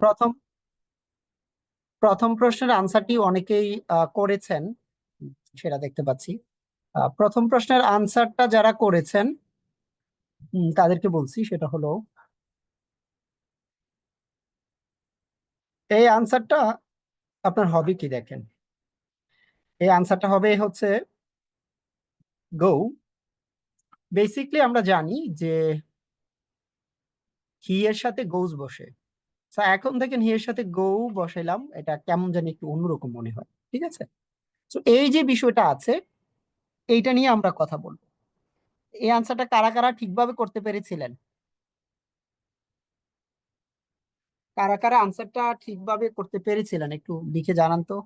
প্রথম প্রথম প্রশ্নের আনসারটি অনেকেই করেছেন, সেটা দেখতে পাচ্ছি। প্রথম প্রশ্নের আনসারটা যারা করেছেন তাদেরকে বলছি, সেটা হলো এই আনসারটা আপনার হবে কি দেখেন। এই আনসারটা হবে হচ্ছে গো। বেসিকলি আমরা জানি যে হি এর সাথে গোজ বসে। তো এখন দেখেন হি এর সাথে গো বসাইলাম, এটা কেমন জানি একটু অন্যরকম মনে হয়। ঠিক আছে, তো এই যে বিষয়টা আছে, এইটা নিয়ে আমরা কথা বলবো। এই আনসারটা কারা কারা ঠিকভাবে করতে পেরেছিলেন? কারা কারা আনসারটা ঠিকভাবে করতে পেরেছিলেন একটু লিখে জানান তো।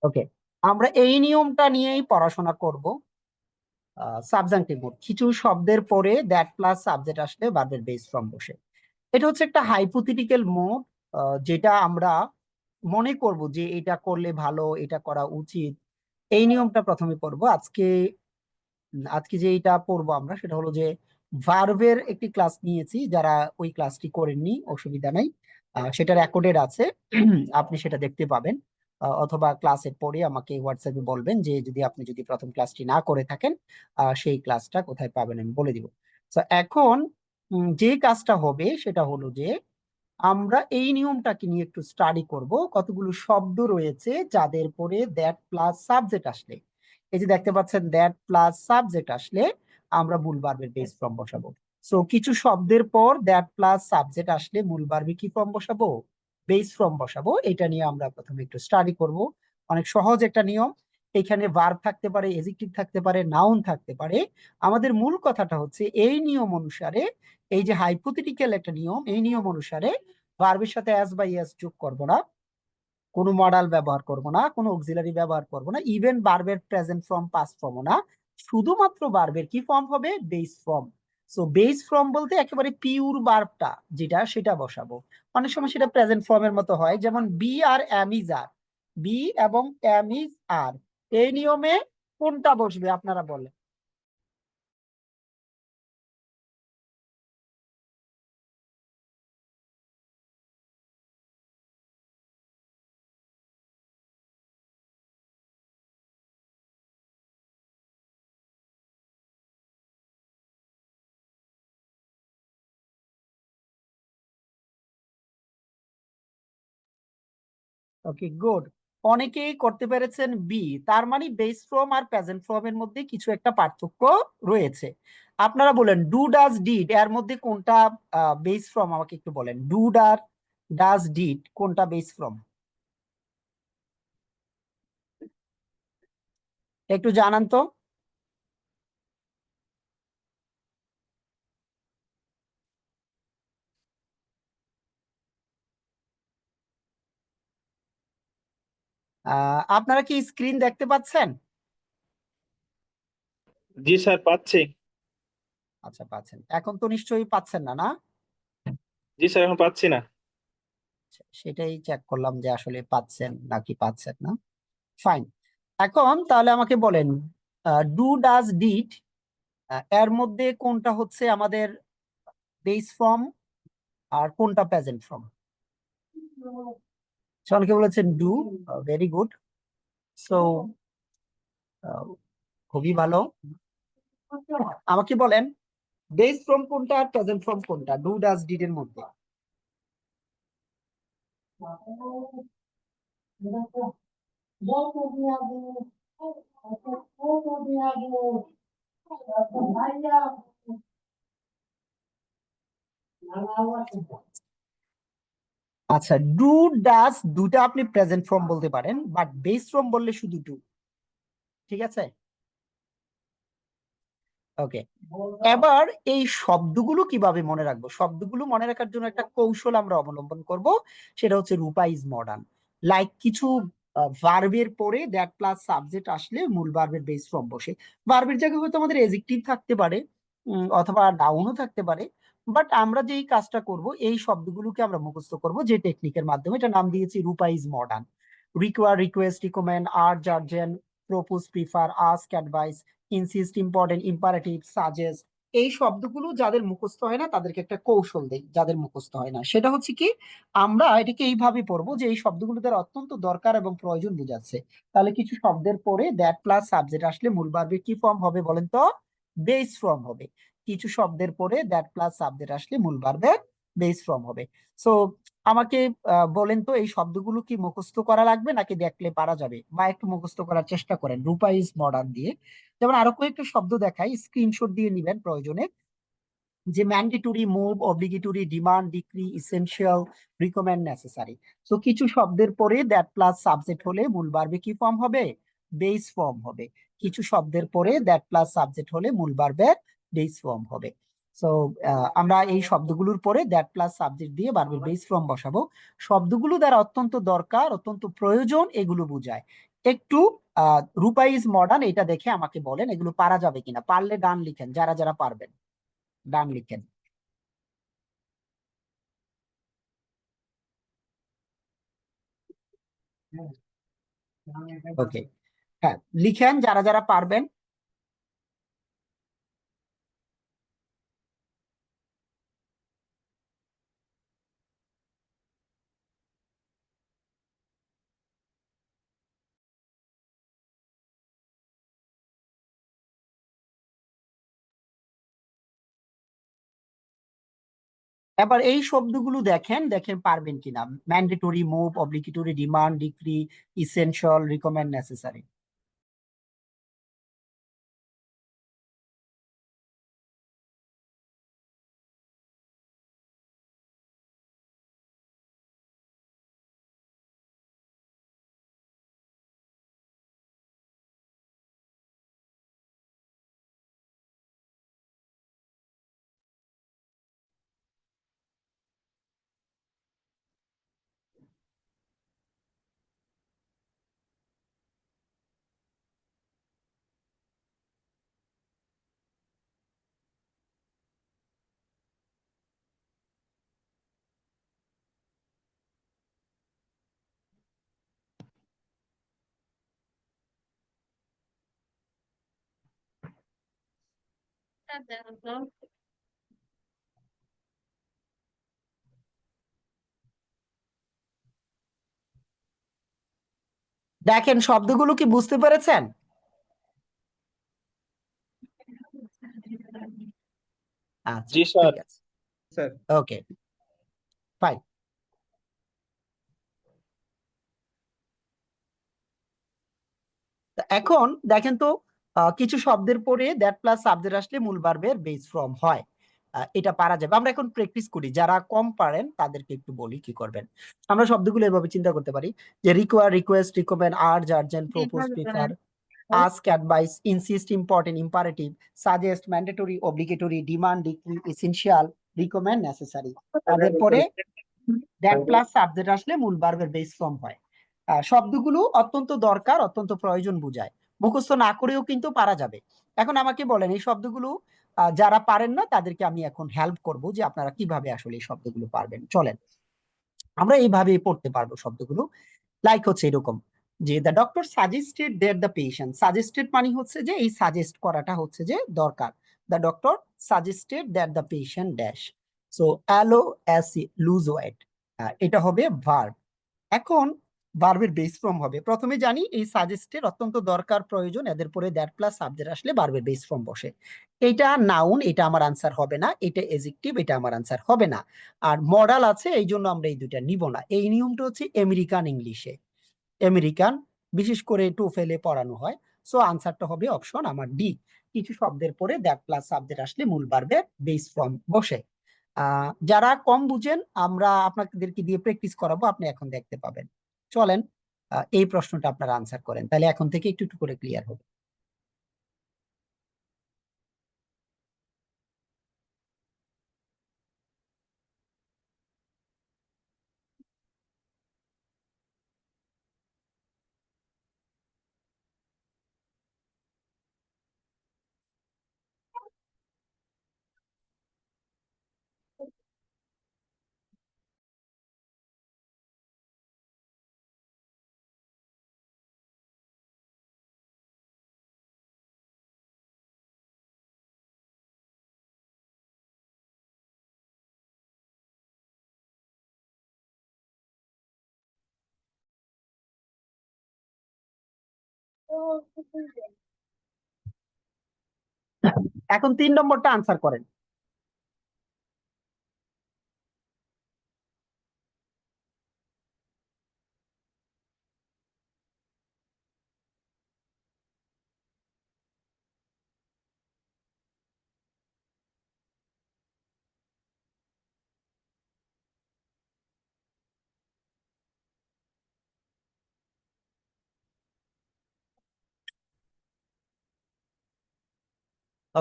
ওকে, আমরা এই নিয়মটা নিয়েই পড়াশোনা করব। সাবজেক্টিভ মোড, কিছু শব্দের পরে দ্যাট প্লাস সাবজেক্ট আসলে ভার্বের বেস ফর্ম বসে। এটা হচ্ছে একটা হাইপোথেটিক্যাল মোড, যেটা আমরা মনে করব যে এটা করলে ভালো, এটা করা উচিত। এই নিয়মটা প্রথমে পড়বো আজকে। আজকে যে এটা পড়বো আমরা সেটা হলো যে ভার্বের একটি ক্লাস নিয়েছি, যারা ওই ক্লাসটি করেননি অসুবিধা নাই, সেটা রেকর্ডেড আছে। আপনি সেটা দেখতে পাবেন, অথবা ক্লাসের পরে আমাকে হোয়াটসঅ্যাপে বলবেন যে যদি প্রথম ক্লাসটি না করে থাকেন, সেই ক্লাসটা কোথায় পাবেন আমি বলে দিব। তো এখন যে কাজটা হবে সেটা হলো যে আমরা এই নিয়মটাকে নিয়ে একটু স্টাডি করব। কতগুলো শব্দ রয়েছে যাদের পরে দ্যাট প্লাস সাবজেক্ট আসলে, এই যে দেখতে পাচ্ছেন দ্যাট প্লাস সাবজেক্ট আসলে আমরা মূল ভার্বের বেস ফর্ম বসাবো। সো কিছু শব্দের পর দ্যাট প্লাস সাবজেক্ট আসলে মূল ভার্বে কি ফর্ম বসাবো? বেস ফর্ম বসাবো। এটা নিয়ে আমরা প্রথমে একটু স্টাডি করব। অনেক সহজ একটা নিয়ম। এখানে ভার্ব থাকতে পারে, এডজেক্টিভ থাকতে পারে, নাউন থাকতে পারে। আমাদের মূল কথাটা হচ্ছে এই নিয়ম অনুসারে, এই যে হাইপোথেটিক্যাল একটা নিয়ম, এই নিয়ম অনুসারে ভার্বের সাথে অ্যাস বা ইয়েস যোগ করব না, কোনো মডাল ব্যবহার করব না, কোনো অক্সিলারি ব্যবহার করব না, ইভেন ভার্বের প্রেজেন্ট ফর্ম পাস্ট ফর্মও না। শুধুমাত্র ভার্বের কি ফর্ম হবে? Base form. So base form বলতে একেবারে পিওর ভার্বটা যেটা, সেটা বসাবো। অনেক সময় সেটা প্রেজেন্ট ফর্মের মতো হয়, যেমন be are am is are. Be এবং এম ইজ আর, এই নিয়মে কোনটা বসবে আপনারা বলেন। Okay, good. অনেকেই করতে পেরেছেন বি। তার মানে বেস ফর্ম আর প্রেজেন্ট ফর্মের মধ্যে কিছু একটা পার্থক্য রয়েছে। আপনারা বলেন ডু ডাজ ডিড এর মধ্যে কোনটা বেস ফর্ম, আমাকে একটু বলেন। ডু ডাজ ডিড কোনটা বেস ফর্ম? একটু জানান তো। আপনারা কি স্ক্রিন দেখতে পাচ্ছেন? জি স্যার, পাচ্ছি। আচ্ছা, পাচ্ছেন। এখন তো নিশ্চয়ই পাচ্ছেন না, না? জি স্যার, এখন পাচ্ছি না। সেটাই চেক করলাম যে আসলে পাচ্ছেন নাকি পাচ্ছেন না। ফাইন। এখন তাহলে আমাকে বলেন, ডু ডাজ ডিড এর মধ্যে কোনটা হচ্ছে আমাদের বেস ফর্ম আর কোনটা প্রেজেন্ট ফর্ম? অনেকে বলেছেন ডু। Very good. সো খুবই ভালো। আমাকে বলেন বেস ফর্ম কোনটা আর প্রেজেন্ট ফর্ম কোনটা ডু ডাজ ডিড এর মধ্যে? আচ্ছা, ডু ডাজ দুটা আপনি প্রেজেন্ট ফর্ম বলতে পারেন, বাট বেস ফর্ম বললে শুধু ডু। ঠিক আছে, ওকে। এবার এই শব্দগুলো কিভাবে মনে রাখবো? শব্দগুলো মনে রাখার জন্য একটা কৌশল আমরা অবলম্বন করব, সেটা হচ্ছে রূপা ইজ মডার্ন। লাইক কিছু ভার্বের পরে দ্যাট প্লাস সাবজেক্ট আসলে মূল ভার্বের বেস ফর্ম বসে। ভার্বের জায়গায় হয়তো আমাদের এডজেক্টিভ থাকতে পারে, অথবা ডাউনও থাকতে পারে। বাট আমরা যেই কাজটা করব, এই শব্দগুলোকে আমরা মুখস্থ করব যে টেকনিকের মাধ্যমে, এটা নাম দিয়েছি Rupa is modern. Require, request, recommend, urge, urgent, propose, prefer, ask, advise, insist, important, imperative, suggest. এই শব্দগুলো যাদের মুখস্থ হয় না তাদেরকে একটা কৌশল দেই, যাদের মুখস্থ হয় না সেটা হচ্ছে কি, আমরা এটাকে এইভাবে পড়বো যে এই শব্দগুলো তার অত্যন্ত দরকার এবং প্রয়োজন বোঝাচ্ছে। তাহলে কিছু শব্দের পরে দ্যাট প্লাস সাবজেক্ট আসলে মূল ভার্বের কি ফর্ম হবে বলেন তো? বেস ফর্ম হবে। কিছু শব্দের পরে দ্যাট প্লাস সাবজেক্ট আসলে মূল ভার্বের বেস ফর্ম হবে। সো আমাকে বলেন তো এই শব্দগুলো কি মুখস্থ করা লাগবে নাকি দেখলে পারা যাবে, বা একটু মুখস্থ করার চেষ্টা করেন রূপা ইজ মডার্ন দিয়ে। যেমন আরো কয়েকটা শব্দ দেখাই, স্ক্রিনশট দিয়ে নিবেন প্রয়োজনে। যে mandatory, move, obligatory, demand, decree, essential, recommend, necessary. So কিছু শব্দের পরে দ্যাট প্লাস সাবজেক্ট হলে মূল ভার্বে কি ফর্ম হবে? বেস ফর্ম হবে। কিছু শব্দের পরে দ্যাট প্লাস সাবজেক্ট হলে মূল ভার্বের বেস ফর্ম হবে। সো আমরা এই শব্দগুলোর পরে দ্যাট প্লাস সাবজেক্ট দিয়ে ভার্বের বেস ফর্ম বসাবো। শব্দগুলো দ্বারা অত্যন্ত দরকার, অত্যন্ত প্রয়োজন, এগুলো বোঝায়। একটু রূপা ইজ মডার্ন এটা দেখে আমাকে বলেন এগুলো পারা যাবে কিনা, পারলে ডান লিখেন, যারা যারা পারবেন ডান লিখেন। ওকে, হ্যাঁ লিখেন যারা যারা পারবেন। এবার এই শব্দগুলো দেখেন, দেখেন পারবেন কিনা। Mandatory, move, obligatory, demand, decree, essential, recommend, necessary. দেখেন শব্দগুলো কি বুঝতে পেরেছেন? আচ্ছা জি স্যার। ঠিক আছে। স্যার। ওকে, ফাইন। এখন দেখেন তো, কিছু শব্দের পরে দ্যাট প্লাস সাবজেক্ট আসলে মূল ভার্বের বেস ফর্ম হয়। এটা পারা যাবে। আমরা এখন প্র্যাকটিস করি, যারা কম পারেন তাদেরকে একটু বলি কি করবেন। আমরা শব্দগুলো এভাবে চিন্তা করতে পারি যে require, request, recommend, urge, urgent, propose, prefer, ask, advice, insist, important, imperative, suggest, mandatory, obligatory, demand, decree, essential, recommend, necessary। তাদের পরে দ্যাট প্লাস সাবজেক্ট আসলে মূল ভার্বের বেস ফর্ম হয়। শব্দগুলো অত্যন্ত দরকার, অত্যন্ত প্রয়োজন বোঝায়। মুখস্থ না করেও কিন্তু পারা যাবে। এখন আমাকে বলেন এই শব্দগুলো যারা পারেন না তাদেরকে আমি এখন হেল্প করব যে আপনারা কিভাবে আসলে এই শব্দগুলো পারবেন। চলেন আমরা এইভাবে পড়তে পারবো শব্দগুলো। লাইক হচ্ছে এরকম যে the doctor suggested that the patient. Suggested মানে হচ্ছে যে এই সাজেস্ট করাটা হচ্ছে যে দরকার। The doctor suggested that the patient dash. So allow as lose weight, এটা হবে ভার্ব। এখন ভার্বের বেস ফর্ম হবে, প্রথমে জানি এই সাজেস্টেড অত্যন্ত দরকার প্রয়োজন, এদের পরে দ্যাট প্লাস সাবজেক্ট আসলে ভার্বের বেস ফর্ম বসে। এটা নাউন, এটা আমার আনসার হবে না। এটা এজেক্টিভ, এটা আমার আনসার হবে না। আর মডাল আছে এই জন্য আমরা এই দুইটা নিব না। এই নিয়মটা হচ্ছে আমেরিকান ইংলিশে, আমেরিকান বিশেষ করে টোফেলে পড়ানো হয়। সো আনসারটা হবে অপশন আমার ডি। কিছু শব্দের পরে দ্যাট প্লাস সাবজেক্ট আসলে মূল ভার্বের বেস ফর্ম বসে। যারা কম বুঝেন আমরা আপনাদেরকে দিয়ে প্র্যাকটিস করাবো, আপনি এখন দেখতে পাবেন। চলেন এই প্রশ্নটা আপনারা আনসার করেন, তাহলে এখন থেকে একটু একটু করে ক্লিয়ার হবে। এখন 3 নম্বরটা আনসার করেন।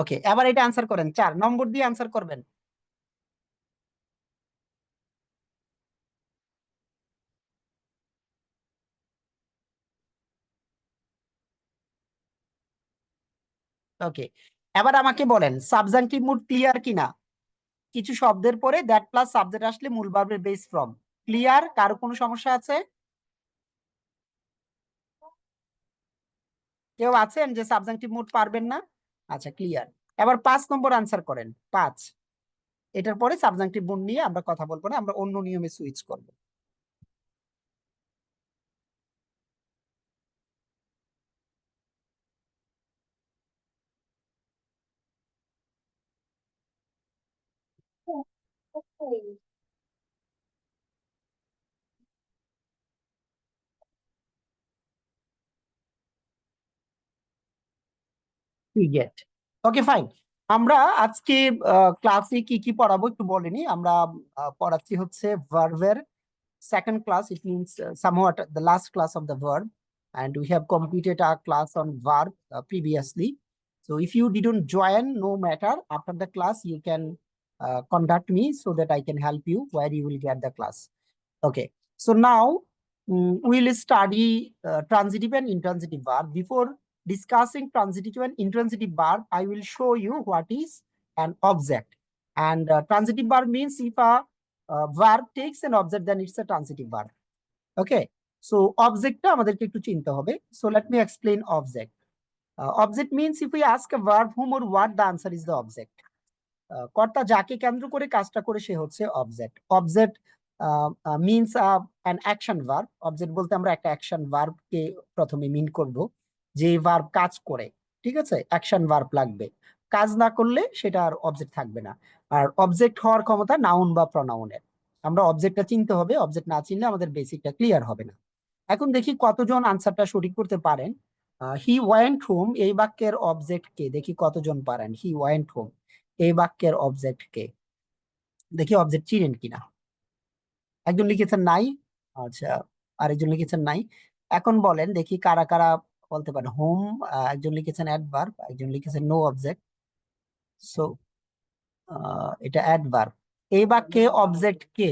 ওকে, এবার এটা আনসার করেন, 4 নম্বর দিয়ে আনসার করবেন। ওকে, এবার আমাকে বলেন সাবজাংটিভ মুড ক্লিয়ার কিনা। কিছু শব্দের পরে দ্যাট প্লাস সাবজেক্ট আসলে মূল ভার্বের বেস ফ্রম। ক্লিয়ার? কারো কোনো সমস্যা আছে? কেউ আছেন যে সাবজাংটিভ মুড পারবেন না? আচ্ছা, ক্লিয়ার। এবার 5 নম্বর আনসার করেন, 5। এটার পরে সাবজাংটিভ মুড নিয়ে আমরা কথা বলবো না, আমরা অন্য নিয়মে সুইচ করব। গেট। ওকে, ফাইন। আমরা আজকে ক্লাসে কি কি পড়াবো একটু বলিনি। আমরা পড়াচ্ছি হচ্ছে ভার্বের second class. It means somewhat the last class of the verb, and we have completed our class on verb previously. So if you didn't join, no matter, after the class you can contact me so that I can help you where you will get the class. Okay, so now we'll study transitive and intransitive verb. Before discussing transitive and intransitive verb, I will show you what is an object. And transitive verb means if a verb takes an object, then it's a transitive verb. Okay, so object টা আমাদেরকে একটু চিনতে হবে. So let me explain object. Object means if we ask a verb whom or what, the answer is the object. কর্তা যাকে কেন্দ্র করে কাজটা করে সে হচ্ছে object. Object means an action verb. Object বলতে আমরা একটা অ্যাকশন ভার্বকে প্রথমে মিন করব, যে ভার্ব কাজ করে। ঠিক আছে, অ্যাকশন ভার্ব লাগবে, কাজ না করলে সেটা আর অবজেক্ট থাকবে না। আর অবজেক্ট হওয়ার ক্ষমতা নাউন বা প্রনাউনের। আমরা অবজেক্টটা চিনতে হবে, অবজেক্ট না চিনলে আমাদের বেসিকটা ক্লিয়ার হবে না। এখন দেখি কতজন আনসারটা সঠিক করতে পারেন। হি ওয়েন্ট হোম, এই বাক্যের অবজেক্ট কে? দেখি কতজন পারেন। হি ওয়েন্ট হোম এই বাক্যের অবজেক্ট কে? দেখি অবজেক্ট চিনেন কিনা। একজন লিখেছেন নাই। আচ্ছা, আরেকজন লিখেছেন নাই। এখন বলেন দেখি কারা কারা বলতে পারেন। হোম, একজন লিখেছেন অ্যাডভার্ব, একজন লিখেছেন নো অবজেক্ট। সো এটা অ্যাডভার্ব। এই বাক্যে অবজেক্ট কে?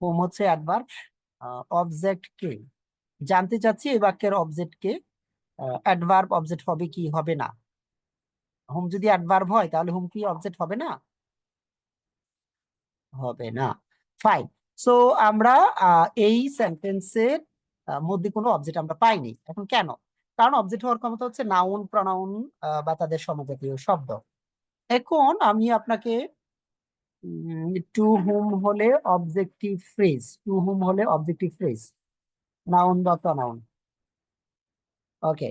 হোম হচ্ছে অ্যাডভার্ব, অবজেক্ট কে? জানতে চাচ্ছি এই বাক্যের অবজেক্ট কে। অ্যাডভার্ব অবজেক্ট হবে কি হবে না? হোম যদি অ্যাডভার্ব হয় তাহলে হোম কি অবজেক্ট হবে না? হবে না। ফাইন। সো আমরা এই সেন্টেন্সের মধ্যে কোনো অবজেক্ট আমরা পাইনি। এখন কেন? কারণ অবজেক্ট হওয়ার ক্ষমতা হচ্ছে নাউন, প্রনাউন বা তাদের সমজাতীয় শব্দ। এখন আমি আপনাকে টু হুম হলে অবজেক্টিভ ফ্রেজ, টু হুম হলে অবজেক্টিভ ফ্রেজ, নাউন বা প্রনাউন। ওকে,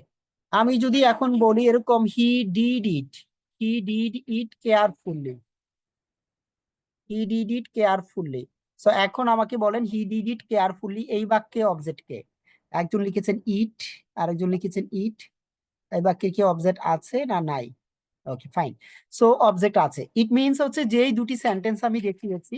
আমি যদি এখন বলি এরকম he did it, he did it carefully, he did it carefully. So এখন আমাকে বলেন হি ডিড ইট কেয়ারফুলি এই বাক্যে অবজেক্ট কে? একজন লিখেছেন ইট, আরেকজন লিখেছেন ইট। এই বাক্যে কি অবজেক্ট আছে না নাই? ওকে, ফাইন। সো অবজেক্ট আছে। ইট মিনস হচ্ছে যেই দুটি সেন্টেন্স আমি দেখিয়েছি,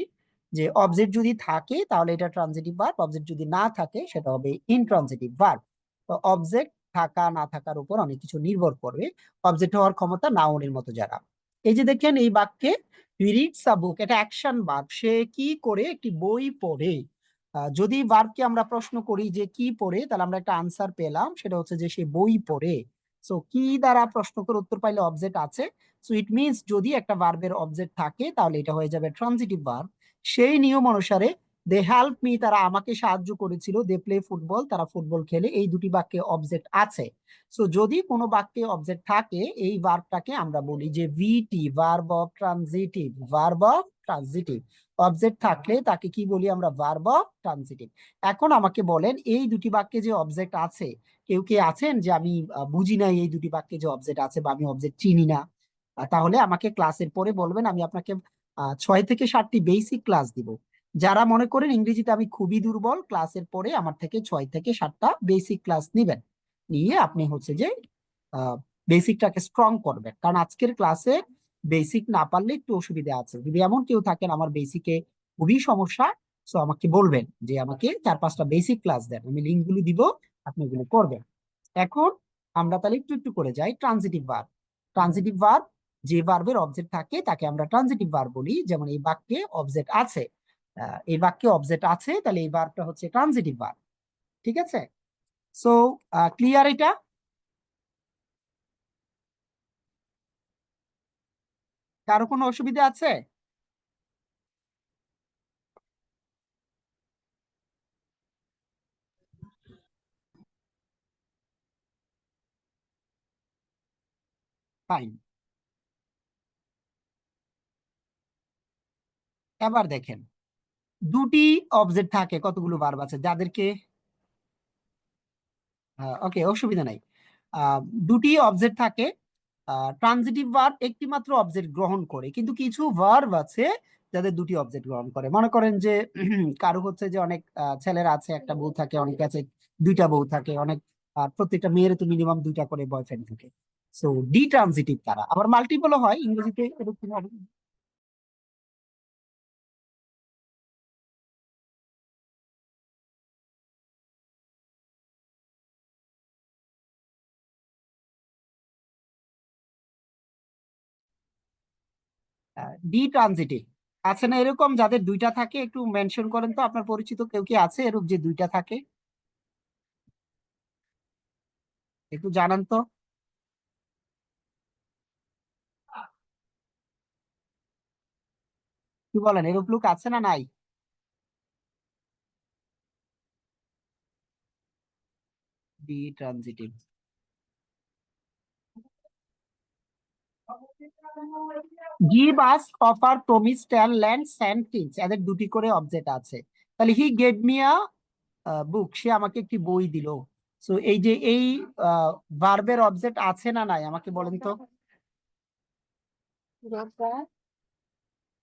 যে অবজেক্ট যদি থাকে তাহলে এটা ট্রানজিটিভ ভার্ব, অবজেক্ট যদি না থাকে সেটা হবে ইনট্রানজিটিভ ভার্ব। তো অবজেক্ট থাকা না থাকার উপর অনেক কিছু নির্ভর করবে। অবজেক্ট হওয়ার ক্ষমতা নাউনের মতো যারা। এই যে দেখেন এই বাক্যে রিডস আ বুক, এটা অ্যাকশন ভার্ব। সে কি করে? একটি বই পড়ে। যদি ভার্বকে আমরা প্রশ্ন করি যে কি পড়ে, তাহলে আমরা একটা আনসার পেলাম, সেটা হচ্ছে যে সে বই পড়ে। সো কি দ্বারা প্রশ্ন করে উত্তর পাইলে অবজেক্ট আছে। সো ইট মিনস যদি একটা ভার্বের অবজেক্ট থাকে তাহলে এটা হয়ে যাবে ট্রানজিটিভ ভার্ব। সেই নিয়ম অনুসারে দে হেল্প মি, তারা আমাকে সাহায্য করেছিল, দে প্লে ফুটবল, তারা ফুটবল খেলে, এই দুটি বাক্যে অবজেক্ট আছে। সো যদি কোনো বাক্যে অবজেক্ট থাকে এই ভার্বটাকে আমরা বলি যে VT, verb of transitive, verb of transitive. Object থাকলে তাকে কি বলি আমরা? Verb of transitive. এখন আমাকে বলেন এই দুটি বাক্যে যে অবজেক্ট আছে, কেউ কে আছেন যে আমি বুঝি না এই দুটি বাক্যে যে অবজেক্ট আছে বা আমি অবজেক্ট চিনি না? তাহলে আমাকে ক্লাসের পরে বলবেন, আমি আপনাকে 6 থেকে 7টি বেসিক ক্লাস দিব। যারা মনে করেন ইংরেজিতে আমি খুবই দুর্বল, ক্লাসের পরে আমার থেকে 6 থেকে 7টা বেসিক ক্লাস নিবেন, নিয়ে আপনি হচ্ছে যে বেসিকটাকে স্ট্রং করবেন। কারণ আজকের ক্লাসে বেসিক না পারলে একটু অসুবিধা আছে। যদি এমন কেউ থাকেন আমার বেসিকে খুবই সমস্যা, তো আমাকে বলবেন যে আমাকে 4-5টা বেসিক ক্লাস দেন, আমি লিঙ্কগুলো দিব, আপনি এগুলো করবেন। এখন আমরা তাহলে একটু একটু করে যাই। Transitive verb. ট্রানজিটিভ ভার্ব, যে ভার্বের অবজেক্ট থাকে তাকে আমরা ট্রানজিটিভ ভার্ব বলি। যেমন এই বাক্যে অবজেক্ট আছে, এই বাক্যে অবজেক্ট আছে, তাহলে এই ভার্বটা হচ্ছে ট্রানজিটিভ ভার্ব। ঠিক আছে? সো ক্লিয়ার এটা? কারো কোনো অসুবিধা আছে? ফাইন। এবার দেখেন, দুটি অবজেক্ট থাকে, কতগুলো ভার্ব আছে যাদেরকে, ওকে অসুবিধা নাই। আহ, দুটি অবজেক্ট থাকে। ট্রানজিটিভ ভার্ব একটি মাত্র অবজেক্ট গ্রহণ করে, কিন্তু কিছু ভার্ব আছে যাদের দুটি অবজেক্ট গ্রহণ করে। মনে করেন যে কারো হচ্ছে যে অনেক ছেলেরা আছে একটা বউ থাকে, অনেক আছে দুইটা বউ থাকে, অনেক প্রত্যেকটা মেয়ের তো মিনিমাম দুইটা করে বয়ফ্রেন্ড থাকে। সো ডি ট্রানজিটিভ তারা। আবার মাল্টিপলও হয়, ইংরেজিতে এরকম হবে। ডি ট্রানজিটিভ আছে না এরকম যাদের দুইটা থাকে? একটু মেনশন করেন তো, আপনার পরিচিত কেউ কি আছে এরকম যে দুইটা থাকে? একটু জানান তো। কি বলেন, এরূপ লোক আছে না নাই? Ditransitive. Give ask, offer, promise, tell, lend, send, teach, এদের দুটি করে অবজেক্ট আছে। তাহলে হি গেভ মি আ বুক, সে আমাকে একটি বই দিল। সো এই যে এই ভার্বের অবজেক্ট আছে না নাই আমাকে বলেন তো।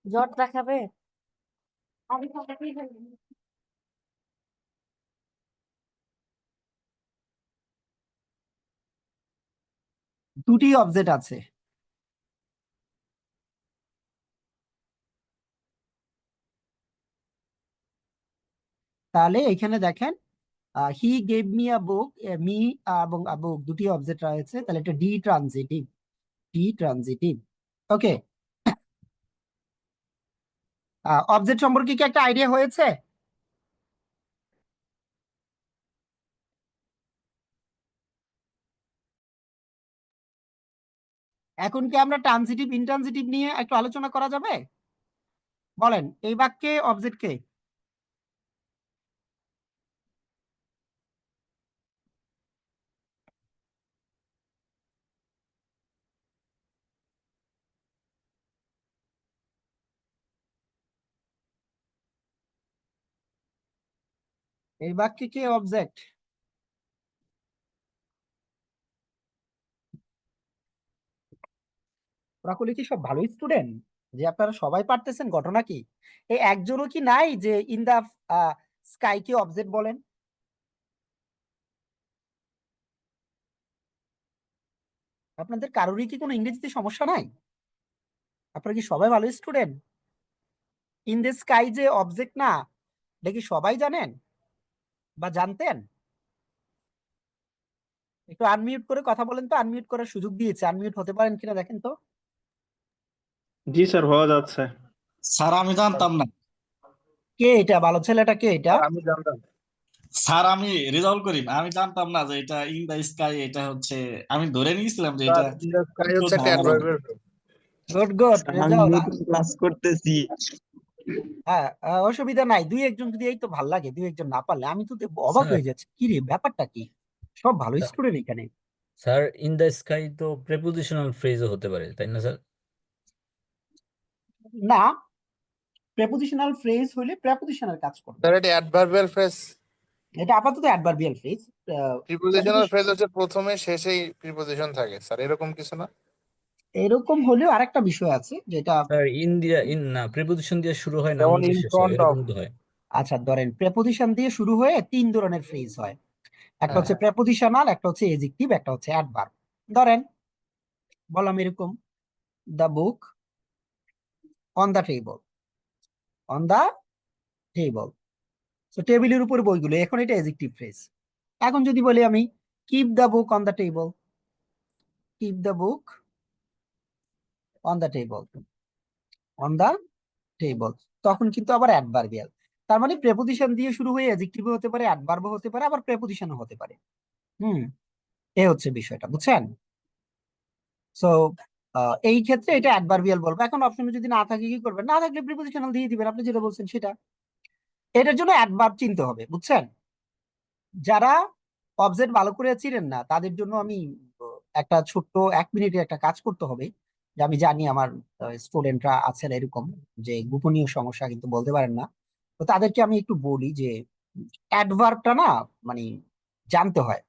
জট দেখাবে। দুটি অবজেক্ট আছে। তাহলে এখানে দেখেন, he gave me a book, me এবং বুক দুটি অবজেক্ট রয়েছে, তাহলে এটা ditransitive. Ditransitive. Okay, object সম্পর্কে কি একটা আইডিয়া হয়েছে? এখন কি আমরা ট্রানজিটিভ ইনট্রানজিটিভ নিয়ে একটু আলোচনা করা যাবে? বলেন এই বাক্যে অবজেক্ট কে? এই বাক্যে কে অবজেক্ট? ওরা করলে কি সব ভালো স্টুডেন্ট যে আপনারা সবাই পারতেছেন? ঘটনা কি এই একজনও কি নাই যে ইন দা স্কাই কে অবজেক্ট বলেন? আপনাদের কারোরই কি কোনো ইংরেজিতে সমস্যা নাই? আপনারা কি সবাই ভালো স্টুডেন্ট? ইন দ্য স্কাই যে অবজেক্ট না, এটা কি সবাই জানেন বা জানতেন? একটু আনমিউট করে কথা বলেন তো, আনমিউট করার সুযোগ দিয়েছে, আনমিউট হতে পারেন কিনা দেখেন তো। জি স্যার, হওয়া যাচ্ছে। স্যার আমি জানতাম না। কে এটা? ভালো ছেলেটা কে এটা? আমি জানতাম। স্যার আমি রেজাল্ট করি না, আমি জানতাম না যে এটা ইন দা স্কাই, এটা হচ্ছে আমি ধরে নিয়েছিলাম যে এটা স্যার ইন দ্য স্কাই কেউ হচ্ছে 10 ধারণা জানে। ভার্বের। গুড গুড আমি রেজাল্ট। নতুন ক্লাস করতেছি। হ্যাঁ, অসুবিধা নাই, দুই একজন যদি, এই তো ভাল লাগে, দুই একজন না পারলে আমি তো অবাক স্যার হয়ে যাচ্ছি, কি রে ব্যাপারটা কি? সব ভালো স্টুডেন্ট এখানে। স্যার ইন দ্য স্কাই তো প্রেপোজিশনাল ফ্রেজও হতে পারে তাই না স্যার? না, প্রেপোজিশনাল ফ্রেজ হলে প্রেপোজিশনাল কাজ করবে। স্যার এটা অ্যাডভার্বিয়াল ফ্রেজ। এটা আপাতত অ্যাডভার্বিয়াল ফ্রেজ। প্রিপোজিশনাল ফ্রেজ হচ্ছে প্রথমে শেষেই প্রিপোজিশন থাকে স্যার, এরকম কিছু না? এরকম হলেও আরেকটা বিষয় আছে যেটা, স্যার না প্রিপোজিশন দিয়ে শুরু হয়, নাউন যেমন দিয়ে ইন শেষ হয়, ফ্রন্ট অফ। এরকম তো হয়। আচ্ছা ধরেন প্রেপোজিশন দিয়ে শুরু হয়ে 3 ধরনের ফ্রেজ হয়। একটা হচ্ছে হ্যাঁ। প্রেপোজিশনাল, একটা হচ্ছে এডজেক্টিভ, একটা হচ্ছে অ্যাডভার্ব। ধরেন বললাম এরকম, the book on the table, on the table, তো টেবিলের উপর বইগুলো, এখন এটা এডজেক্টিভ ফ্রেজ। এখন যদি বলি আমি keep the book on the table, keep the book on the table, on the table, তখন কিন্তু আবার অ্যাডভার্বিয়াল। তার মানে প্রেপোজিশন দিয়ে শুরু হয়ে অ্যাডজেক্টিভ হতে পারে, অ্যাডভার্ব হতে পারে, আবার প্রেপোজিশনও হতে পারে। এই হচ্ছে বিষয়টা, বুঝছেন? সো এই ক্ষেত্রে এটা অ্যাডভার্বিয়াল বলবো। এখন অপশনে যদি না থাকে কি করবেন? না থাকলে প্রিপোজিশনাল দিয়ে দিবেন, আপনি যেটা বলছেন সেটা। এটার জন্য অ্যাডভার্ব চিনতে হবে, বুঝছেন? যারা অবজেক্ট ভালো করে চিনেন না তাদের জন্য আমি একটা ছোট্ট 1 মিনিটের একটা কাজ করতে হবে। যে আমি জানি আমার স্টুডেন্টরা আছেন এরকম যে গোপনীয় সমস্যা কিন্তু বলতে পারেন না, তো তাদেরকে আমি একটু বলি যে অ্যাডভার্বটা না মানে জানতে হয়।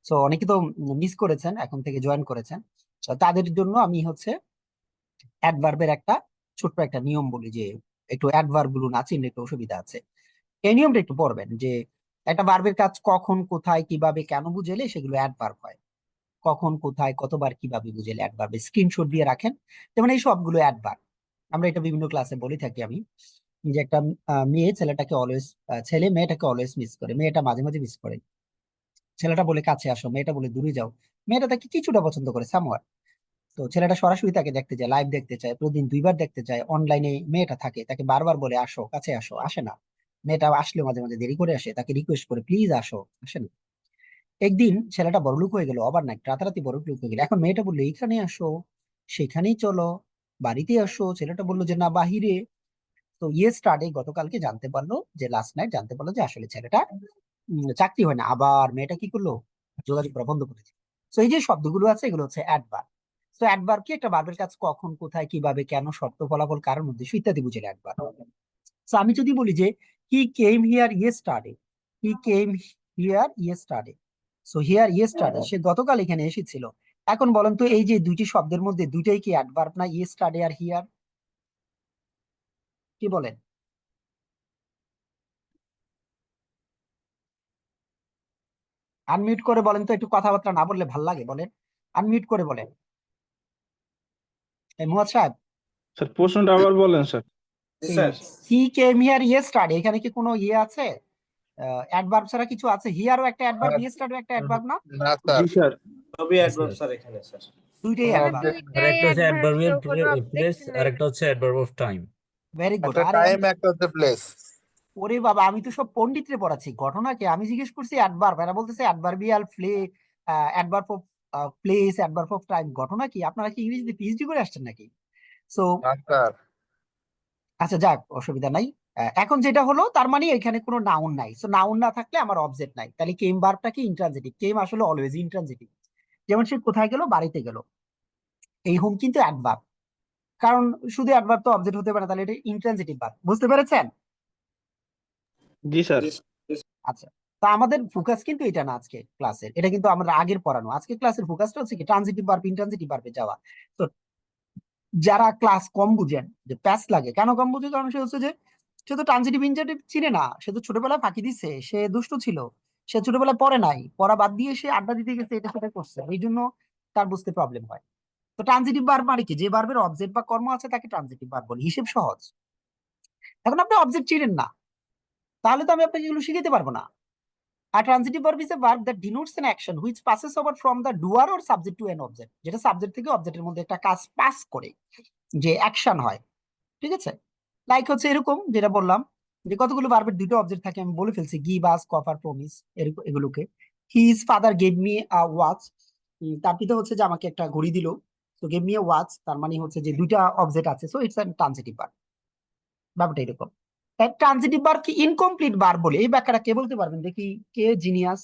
সো অনেকে তো মিস করেছেন, এখন থেকে জয়েন করেছেন, তো তাদের জন্য আমি হচ্ছে অ্যাডভার্বের একটা ছোট্ট একটা নিয়ম বলি যে একটু অ্যাডভার্ব গুলো না চিনলে একটু অসুবিধা আছে। এই নিয়মটা একটু পড়বেন যে একটা ভার্বের কাজ কখন, কোথায়, কিভাবে, কেন বুঝেলে সেগুলো অ্যাডভার্ব হয়। কখন, কোথায়, কতবার, কিভাবে বুঝেলে অ্যাডভার্ব। স্ক্রিনশট দিয়ে রাখেন, যেমন এই সবগুলো অ্যাডভার্ব। আমরা এটা বিভিন্ন ক্লাসে বলে থাকি আমি, যে একটা মেয়ে ছেলেটাকে অলওয়েজ, ছেলে মেয়েটাকে অলওয়েজ মিস করে, মেয়েটা মাঝে মাঝে মিস করে। ছেলেটা বলে কাছে আসো, মেয়েটা বলে দূরে যাও। মেয়েটা তাকে কিছুটা পছন্দ করে সামওয়ার, তো ছেলেটা সরাসরি তাকে দেখতে যায়, লাইভ দেখতে চায়, প্রতিদিন 2বার দেখতে চায়। অনলাইনে মেয়েটা থাকে, তাকে বারবার বলে আসো, কাছে আসো, আসে না। মেয়েটা আসলেও মাঝে মাঝে দেরি করে আসে, তাকে রিকোয়েস্ট করে প্লিজ আসো, আসে না। একদিন ছেলেটা বড়লোক হয়ে গেল, আবার না রাতারাতি বড়লোক হয়ে গেল। এখন মেয়েটা বললো এখানে আসো, সেখানেই চলো, বাড়িতে আসো। ছেলেটা বললো যে না, বাহিরে। তো স্টার্টে গতকালকে জানতে পারলো, যে লাস্ট নাইট জানতে পারলো যে আসলে ছেলেটা চাকরি হয় না। আবার মেয়েটা কি করলো, যোগাযোগ করা বন্ধ করে দিল। তো এই যে শব্দগুলো আছে এগুলো হচ্ছে অ্যাডভার্ব। তো অ্যাডভার্ব কি একটা ভার্বের কাজ কখন, কোথায়, কিভাবে, কেন, শর্ত, ফলাফল, কারণ, উদ্দেশ্য ইত্যাদি বুঝে অ্যাডভার্ব। তো আমি যদি বলি যে he came here yesterday, he came here yesterday, so here yesterday, সে গতকাল এখানে এসেছিল। এখন বলেন তো এই যে দুইটি শব্দের মধ্যে দুইটাই কি অ্যাডভার্ব না, ইয়েস্টারডে আর হিয়ার? কি বলেন? আনমিউট করে বলেন তো, একটু কথাবার্তা না বললে ভাল লাগে, বলেন। আনমিউট করে বলেন। এই মুয়াজ সাহেব, স্যার প্রশ্নটা আবার বলেন sir. He came here yesterday, এখানে কি কোনো ইয়ে আছে? অ্যাডভার্ব ছাড়া কিছু আছে? হিয়ারও একটা অ্যাডভার্ব, ইয়েস্টারডেও একটা অ্যাডভার্ব না? না স্যার, জি স্যার। সবই Yes, অ্যাডভার্ব sir. স্যার এখানে স্যার। দুইটাই কোনো স্যার অ্যাডভার্ব। অবজেক্ট আর নেই। একটা হচ্ছে অ্যাডভার্বিয়াল কোনো প্লেস, অবজেক্ট আর নেই। একটা হচ্ছে adverb of time. Very good. একটা আরে টাইম, একটা হচ্ছে প্লেস। ওরে বাবা, আমি তো সব পণ্ডিতরে পড়াচ্ছি, ঘটনাকে আমি জিজ্ঞেস করছি অ্যাডভার্ব, এরা বলতেছে adverbial adverb of place, adverb of time. ঘটনা কি, আপনারা কি ইংরেজিতে পিএইচডি করে আসছেন নাকি? সো না স্যার। আচ্ছা যাক, অসুবিধা নাই। এখন যেটা হলো, তার মানে এখানে কোনো নাউন নাই। সো নাউন না থাকলে আমার অবজেক্ট নাই, তাহলে কেম ভার্বটা কি ইন্ট্রানজিটিভ। কেম আসলে অলওয়েজ ইন্ট্রানজিটিভ। যেমন সে কোথায় গেল, বাড়িতে গেল, এই হোম কিন্তু অ্যাডভার্ব, কারণ শুধু অ্যাডভার্ব তো অবজেক্ট হতে পারে না, তাহলে এটা ইন্ট্রানজিটিভ ভার্ব। বুঝতে পেরেছেন? জি স্যার। আচ্ছা, তা আমাদের ফোকাস কিন্তু এটা না আজকে ক্লাসের, এটা কিন্তু আমরা আগের পড়ানো। আজকে ক্লাসের ফোকাসটা হচ্ছে কি ট্রানজিটিভ ভার্ব, ইন্ট্রানজিটিভ ভার্বে যাওয়া। তো যারা ক্লাস কম বুঝেন, যে প্যাস লাগে, কেন কম বুঝে? কারণ সে হচ্ছে যে সে তো ট্রানজিটিভ ইনজারেটিভ চিনে না, সে তো ছোটবেলায় ফাঁকি দিচ্ছে, সে দুষ্ট ছিল, সে ছোটবেলায় পড়ে নাই, পড়া বাদ দিয়ে সে আড্ডা দিতে গেছে, এটা সেটা করছে, এই জন্য তার বুঝতে প্রবলেম হয়। তো ট্রানজিটিভ ভার্ব মানে কি, যে ভার্বের অবজেক্ট বা কর্ম আছে তাকে ট্রানজিটিভ ভার্ব বলি, হিসেব সহজ। এখন আপনি অবজেক্ট চিনেন না, তাহলে তো আমি আপনাকে এগুলো শিখাতে পারবো না। A transitive verb is a verb that denotes an action which passes over from the doer or subject to an object, যেটা সাবজেক্ট থেকে অবজেক্টের মধ্যে একটা কাজ পাস করে, যে অ্যাকশন হয়। ঠিক আছে? লাইক হচ্ছে এরকম যেটা বললাম, যে কতগুলো ভার্বের দুটো অবজেক্ট থাকে, আমি বলে ফেলছি, গিভ, আস্ক, অফার, প্রমিস, এগুলোকে। হিজ ফাদার গেভ মি আ ওয়াচ, তার পিতা হচ্ছে যে আমাকে একটা ঘড়ি দিল। তো গেভ মি আ ওয়াচ, তার মানে হচ্ছে যে দুইটা অবজেক্ট আছে, so it's a transitive verb. ব্যাপারটা এরকম। ট্রানজিটিভ ভার্ব কি ইনকমপ্লিট ভার্ব বলে, এই ব্যাখ্যাটা কে বলতে পারবেন দেখি, কে জিনিয়াস?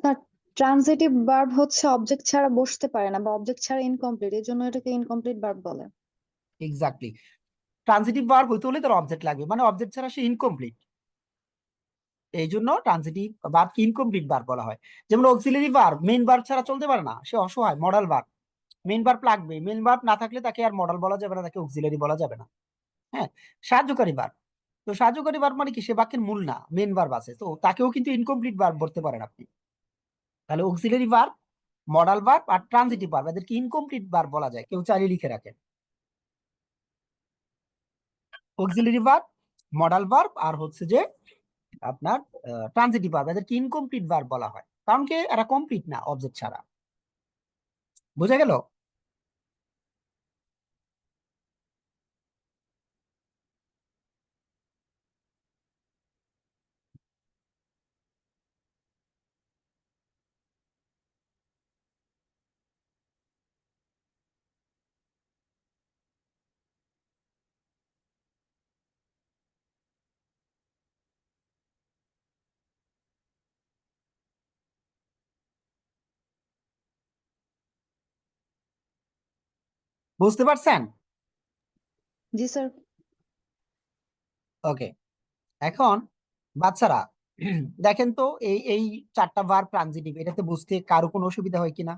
স্যার ট্রানজিটিভ ভার্ব হচ্ছে অবজেক্ট ছাড়া বসতে পারে না বা অবজেক্ট ছাড়া ইনকমপ্লিট, এর জন্য এটাকে ইনকমপ্লিট ভার্ব বলে। এক্স্যাক্টলি। ট্রানজিটিভ ভার্ব হইতে হলে তার অবজেক্ট লাগবে, মানে অবজেক্ট ছাড়া সে ইনকমপ্লিট। এই জন্য ট্রানজিটিভ ভার্ব ইনকমপ্লিট ভার্ব বলা হয়। যেমন অক্সিলারি ভার্ব মেইন ভার্ব ছাড়া চলতে পারে না, সে অসহায়। মডাল ভার্ব মেইন ভার্ব লাগবে, মেইন ভার্ব না থাকলে তাকে আর মডাল বলা যাবে না, তাকে অক্সিলারি বলা যাবে না। হ্যাঁ, সাহায্যকারী ভার্ব, তো সাহায্যকারী ভার্ব মানে কি, সে বাক্যের মূল না, মেইন ভার্ব আছে, তো তাকেও কিন্তু ইনকমপ্লিট ভার্ব বলতে পারেন আপনি। তাহলে অক্সিলারি ভার্ব, মডাল ভার্ব আর ট্রানজিটিভ ভার্ব এদেরকে ইনকমপ্লিট ভার্ব বলা যায়, কেউ চাইলে লিখে রাখেন। অক্সিলারি ভার্ব, মডাল ভার্ব আর হচ্ছে যে আপনার ট্রানজিটিভ ভার্ব এদেরকে ইনকমপ্লিট ভার্ব বলা হয়, কারণ কি এরা কমপ্লিট না অবজেক্ট ছাড়া। বোঝা গেল? বুঝতে পারছেন? জি স্যার। ওকে, এখন বাচ্চারা দেখেন তো এই এই চারটা ভার্ব ট্রানজিটিভ, এটাতে বুঝতে কারো কোনো অসুবিধা হয় কিনা?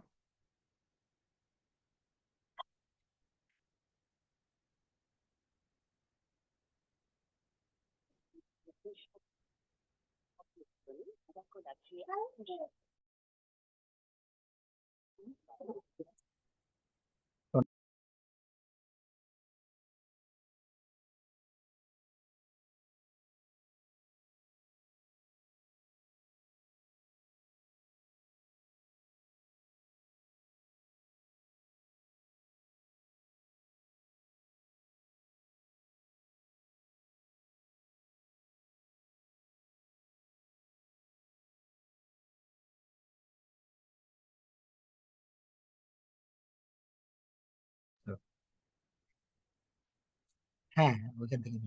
হ্যাঁ, ওইখান থেকে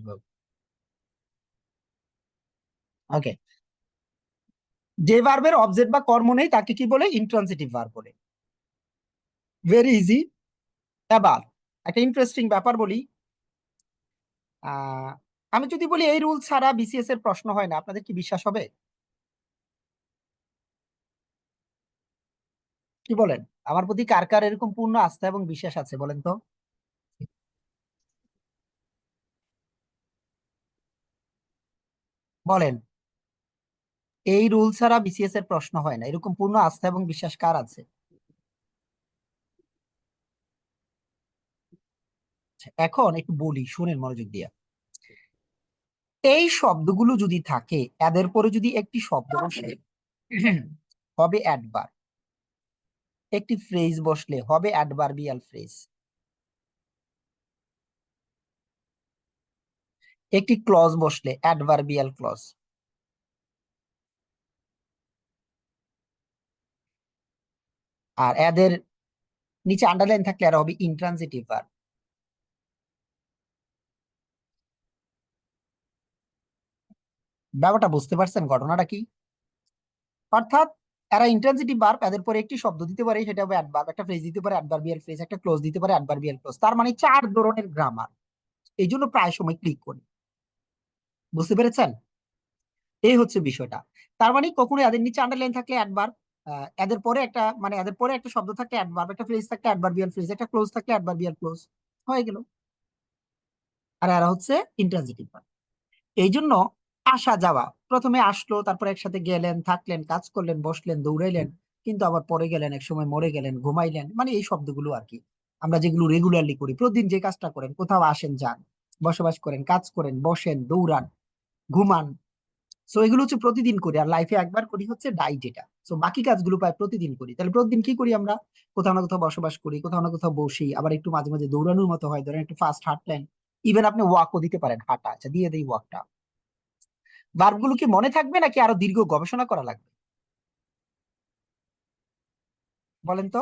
ওকে। যে ভার্বের অবজেক্ট বা কর্ম নেই তাকে কি বলে? ইন্ট্রানজিটিভ ভার্ব বলে। Very easy. এবার একটা ইন্টারেস্টিং ব্যাপার বলি, আহ আমি যদি বলি এই রুল ছাড়া বিসিএস এর প্রশ্ন হয় না, আপনাদের কি বিশ্বাস হবে? কি বলেন? আমার প্রতি কার কার এরকম পূর্ণ আস্থা এবং বিশ্বাস আছে বলেন তো? বলেন, এই রুল ছাড়া বিসিএস এর প্রশ্ন হয় না, এরকম পূর্ণ আস্থা এবং বিশ্বাস কার আছে? এখন একটু বলি, শুনেন মনোযোগ দিয়ে। এই শব্দগুলো যদি থাকে, এদের পরে যদি একটি শব্দ বসে হবে অ্যাডভার্ব, একটি ফ্রেজ বসলে হবে অ্যাডভার্বিয়াল ফ্রেজ, একটি ক্লজ বসলে অ্যাডভার্বিয়াল ক্লজ, আর এদের নিচে আন্ডারলাইন থাকলে এরা হবে ইন্ট্রানজিটিভ ভার্ব। ব্যাপারটা বুঝতে পারছেন ঘটনাটা কি? অর্থাৎ এরা ইন্ট্রানজিটিভ ভার্ব, এদের পরে একটি শব্দ দিতে পারে, সেটা হবে অ্যাডভার্ব, একটা ফ্রেজ দিতে পারে অ্যাডভার্বিয়াল ফ্রেজ, একটা ক্লোজ দিতে পারে অ্যাডভার্বিয়াল ক্লোজ। তার মানে 4 ধরনের গ্রামার। এই জন্য প্রায় সময় ক্লিক করি। বুঝতে পেরেছেন? এই হচ্ছে বিষয়টা। তার মানে কখনো এদের নিচে আন্ডারলাইন থাকলে অ্যাডভার্ব, এদের পরে একটা, মানে এদের পরে একটা শব্দ থাকলে অ্যাডভার্ব, একটা ফ্রেজ থাকলে অ্যাডভার্বিয়াল ফ্রেজ, একটা ক্লোজ থাকলে অ্যাডভার্বিয়াল ক্লোজ, হয়ে গেল। আর এরা হচ্ছে ইন্ট্রানজিটিভ ভার্ব। এই জন্য আসা যাওয়া, প্রথমে আসলো, তারপর একসাথে গেলেন, থাকলেন, কাজ করলেন, বসলেন, দৌড়াইলেন, কিন্তু আবার পরে গেলেন, এক সময় মরে গেলেন, ঘুমাইলেন, মানে এই শব্দগুলো আর কি আমরা যেগুলো রেগুলারলি করি, প্রতিদিন যে কাজটা করেন, কোথাও আসেন, যান, বসবাস করেন, কাজ করেন, বসেন, দৌড়ান, ঘুমান, সো এগুলো হচ্ছে প্রতিদিন করি। আর লাইফে একবার করি হচ্ছে ডাই, যেটা সো বাকি কাজগুলো প্রায় প্রতিদিন করি। তাহলে প্রতিদিন কি করি আমরা? কোথাও না কোথাও বসবাস করি, কোথাও না কোথাও বসি, আবার একটু মাঝে মাঝে দৌড়ানোর মতো হয়, ধরেন একটু ফাস্ট হাঁটলেন, ইভেন আপনি ওয়াকও দিতে পারেন, হাঁটা, আচ্ছা দিয়ে দেই ওয়াকটা। ভার্বগুলো কি মনে থাকবে নাকি আরো দীর্ঘ গবেষণা করা লাগবে বলেন তো?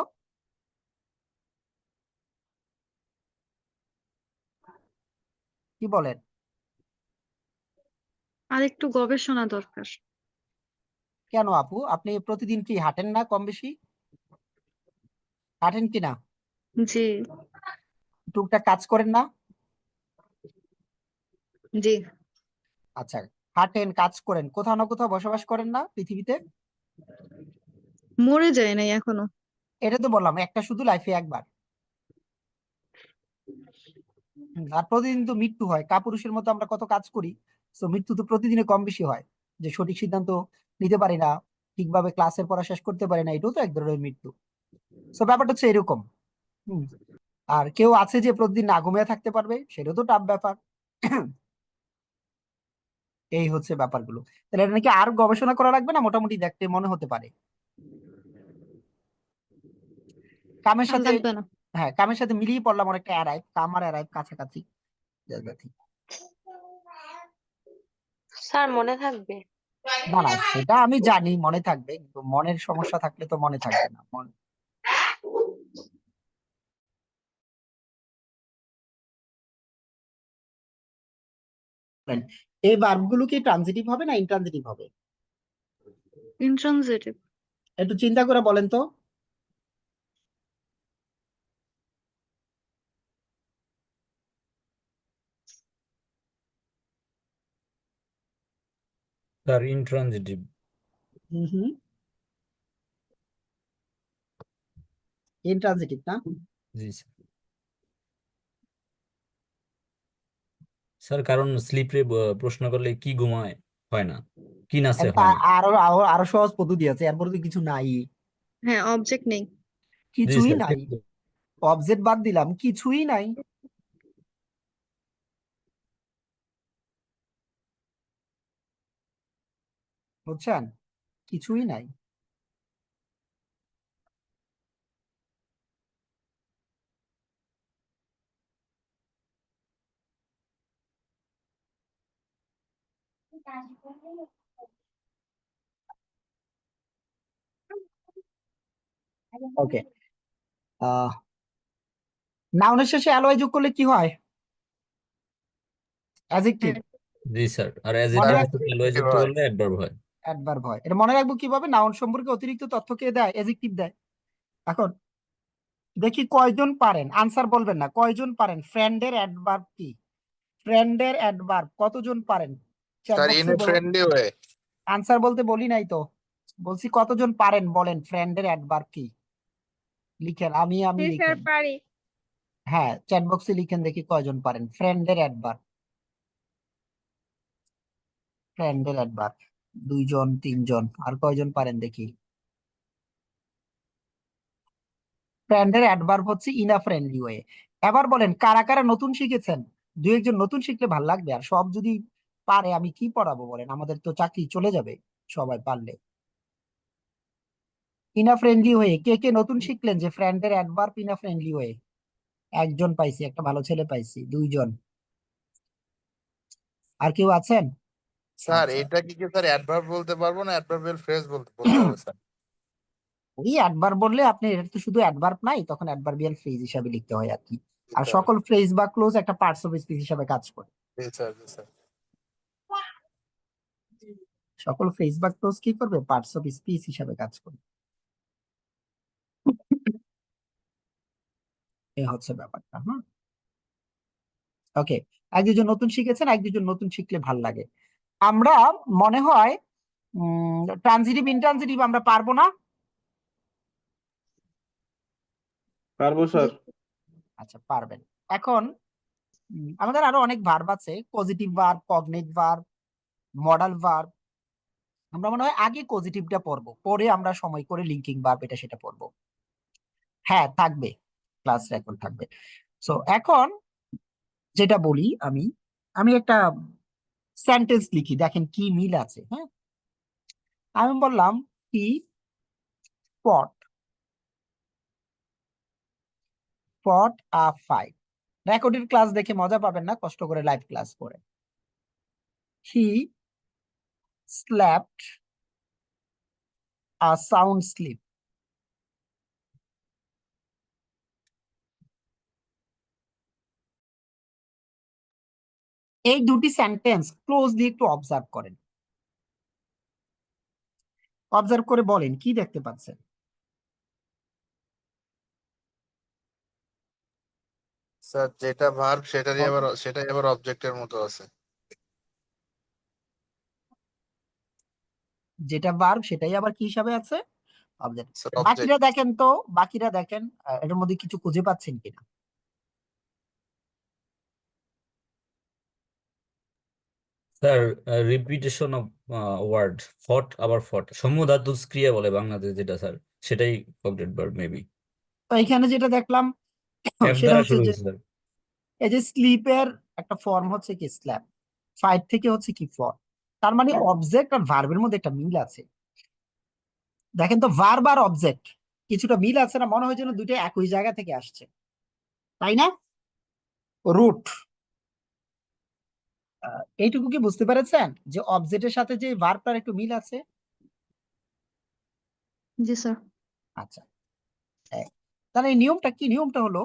কি বলেন? আর একটু গবেষণা দরকার। কেন আপু, আপনি প্রতিদিন কি হাঁটেন না কম বেশি? হাঁটেন কি না? জি। টুকটাক কাজ করেন না? জি। আচ্ছা, হাঁটেন, কাজ করেন, কোথাও না কোথাও বসবাস করেন না পৃথিবীতে? মরে যায় নাই এখনো। এটা তো বললাম একটা শুধু লাইফে একবার। আর প্রতিদিন তো মৃত্যু হয়, কাপুরুষের মতো আমরা কত কাজ করি, তো মৃত্যু তো প্রতিদিনে কম বেশি হয়, যে সঠিক সিদ্ধান্ত নিতে পারি না, ঠিকভাবে ক্লাসের পড়া শেষ করতে পারি না, এটাও তো এক ধরনের মৃত্যু। তো ব্যাপারটা হচ্ছে এরকম। হুম। আর কেউ আছে যে প্রতিদিন না ঘুমিয়ে থাকতে পারবে, সেটাও তো টাফ ব্যাপার। এই হচ্ছে ব্যাপারগুলো। তাহলে এটা নাকি আর গবেষণা করা লাগবে না, মোটামুটি দেখতে মনে হতে পারে। কামের আর সাথে, লাগবে না। হ্যাঁ কামের সাথে মিলিয়ে পড়লাম অনেকটা, অ্যারাইভ, কাম আর অ্যারাইভ কাছাকাছি। স্যার মনে থাকবে? না না, সেটা আমি জানি মনে থাকবে, কিন্তু মনের সমস্যা থাকলে তো মনে থাকবে না মন। এই ভার্বগুলো কি ট্রানজিটিভ হবে না ইনট্রানজিটিভ হবে? ইন্ট্রানজিটিভ। একটু চিন্তা করে বলেন তো। Sir intransitive. হুম, ইনট্রানজিটিভ না? জি স্যার। স্যার কারণ স্লিপে প্রশ্ন করলে কি ঘুমায় হয় না, কি নাচে একটা হয় না। আরো আরো আরো সহজ পদ্ধতি আছে, এরপরে তো কিছু নাই, হ্যাঁ, অবজেক্ট নেই। জি কিছুই স্যার নাই। অবজেক্ট বাদ দিলাম, কিছুই নাই। বুঝছেন? কিছুই নাই। ওকে, আহ নাউনের শেষে অ্যালয় যোগ করলে কি হয়? অ্যাডজেক্টিভ। হ্যাঁ, জি স্যার, আর মনে অ্যাডজেক্টিভের রাখবো, সাথে লয় যুক্ত হয়। করলে অ্যাডভার্ব হয়। অ্যাডভার্ব হয়। এটা মনে রাখবো কিভাবে? নাউন সম্পর্কে অতিরিক্ত তথ্য কে দেয়? অ্যাডজেক্টিভ দেয়। এখন দেখি কয়জন পারেন, আনসার বলবেন না, কয়জন পারেন ফ্রেন্ডের অ্যাডভার্ব কি? ফ্রেন্ডের অ্যাডভার্ব কতজন পারেন? চ্যাট স্যার ইন বক্সে এ ফ্রেন্ডলি ওয়ে। আনসার বলতে বলি নাই তো, বলছি কতজন পারেন বলেন ফ্রেন্ডের অ্যাডভার্ব কি? লিখেন, আমি জি স্যার লিখেন। পারি। হ্যাঁ, চ্যাট বক্সে লিখেন দেখি কয়জন পারেন ফ্রেন্ডের অ্যাডভার্ব। ফ্রেন্ডের অ্যাডভার্ব দুইজন, তিনজন, আর কয়জন পারেন দেখি? ফ্রেন্ডের অ্যাডভার্ব হচ্ছে ইন আ ফ্রেন্ডলি ওয়ে। এবার বলেন কারা কারা নতুন শিখেছেন? দু একজন নতুন শিখলে ভাল লাগবে, আর সব যদি পারে আমি কি পড়াবো বলেন, আমাদের তো চাকরি চলে যাবে সবাই পারলে। ইন আ ফ্রেন্ডলি ওয়ে, কে কে নতুন শিখলেন যে ফ্রেন্ডের adverb in a friendly way? একজন পাইছি, একটা ভালো ছেলে পাইছি, দুইজন। আর কেউ আছেন? স্যার আচ্ছা, এটা কি কি স্যার অ্যাডভার্ব বলতে পারবো না অ্যাডভার্বিয়াল ফ্রেজ বলতে বলতে হবে স্যার? ওই অ্যাডভার্ব বললে আপনি, এটা তো শুধু অ্যাডভার্ব নাই, তখন অ্যাডভার্বিয়াল ফ্রেজ হিসাবে লিখতে হয় আর কি। আর জি সকল ফ্রেজ বা ক্লোজ একটা পার্টস অফ স্পিচ হিসাবে কাজ করে। স্যার, জি স্যার। সকল ফ্রেজ বা ক্লোজ কি করবে? পার্টস অফ স্পিচ হিসাবে কাজ করে। এই হচ্ছে ব্যাপারটা। হ্যাঁ, ওকে। এক দুজন নতুন শিখেছেন, এক দুজন নতুন শিখলে ভাল লাগে। আমরা মনে হয় ট্রানজিটিভ ইনট্রানজিটিভ আমরা পারবো না। পারবো স্যার। আচ্ছা, পারবেন। এখন আমাদের আরো অনেক ভার্ব আছে, positive verb, cognate verb, modal verb. আমরা মনে হয় আগে পজিটিভটা পড়বো, পরে আমরা সময় করে লিঙ্কিং ভার্ব এটা সেটা পড়বো। হ্যাঁ থাকবে, ক্লাস রেকর্ড থাকবে। সো এখন যেটা বলি, আমি আমি একটা সেন্টেন্স লিখি, দেখেন কি মিল আছে। হ্যাঁ, আমি বললাম কি পট, পট আ ফাইট। রেকর্ডেড ক্লাস দেখে মজা পাবেন না, কষ্ট করে লাইভ ক্লাস করে। হি স্ল্যাপড আ সাউন্ড স্লিপ। এই দুটি সেন্টেন্স ক্লোজলি একটু অবজার্ভ করেন, অবজার্ভ করে বলেন কি দেখতে পাচ্ছেন। স্যার যেটা ভার্ব সেটাই আবার অবজেক্টের মতো আছে। যেটা ভার্ব সেটাই আবার কি হিসাবে আছে? অবজেক্ট। Sir object. বাকিরা দেখেন তো, বাকিরা দেখেন এটার মধ্যে কিছু খুঁজে পাচ্ছেন কিনা? স্যার রিপিটেশন অফ ওয়ার্ড, ফট আবার ফট, সমুধাতুজ ক্রিয়া বলে বাংলাদেশ যেটা স্যার, সেটাই অবজেক্ট ভার্ব মেবি। তো এখানে যেটা দেখলাম এফ সেটা দ্বারা হচ্ছে শুরু যে হয়েছে স্যার। এই যে স্লিপের একটা ফর্ম হচ্ছে কি স্ল্যাপ, ফাইট থেকে হচ্ছে কি ফর। তার মানে অবজেক্ট আর ভার্বের মধ্যে একটা মিল আছে। দেখেন তো ভার্ব আর অবজেক্ট কিছুটা মিল আছে না? মনে হয় যেন দুইটা একই জায়গা থেকে আসছে, তাই না? রুট। এইটুকু কি বুঝতে পেরেছেন যে অবজেক্টের সাথে যে ভার্বটার একটু মিল আছে? জি স্যার। আচ্ছা, তাহলে এই নিয়মটা কি? নিয়মটা হলো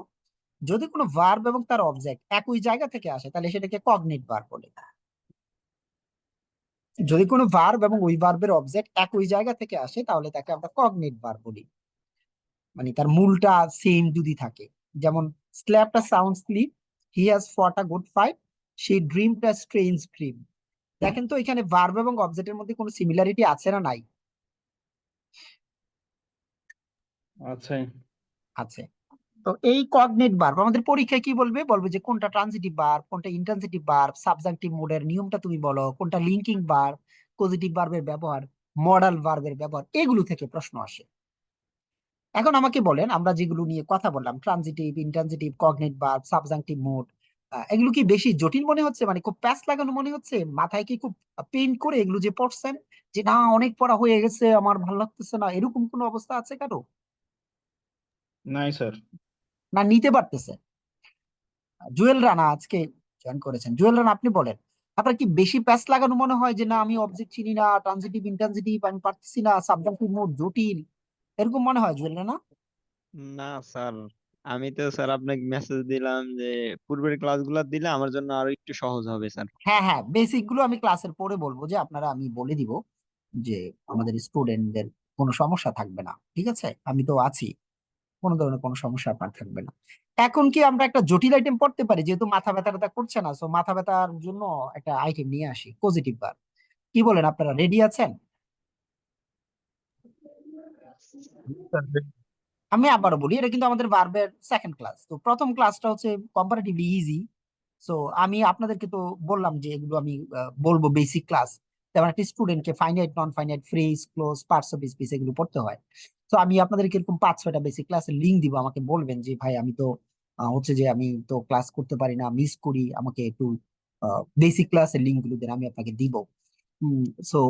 যদি কোনো ভার্ব এবং তার অবজেক্ট একই জায়গা থেকে আসে তাহলে সেটাকে কগনিট ভার্ব বলে। যদি কোনো ভার্ব এবং ওই ভার্বের অবজেক্ট একই জায়গা থেকে আসে তাহলে তাকে আমরা কগনিট ভার্ব বলি, মানে তার মূলটা সেম যদি থাকে। যেমন স্ল্যাপটা সাউন্ড স্লিপ, হি হ্যাজ ফট a good fight, say dreamed a strange dream. দেখেন তো এখানে ভার্ব এবং অবজেক্টের মধ্যে কোনো সিমিলারিটি আছে না নাই? আচ্ছা, আছে। তো এই কগনিট ভার্ব আমাদের পরীক্ষায় কি বলবে? বলবে যে কোনটা ট্রানজিটিভ ভার্ব, কোনটা ইন্ট্রানজিটিভ ভার্ব, সাবজাংটিভ মোডের নিয়মটা তুমি বলো, কোনটা লিঙ্কিং ভার্ব, পজিটিভ ভার্বের ব্যবহার, মডাল ভার্বের ব্যবহার, এগুলো থেকে প্রশ্ন আসে। এখন আমাকে বলেন আমরা যেগুলো নিয়ে কথা বললাম, transitive, intransitive, cognate verb, subjunctive mood, এগুলো কি বেশি জটিল মনে হচ্ছে? মানে খুব প্যাচ লাগানো মনে হচ্ছে? মাথায় কি খুব পেইন করে এগুলো যে পড়ছেন, যে না অনেক পড়া হয়ে গেছে আমার ভালো লাগতেছে না, এরকম কোনো অবস্থা আছে কারো? নাই স্যার। না নিতে পারতেছে? জুয়েল রানা আজকে জয়েন করেছেন। জুয়েল রানা আপনি বলেন, আপনার কি বেশি প্যাচ লাগানো মনে হয় যে না আমি অবজেক্ট চিনি না, ট্রানজিটিভ ইন্ট্রানজিটিভ আমি পারতেছি না, সাবজাংটিভ মোড জটিল, এরকম মনে হয় জুয়েল রানা? না স্যার, আমি তো স্যার আপনাকে মেসেজ দিলাম যে পূর্বের ক্লাসগুলো দিলে আমার জন্য আরো একটু সহজ হবে স্যার। হ্যাঁ হ্যাঁ, বেসিক গুলো আমি ক্লাসের পরে বলবো, যে আপনারা আমি বলে দিব যে আমাদের স্টুডেন্টদের কোনো সমস্যা থাকবে না, ঠিক আছে? আমি তো আছি, কোনো ধরনের কোনো সমস্যা আপনার থাকবে না। এখন কি আমরা একটা জটিল আইটেম পড়তে পারি? যেহেতু মাথা ব্যথা ট্যাথা করছে না, সো মাথা ব্যথার জন্য একটা আইটেম নিয়ে আসি, পজিটিভ ভার্ব। কি বলেন, আপনারা রেডি আছেন? আমি আবারও বলি, এটা কিন্তু আমাদের ভার্বের সেকেন্ড ক্লাস। তো প্রথম ক্লাসটা হচ্ছে কম্পারেটিভলি ইজি। সো আমি আপনাদেরকে তো বললাম যে এগুলো আমি বলবো বেসিক ক্লাস। যেমন একটা স্টুডেন্টকে finite, non finite, phrase, close, parts of speech এগুলো পড়তে হয়। তো আমি আপনাদেরকে এরকম 5-6টা বেসিক ক্লাসের লিঙ্ক দিব, আমাকে বলবেন যে ভাই আমি তো হচ্ছে যে আমি তো ক্লাস করতে পারি না, মিস করি, আমাকে একটু বেসিক ক্লাসের লিঙ্ক গুলো দেন, আমি আপনাকে দিব। সো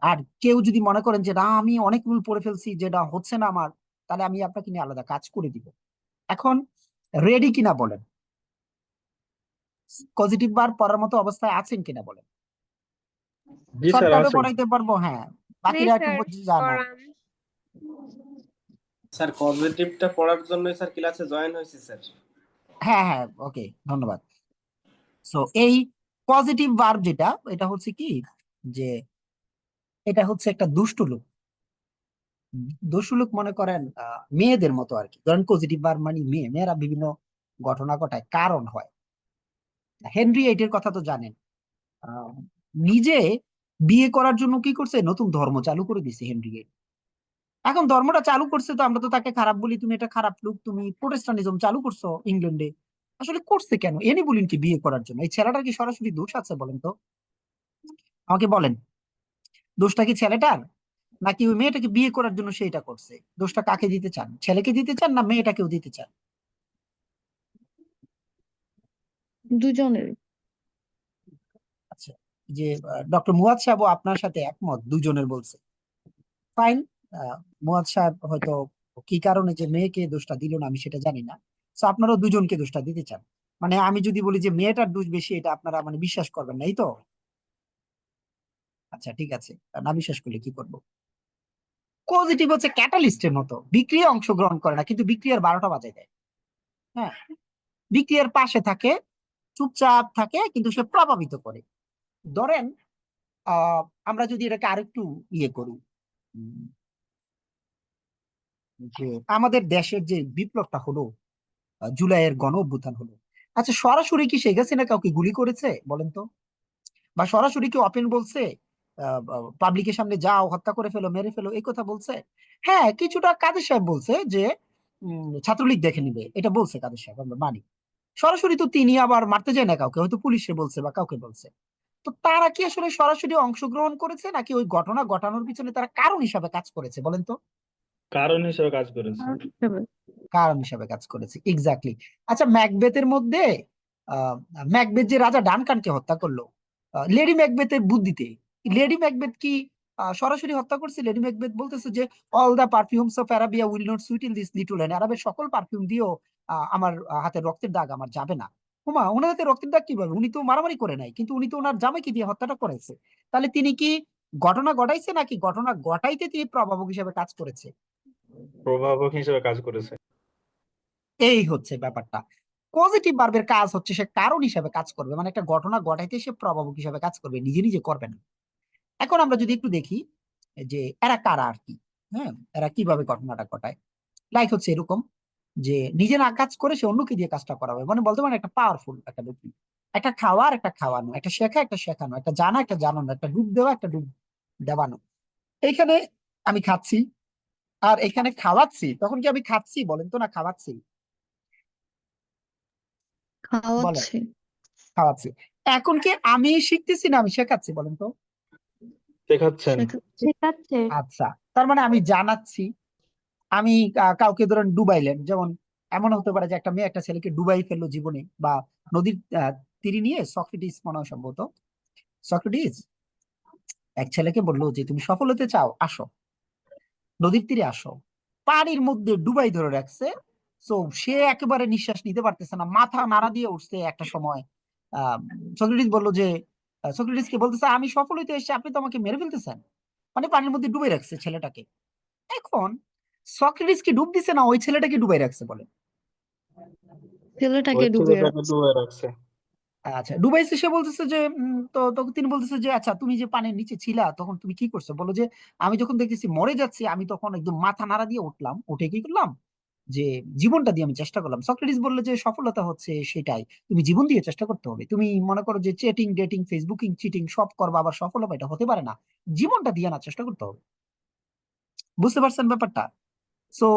আর কেউ যদি মনে করেন যে না আমি অনেক রুল পড়ে ফেলছি, যেটা হচ্ছে না আমার, তাহলে আমি আপনাকে নিয়ে আলাদা কাজ করে দিব। এখন রেডি কিনা বলেন? পজিটিভ বার পড়ার মতো অবস্থায় আছেন কিনা বলেন? জি স্যার, শর্টকাটে আছে। পড়াইতে পারবো, হ্যাঁ। বাকিরা একটু বুঝে জানো। স্যার পজিটিভটা পড়ার জন্য স্যার ক্লাসে জয়েন হয়েছে স্যার। হ্যাঁ হ্যাঁ, ওকে, ধন্যবাদ। সো এই পজিটিভ ভার্ব যেটা, এটা হচ্ছে কি যে এটা হচ্ছে একটা দুষ্টু লোক। দুষ্টু লোক মনে করেন মেয়েদের মতো আর কি। ধরেন পজিটিভ ভার্ব মানে মেয়ে, মেয়েরা বিভিন্ন ঘটনা ঘটায়, কারণ হয়। হেনরি এইটের কথা তো জানেন। আহ, নিজে বিয়ে করার জন্য কি করছে, নতুন ধর্ম চালু করে দিছে হেনরি এইট। এখন ধর্মটা চালু করছে তো আমরা তো তাকে খারাপ বলি, তুমি এটা খারাপ লোক, তুমি প্রোটেস্টান্টিজম চালু করছো ইংল্যান্ডে। আসলে করছে কেন? এনি বলিন কি বিয়ে করার জন্য? এই ছেলেটার কি সরাসরি দোষ আছে বলেন তো? আমাকে বলেন, দোষটা কি ছেলেটার, নাকি ওই মেয়েটাকে বিয়ে করার জন্য সে এটা করছে? দোষটা কাকে দিতে চান? ছেলেকে দিতে চান না মেয়েটাকেও দিতে চান? দুজনের। আচ্ছা, যে ডক্টর মুয়াদ সাহেব আপনার সাথে একমত, দুজনের বলছে, ফাইন। মুয়াদ সাহেব হয়তো কি কারণে যে মেয়েকে দোষটা দিল না আমি সেটা জানি না। তো আপনারাও দুজনকে দোষটা দিতে চান। মানে আমি যদি বলি যে মেয়েটার দোষ বেশি, এটা আপনারা মানে বিশ্বাস করবেন না, এই তো? আচ্ছা ঠিক আছে, না বিশ্বাস করলে কি করবো? পজিটিভ হচ্ছে ক্যাটালিস্টের মতো, বিক্রিয়া অংশগ্রহণ করে না কিন্তু বিক্রিয়ার 12টা বাজায় দেয়। হ্যাঁ, বিক্রিয়ার পাশে থাকে, চুপচাপ থাকে, কিন্তু সে প্রভাবিত করে। ধরেন আহ আমরা যদি এটাকে আরেকটু ইয়ে করি, উম, যে আমাদের দেশের যে বিপ্লবটা হলো, জুলাইয়ের গণ অভ্যুত্থান হলো, আচ্ছা সরাসরি কি শেখ হাসিনা কাউকে গুলি করেছে বলেন তো? বা সরাসরি কি ওপেন বলছে পাবলিকের সামনে যাও, হত্যা করে ফেলো, মেরে ফেলো, এই কথা বলছে? হ্যাঁ, কিছুটা কাদের সাহেব বলছে যে ছাত্রলীগ দেখে নিবে, এটা বলছে কাদের সাহেব, আমরা মানি। সরাসরি তো তিনি আবার মারতে যায় না কাউকে, হয়তো পুলিশে বলছে বা কাউকে বলছে। তো তারা কি আসলে সরাসরি অংশগ্রহণ করেছে, নাকি ওই ঘটনা ঘটানোর পিছনে তারা কারণ হিসাবে কাজ করেছে বলেন তো? কারণ হিসেবে কাজ করেছে। আর হিসেবে। কারণ হিসাবে কাজ করেছে, এক্স্যাক্টলি। আচ্ছা, ম্যাকবেথের মধ্যে আহ ম্যাকবেথ যে রাজা ডানকানকে হত্যা করলো লেডি ম্যাকবেথের বুদ্ধিতে, লেডি ম্যাকবেথ কি সরাসরি হত্যা করছে? লেডি ম্যাকবেথ বলতেছে যে all the perfumes of Arabia will not sweeten this little hand, আরবের সকল পারফিউম দিয়েও আমার হাতে রক্তের দাগ আমার যাবে না। হুমা, ওনার হাতে রক্তের দাগ কিভাবে? উনি তো মারামারি করে নাই, কিন্তু উনি তো ওনার জামাইকে দিয়ে হত্যাটা করেছে। তাহলে তিনি কি ঘটনা ঘটাইছে, নাকি ঘটনা ঘটাইতে তিনি প্রভাবক হিসেবে কাজ করেছে? প্রভাবক হিসেবে কাজ করেছে। এই হচ্ছে ব্যাপারটা। পজিটিভ ভার্বের কাজ হচ্ছে সে কারণ হিসেবে কাজ করবে, মানে একটা ঘটনা ঘটাইতে সে প্রভাবক হিসেবে কাজ করবে, নিজে নিজে করবে না। এখন আমরা যদি একটু দেখি যে এরা কারা আর কি, হ্যাঁ, এরা কিভাবে ঘটনাটা ঘটায়। লাইক হচ্ছে এরকম যে নিজে না কাজ করে সে অন্যকে দিয়ে কাজটা করাবে, মানে বলতে পারেন একটা পাওয়ারফুল একটা ব্যক্তি। একটা খাওয়া আর একটা খাওয়ানো, একটা শেখা একটা শেখানো, একটা জানা একটা জানানো, একটা ডুব দেওয়া একটা ডুব দেওয়ানো। এইখানে আমি খাচ্ছি আর এখানে খাওয়াচ্ছি, তখন কি আমি খাচ্ছি বলেন তো, না খাওয়াচ্ছি? বলেন, খাওয়াচ্ছে। খাওয়াচ্ছি। এখন কি আমি শিখতেছি না আমি শেখাচ্ছি বলেন তো? শেখাচ্ছেন। শেখাচ্ছে। আচ্ছা, তার মানে আমি জানাচ্ছি। আমি কাউকে ধরেন ডুবাইলেন, যেমন এমন হতে পারে যে একটা মেয়ে একটা ছেলেকে ডুবাই ফেললো জীবনে, বা নদীর তীরে নিয়ে সক্রেটিস মনে হয় সম্ভবত, সক্রেটিস এক ছেলেকে বললো যে তুমি সফল হতে চাও, আসো নদীর তীরে আসো। পানির মধ্যে ডুবাই ধরে রাখছে। তো সে একেবারে নিঃশ্বাস নিতে পারতেছে না, মাথা নাড়া দিয়ে উঠছে একটা সময়। আহ সক্রেটিস বললো যে সক্রেটিসকে বলতেছে আমি সফল হইতে এসেছি, আপনি তো আমাকে মেরে ফেলতেছেন। মানে পানির মধ্যে ডুবে রাখছে ছেলেটাকে। এখন সক্রেটিস কি ডুব দিছে, না ওই ছেলেটাকে ডুবাই রাখছে বলে? ছেলেটাকে ওই ডুবিয়ে ছেলেটাকে রাখছে। ডুবে রাখছে। আচ্ছা, ডুবাইছে। সে বলতেছে যে তো তখন তিনি বলতেছে যে আচ্ছা তুমি যে পানির নিচে ছিলা তখন তুমি কি করছো বলো? যে আমি যখন দেখতেছি মরে যাচ্ছি, আমি তখন একদম মাথা নাড়া দিয়ে উঠলাম, উঠে কি করলাম যে জীবনটা দিয়ে আমি চেষ্টা করলাম। সক্রেটিস বললো যে সফলতা হচ্ছে সেটাই, তুমি জীবন দিয়ে চেষ্টা করতে হবে। তুমি মনে করো যে চেটিং ডেটিং ফেসবুকিং চিটিং সব করবা আবার সফল হবে, এটা হতে পারে না। জীবনটা দিয়ে না চেষ্টা করতে হবে। বুঝতে পারছেন ব্যাপারটা? সো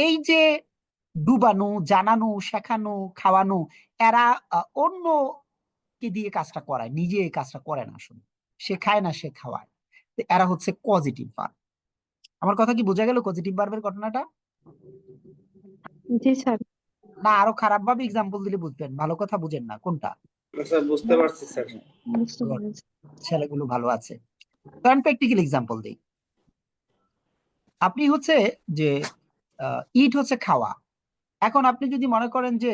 এই যে ডুবানো, জানানো, শেখানো, খাওয়ানো, এরা অন্য কে দিয়ে কাজটা করায়, নিজে এই কাজটা করে না আসলে। সে খায় না, সে খাওয়ায়। তো এরা হচ্ছে পজিটিভ ভার্ব। আমার কথা কি বোঝা গেল পজিটিভ ভার্বের ঘটনাটা? জি স্যার। না আরো খারাপ ভাবে এক্সাম্পল দিলে বুঝবেন? ভালো কথা বুঝেন না কোনটা? স্যার বুঝতে পারছি স্যার। বুঝতে Good, পেরেছি। ছেলেগুলো ভালো আছে। কারণ প্র্যাকটিক্যাল এক্সাম্পল দিই। আপনি হচ্ছে যে ইট হচ্ছে খাওয়া। এখন আপনি যদি মনে করেন যে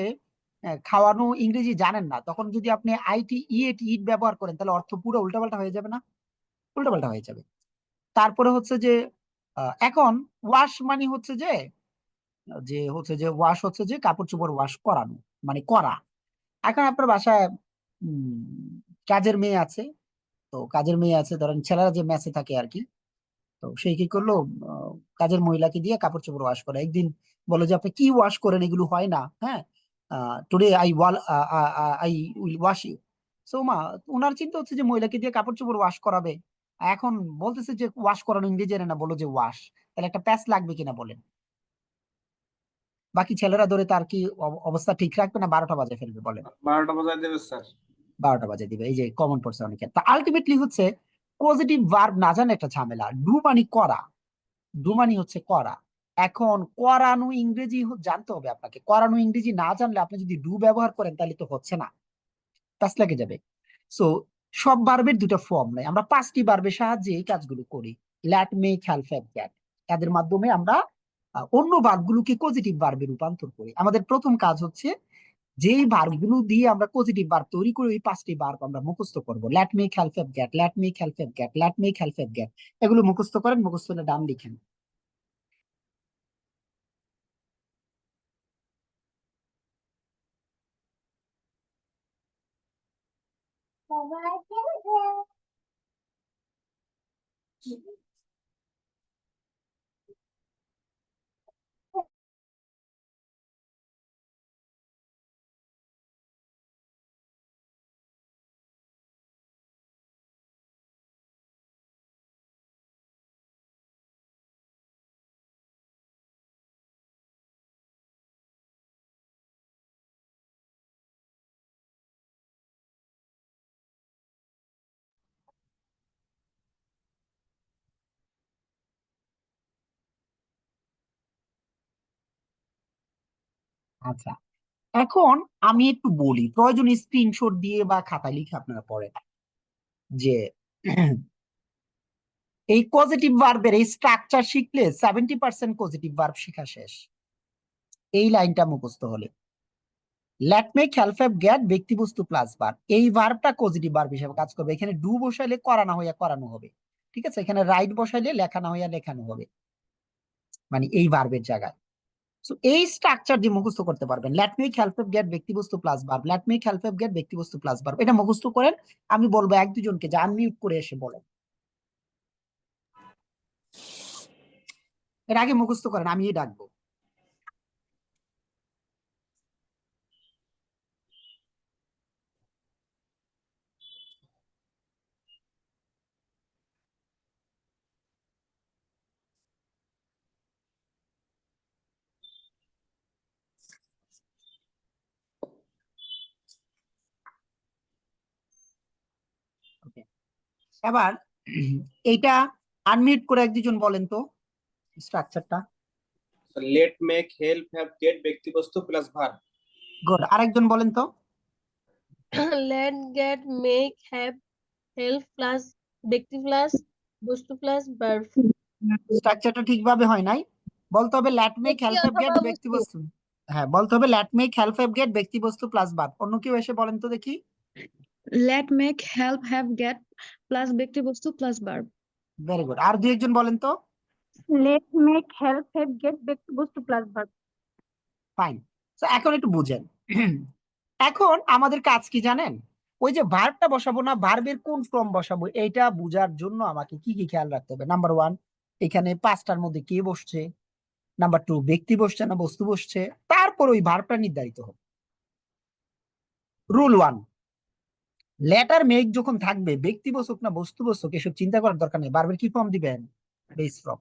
খাওয়ানো ইংরেজি জানেন না, তখন যদি আপনি আইটি ইট ইট ব্যবহার করেন, তাহলে অর্থ পুরো উল্টাপাল্টা হয়ে যাবে না? উল্টাপাল্টা হয়ে যাবে। তারপরে হচ্ছে যে এখন ওয়াশ মানে হচ্ছে যে ওয়াশ হচ্ছে যে কাপড় চোপড় ওয়াশ করানো, মানে করা। এখন আপনার বাসায় কাজের মেয়ে আছে। তো কাজের মেয়ে আছে, ধরেন ছেলেরা যে মেসে থাকে আর কি। তো সেই কি করলো, আহ, কাজের মহিলাকে দিয়ে কাপড় চোপড় ওয়াশ করে। একদিন বলে যে আপনি কি ওয়াশ করেন, এগুলো হয় না, হ্যাঁ, today I will wash you. So মা, ওনার চিন্তা হচ্ছে যে মহিলাকে দিয়ে কাপড় চোপড় ওয়াশ করাবে। এখন বলতেছে যে ওয়াশ করানো ইংরেজি জানে না, বলো যে ওয়াশ। তাহলে একটা প্যাচ লাগবে কিনা বলেন? বাকি ছেলেরা ধরে তার কি অবস্থা ঠিক রাখবে, না 12টা বাজে ফেলবে বলেন? 12টা বাজায় দেবে স্যার। 12টা বাজে দিবে। এই যে কমন পড়ছে অনেকের। তা আলটিমেটলি হচ্ছে পজিটিভ ভার্ব না জানে একটা ঝামেলা। ডু মানে করা, ডু মানে হচ্ছে করা। এখন করানো ইংরেজি জানতে হবে আপনাকে। করানো ইংরেজি না জানলে আপনি যদি ডু ব্যবহার করেন তাহলে তো হচ্ছে না, প্যাচ লেগে যাবে। সো সব ভার্বের দুটো ফর্ম নাই, আমরা 5টি ভার্বের সাহায্যে এই কাজগুলো করি। Let, make, have, have, get. এদের মাধ্যমে আমরা অন্য ভার্বগুলোকে পজিটিভ ভার্বে রূপান্তর করি। আমাদের প্রথম কাজ হচ্ছে যেই ভার্বগুলো দিয়ে আমরা পজিটিভ ভার্ব তৈরি করি, ওই 5টি ভার্ব আমরা মুখস্থ করব। Let, make, have, have, get, let, make, have, have, get, let, make, have, have, get. এগুলো মুখস্থ করেন, মুখস্থ হলে ডান লিখেন। আচ্ছা, এখন আমি একটু বলি, প্রয়োজন স্ক্রিনশট দিয়ে বা খাতায় লিখে আপনারা পড়েন যে এই পজিটিভ ভার্বের এই স্ট্রাকচার শিখলে 70% পজিটিভ ভার্ব শেখা শেষ। এই লাইনটা মুখস্থ হলে let make help have get ব্যক্তিবস্তু প্লাস ভার্ব, এই ভার্বটা পজিটিভ ভার্ব হিসেবে কাজ করবে। এখানে ডু বসাইলে করা না হইয়া করানো হবে, ঠিক আছে। এখানে রাইট বসাইলে লেখা না হইয়া লেখানো হবে, মানে এই ভার্বের জায়গায়। সো এই স্ট্রাকচার দিয়ে মুখস্থ করতে পারবেন। Let make help have get ব্যক্তিবস্তু plus verb, let make help have get ব্যক্তিবস্তু প্লাস ভার্ব, এটা মুখস্থ করেন। আমি বলবো এক দুজনকে যে আনমিউট করে এসে বলেন, এর আগে মুখস্থ করেন, আমি ডাকবো। এবার এইটা আনমিউট করে এক দুজন বলেন তো স্ট্রাকচারটা। Let make help have get ব্যক্তিবস্তু প্লাস ভার্ব। গুড, আরেকজন বলেন তো। let get make have help plus ব্যক্তি plus বস্তু plus verb স্ট্রাকচারটা ঠিকভাবে হয় নাই, বলতে হবে লেট মেক ব্যক্তি হেল্প হ্যাভ গেট অথবা বস্তু ব্যক্তিবস্তু। হ্যাঁ, বলতে হবে let make help have get ব্যক্তিবস্তু প্লাস ভার্ব। অন্য কেউ এসে বলেন তো দেখি। let make help have get plus ব্যক্তিবস্তু plus verb ভেরি গুড, আর দুই একজন বলেন তো। let make help have get ব্যক্তিবস্তু plus verb ফাইন। তো এখন একটু বুঝেন। এখন আমাদের কাজ কি জানেন, ওই যে ভার্বটা বসাবো না, ভার্বের কোন ফর্ম বসাবো এইটা বোঝার জন্য আমাকে কি কি খেয়াল রাখতে হবে। নাম্বার 1, এখানে 5টার মধ্যে কে বসছে। নাম্বার 2, ব্যক্তি বসছে না বস্তু বসছে। তারপর ওই ভার্বটা নির্ধারিত হবে। রুল 1, লেটার মেক যখন থাকবে, ব্যক্তি বসুক না বস্তু বসুক এসব চিন্তা করার দরকার নেই, ভার্বের কি ফর্ম দিবেন, বেস ফর্ম।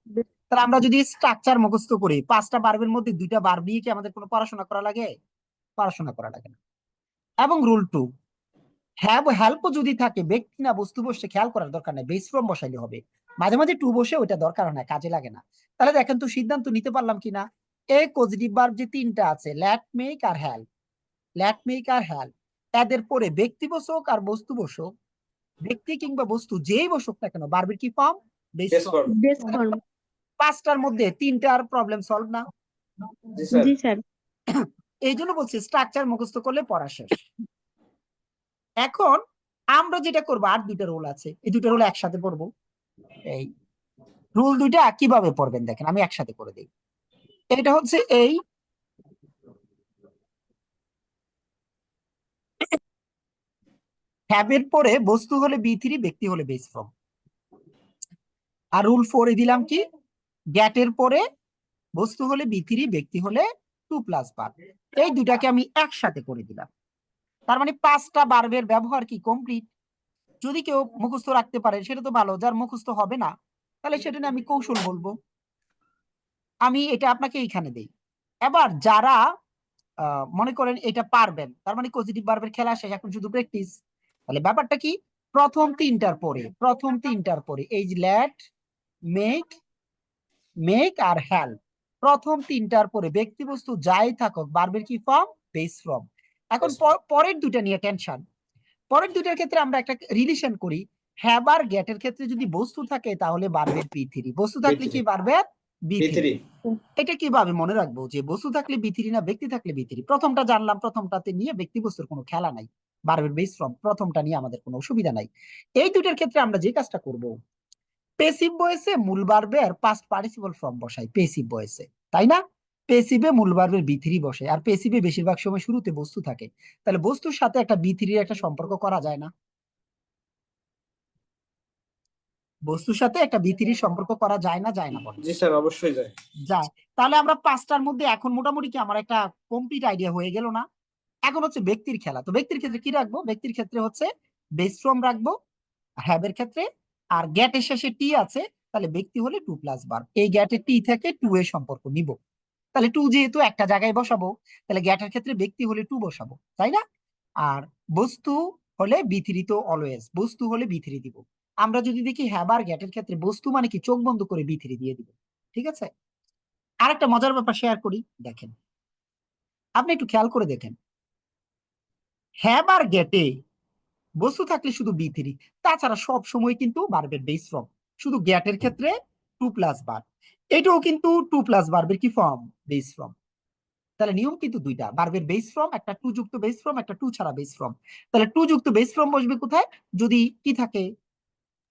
তাহলে আমরা যদি স্ট্রাকচার মুখস্থ করি, 5টা ভার্বের মধ্যে 2টা ভার্ব নিয়ে কি আমাদের কোনো পড়াশোনা করা লাগে? পড়াশোনা করা লাগে না। এবং রুল 2, হ্যাভ হেল্প যদি থাকে, ব্যক্তি না বস্তু বসে খেয়াল করার দরকার নেই, বেস ফর্ম বসাইলে হবে। মাঝে মাঝে টু বসে ওইটা দরকার হয় না, কাজে লাগে না। তাহলে দেখেন তো সিদ্ধান্ত নিতে পারলাম কিনা। এই পজিটিভ ভার্ব যে 3টা আছে, লেট মেক আর হেল্প, লেট মেক আর হেল্প, এদের পরে ব্যক্তি বসুক আর বস্তু বসুক, ব্যক্তি কিংবা বস্তু যেই বসুক না কেন, ভার্বের কি form, base base form. Form. base form 5টার মধ্যে 3টার প্রবলেম সলভ না। জি স্যার। জি স্যার এই জন্য বলছি স্ট্রাকচার মুখস্থ করলে পড়া শেষ। এখন আমরা যেটা করবো, আর 2টা রুল আছে, এই 2টা রুল একসাথে পড়বো। এই রুল 2টা কিভাবে পড়বেন দেখেন, আমি একসাথে করে দিই। এটা হচ্ছে এই হ্যাবের পরে বস্তু হলে বি3, ব্যক্তি হলে বেস ফর্ম। আর রুল 4 দিলাম কি, গ্যাটের পরে বস্তু হলে বি3, ব্যক্তি হলে 2 প্লাস ভার্ব। এই দুটাকে আমি একসাথে করে দিলাম। তার মানে 5টা ভার্বের ব্যবহার কি কমপ্লিট। যদি কেউ মুখস্থ রাখতে পারে সেটা তো ভালো, যার মুখস্থ হবে না তাহলে সেটা নিয়ে আমি কৌশল বলবো। আমি এটা আপনাকে এইখানে দেই। এবার যারা মনে করেন এটা পারবেন, তার মানে পজিটিভ ভার্বের খেলা শেষ, এখন শুধু প্র্যাকটিস। তাহলে ব্যাপারটা কি, প্রথম 3টার পরে এই যে লেট মেক, মেক আর হেল্প, প্রথম 3টার পরে ব্যক্তি বস্তু যাই থাকুক, ভার্বের কি ফর্ম, বেস ফর্ম। এখন পরের 2টা নিয়ে টেনশন। পরের 2টার ক্ষেত্রে আমরা একটা রিলেশন করি, হ্যাভ আর গেটের ক্ষেত্রে যদি বস্তু থাকে তাহলে ভার্বের বি3, বস্তু থাকলে কি ভার্বের বি3। বি3। এটা কিভাবে মনে রাখবো যে বস্তু থাকলে বি3 না ব্যক্তি থাকলে বি3? প্রথমটা জানলাম, প্রথমটাতে নিয়ে ব্যক্তি বস্তুর কোনো খেলা নাই, ভার্বের বেস ফর্ম, প্রথমটা নিয়ে আমাদের কোনো অসুবিধা নাই। এই 2টার ক্ষেত্রে আমরা যে কাজটা করব, পেসিভ ভয়েসে মূল ভার্বের পাস্ট পার্টিসিপল ফর্ম বসাই পেসিভ ভয়েসে, তাই না? পেসিভে মূল ভার্বের বি3 বসে, আর পেসিভে বেশিরভাগ সময় শুরুতে বস্তু থাকে। তাহলে বস্তুর সাথে একটা বি3 একটা সম্পর্ক করা যায় না? বস্তুর সাথে একটা বি3 সম্পর্ক করা যায় না, যায় না বলেন? জি স্যার, অবশ্যই যায়। যায়। তাহলে আমরা 5টার মধ্যে এখন মোটামুটি কি আমার একটা কমপ্লিট আইডিয়া হয়ে গেল না? এখন হচ্ছে ব্যক্তির খেলা। তো ব্যক্তির ক্ষেত্রে কি রাখবো, ব্যক্তির ক্ষেত্রে হচ্ছে বেস ফর্ম রাখবো হ্যাবের ক্ষেত্রে, আর গ্যাটের শেষে টি আছে, তাহলে ব্যক্তি হলে 2 প্লাস ভার্ব। এই গ্যাটের টি থেকে 2 এর সম্পর্ক নিব। তাহলে 2 যেহেতু একটা জায়গায় বসাবো, তাহলে গ্যাটের ক্ষেত্রে ব্যক্তি হলে 2 বসাবো, তাই না? আর বস্তু হলে বি3, তো অলওয়েজ বস্তু হলে বি3 দিব। আমরা যদি দেখি হ্যাবার গ্যাটের ক্ষেত্রে বস্তু মানে কি, চোখ বন্ধ করে বি3 দিয়ে দিব। ঠিক আছে। আরেকটা মজার ব্যাপার শেয়ার করি, দেখেন আপনি একটু খেয়াল করে দেখেন, হ্যাভ আর গেটে বস্তু থাকলে শুধু বি থ্রি, তাছাড়া সব সময় কিন্তু ভার্বের বেস ফর্ম। শুধু গেটের ক্ষেত্রে টু প্লাস ভার্ব, এটাও কিন্তু টু প্লাস ভার্বের কি ফর্ম, বেস ফর্ম। তাহলে নিয়ম কিন্তু দুইটা, ভার্বের বেস ফর্ম, একটা টু যুক্ত বেস ফর্ম, একটা টু ছাড়া বেস ফর্ম। তাহলে টু যুক্ত বেস ফর্ম বসবে কোথায়, যদি কি থাকে,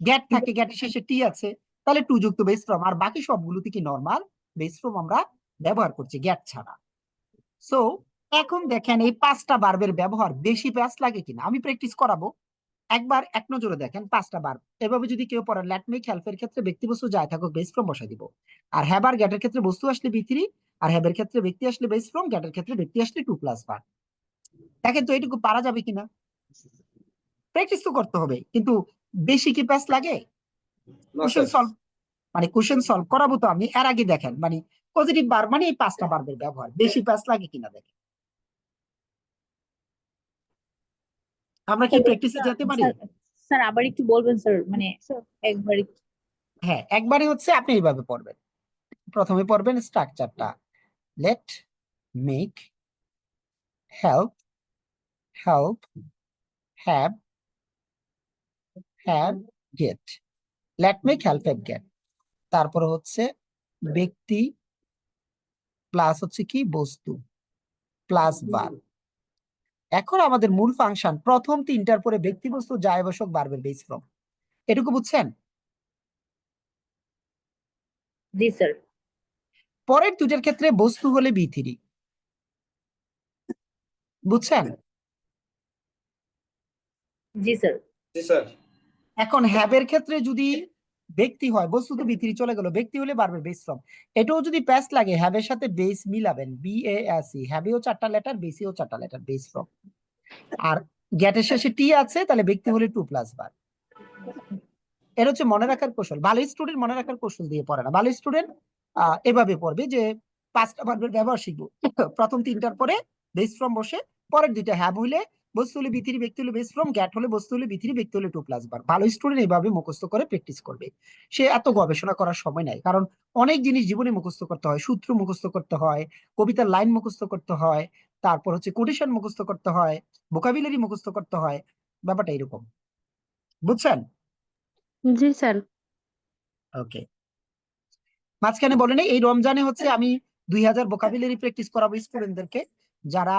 গ্যাট থাকে, গ্যাটের শেষে টি আছে, তাহলে টু যুক্ত বেস ফর্ম। আর বাকি সবগুলোতে কি নরমাল বেস ফর্ম আমরা ব্যবহার করছি গ্যাট ছাড়া। সো এখন দেখেন এই 5টা ভার্বের ব্যবহার বেশি প্যাচ লাগে কিনা আমি প্র্যাকটিস করাবো। একবার এক নজরে দেখেন 5টা ভার্ব, এভাবে যদি কেউ পড়েন, লেট মি হেল্পের ক্ষেত্রে ব্যক্তি বস্তু যাই থাকুক বেস ফর্ম বসাই দিব, আর হ্যাভ আর গেটের ক্ষেত্রে বস্তু আসলে বি থ্রি, আর হ্যাভের ক্ষেত্রে ব্যক্তি আসলে বেস ফর্ম, গেটের ক্ষেত্রে ব্যক্তি আসলে টু প্লাস ভার্ব। দেখেন তো এইটুকু পারা যাবে কিনা, প্র্যাকটিস তো করতে হবে, কিন্তু বেশি কি প্যাচ লাগে? না question sir. Solve question solve করাবো তো আমি, এর আগে দেখেন পজিটিভ ভার্ব এই 5টা ভার্বের ব্যবহার বেশি প্যাচ লাগে কিনা দেখেন। আমরা কি প্র্যাকটিসে যেতে পারি? স্যার আবার একটু বলবেন স্যার, মানে একবার হ্যাঁ, একবারে হচ্ছে আপনি এইভাবে পড়বেন। প্রথমে পড়বেন স্ট্রাকচারটা, let make help, help have, have gate, late make help have gate, তারপরে হচ্ছে ব্যক্তি প্লাস হচ্ছে কি বস্তু প্লাস ভার্ব। এখন আমাদের মূল ফাংশন, প্রথম 3টার পরে ব্যক্তি বস্তু যায় বসক ভার্বের বেস ফর্ম, এটুকু বুঝছেন? জি স্যার। পরের 2টার ক্ষেত্রে বস্তু হলে বি থ্রি, বুঝছেন? জি স্যার। জি স্যার। এখন হ্যাভের ক্ষেত্রে যদি ব্যক্তি হয়, বস্তু তো বি থ্রি চলে গেল, ব্যক্তি হলে ভার্বের বেস ফর্ম। এটাও যদি প্যাচ লাগে হ্যাভের সাথে বেস মিলাবেন, বি এ এস ই, হ্যাভেও 4টা লেটার, বেসিও 4টা লেটার, বেস ফর্ম। আর গেটের শেষে টি আছে, তাহলে ব্যক্তি হলে টু প্লাস ভার্ব। এর হচ্ছে মনে রাখার কৌশল। ভালো স্টুডেন্ট মনে রাখার কৌশল দিয়ে পড়ে না, ভালো স্টুডেন্ট এভাবে পড়বে যে 5টা ভার্বের ব্যবহার শিখবো, প্রথম 3টার পরে বেস ফর্ম বসে, পরের 2টা হ্যাভ হইলে বস্তু হলে বি থ্রি, ব্যক্তি হলে বেস ফর্ম, গ্যাট হলে বস্তু হলে বি থ্রি, ব্যক্তি হলে টু প্লাস ভার্ব। ভালো স্টুডেন্ট এইভাবে মুখস্থ করে প্র্যাকটিস করবে, সে এত গবেষণা করার সময় নাই, কারণ অনেক জিনিস জীবনে মুখস্থ করতে হয়, সূত্র মুখস্থ করতে হয়, কবিতার লাইন মুখস্থ করতে হয়, তারপর হচ্ছে কোটেশন মুখস্থ করতে হয়, ভোকাবুলারি মুখস্থ করতে হয়, ব্যাপারটা এরকম, বুঝছেন? জি স্যার। ওকে, মাঝখানে বলে নেই, এই রমজানে হচ্ছে আমি 2000 ভোকাবুলারি প্র্যাকটিস করাবো স্টুডেন্টদেরকে। যারা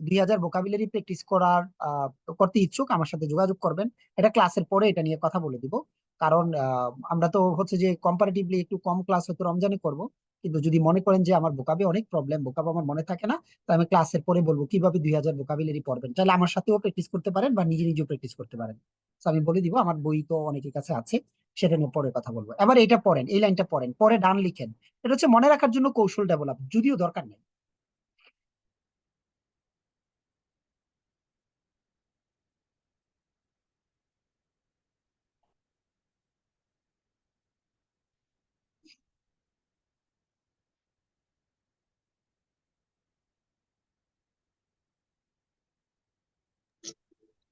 2000 ভোকাবুলারি প্র্যাকটিস করতে ইচ্ছুক আমার সাথে যোগাযোগ করবেন। এটা ক্লাসের পরে এটা নিয়ে কথা বলে দিব, কারণ আমরা তো হচ্ছে যে কম্পারেটিভলি একটু কম ক্লাস হয়তো রমজানে করব, কিন্তু যদি মনে করেন যে আমার ভোকাবে অনেক প্রবলেম, ভোকাব আমার মনে থাকে না, তো আমি ক্লাসের পরে বলবো কিভাবে 2000 ভোকাবুলারি পড়বেন। চাইলে আমার সাথেও প্র্যাকটিস করতে পারেন বা নিজে নিজেও প্র্যাকটিস করতে পারেন। তো আমি বলে দিব, আমার বই তো অনেকের কাছে আছে, সেটা নিয়ে পরে কথা বলবো। এবার এটা পড়েন, এই লাইনটা পড়েন, পরে ডান লিখেন। এটা হচ্ছে মনে রাখার জন্য কৌশল ডেভেলপ, যদিও দরকার নেই।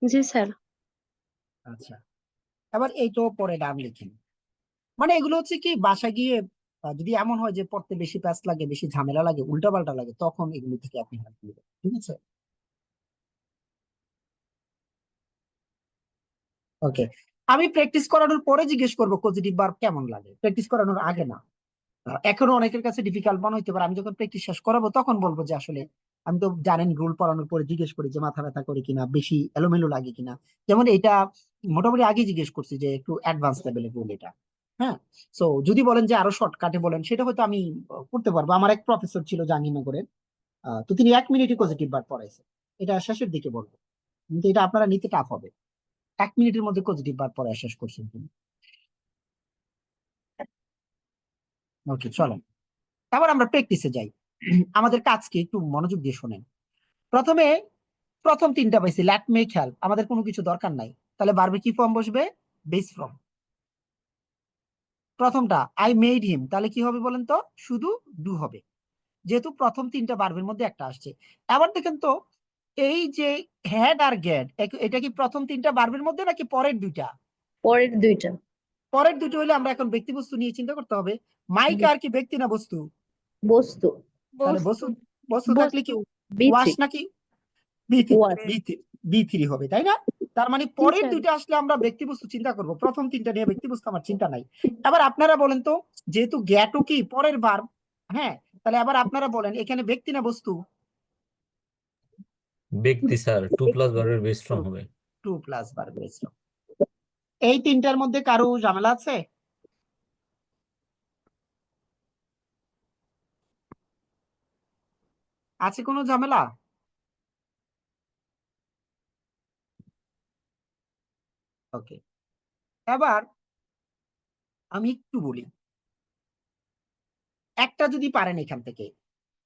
জি স্যার। আচ্ছা, এবার এইটাও পরে ডান লিখেন। মানে এগুলো হচ্ছে কি, বাসায় গিয়ে যদি এমন হয় যে পড়তে বেশি প্যাচ লাগে, বেশি ঝামেলা লাগে, উল্টাপাল্টা লাগে, তখন এগুলো থেকে আপনি হেল্প নেবেন, ঠিক আছে? ওকে, আমি প্র্যাকটিস করানোর পরে জিজ্ঞেস করবো পজিটিভ ভার্ব কেমন লাগে, প্র্যাকটিস করানোর আগে না। এখনো অনেকের কাছে ডিফিকাল্ট মনে হতে পারে, আমি যখন প্র্যাকটিস শেষ করাবো তখন বলবো যে আসলে আমি তো জানেন রুল পড়ানোর পরে জিজ্ঞেস করি যে মাথা ব্যথা করে কিনা, বেশি এলোমেলো লাগে কিনা। যেমন এটা মোটামুটি আগে জিজ্ঞেস করছি যে একটু অ্যাডভান্স লেভেলের রুল এটা। হ্যাঁ, সো যদি বলেন যে আরো শর্টকাটে বলেন, সেটা হয়তো আমি করতে পারবো। আমার এক প্রফেসর ছিল জাহাঙ্গীরনগরের, তো তিনি 1 মিনিটে পজিটিভ ভার্ব পড়াইছে, এটা শেষের দিকে বলবো, কিন্তু এটা আপনারা নিতে টাফ হবে। 1 মিনিটের মধ্যে পজিটিভ ভার্ব পড়ায় শেষ করছেন তিনি। ওকে, চলেন এবার আমরা প্র্যাকটিসে যাই। আমাদের কাজকে একটু মনোযোগ দিয়ে শোনেন। প্রথমে প্রথম 3টা পাইছি, লেট মেক হেল্প, আমাদের কোনো কিছু দরকার নাই, তাহলে ভার্বে কি ফর্ম বসবে, বেস ফর্ম। প্রথমটা আই মেড হিম, তাহলে কি হবে বলেন তো, শুধু ডু হবে, যেহেতু প্রথম 3টা ভার্বের মধ্যে একটা আসছে। এবার দেখেন তো, এই যে হ্যাড আর গেট, এটা কি প্রথম 3টা ভার্বের মধ্যে নাকি পরের 2টা? পরের 2টা। পরের 2টো হলে আমরা এখন ব্যক্তি বস্তু নিয়ে চিন্তা করতে হবে। মাইক আর কি ব্যক্তি না বস্তু? বস্তু। তাহলে বস্তু, বস্তু থাকলে কি ওয়াশ B3 নাকি বি3 ওয়াশ বি3 হবে, তাই না? তার মানে পরের স্যার। দুইটা আসলে আমরা ব্যক্তিবস্তু চিন্তা করব, প্রথম তিনটা নিয়ে ব্যক্তিবস্তু আমার চিন্তা নাই। এবার আপনারা বলেন তো, যেহেতু গেটও কি পরের ভার্ব, হ্যাঁ, তাহলে আবার আপনারা বলেন এখানে ব্যক্তি না বস্তু? ব্যক্তি স্যার, টু প্লাস ভার্বের বেস ফর্ম হবে। 2 প্লাস ভার্ব বেস ফর্ম। এই তিনটার মধ্যে কারো ঝামেলা আছে? আছে কোনো ঝামেলা? ওকে, এবার আমি একটু বলি, একটা যদি পারেন এখান থেকে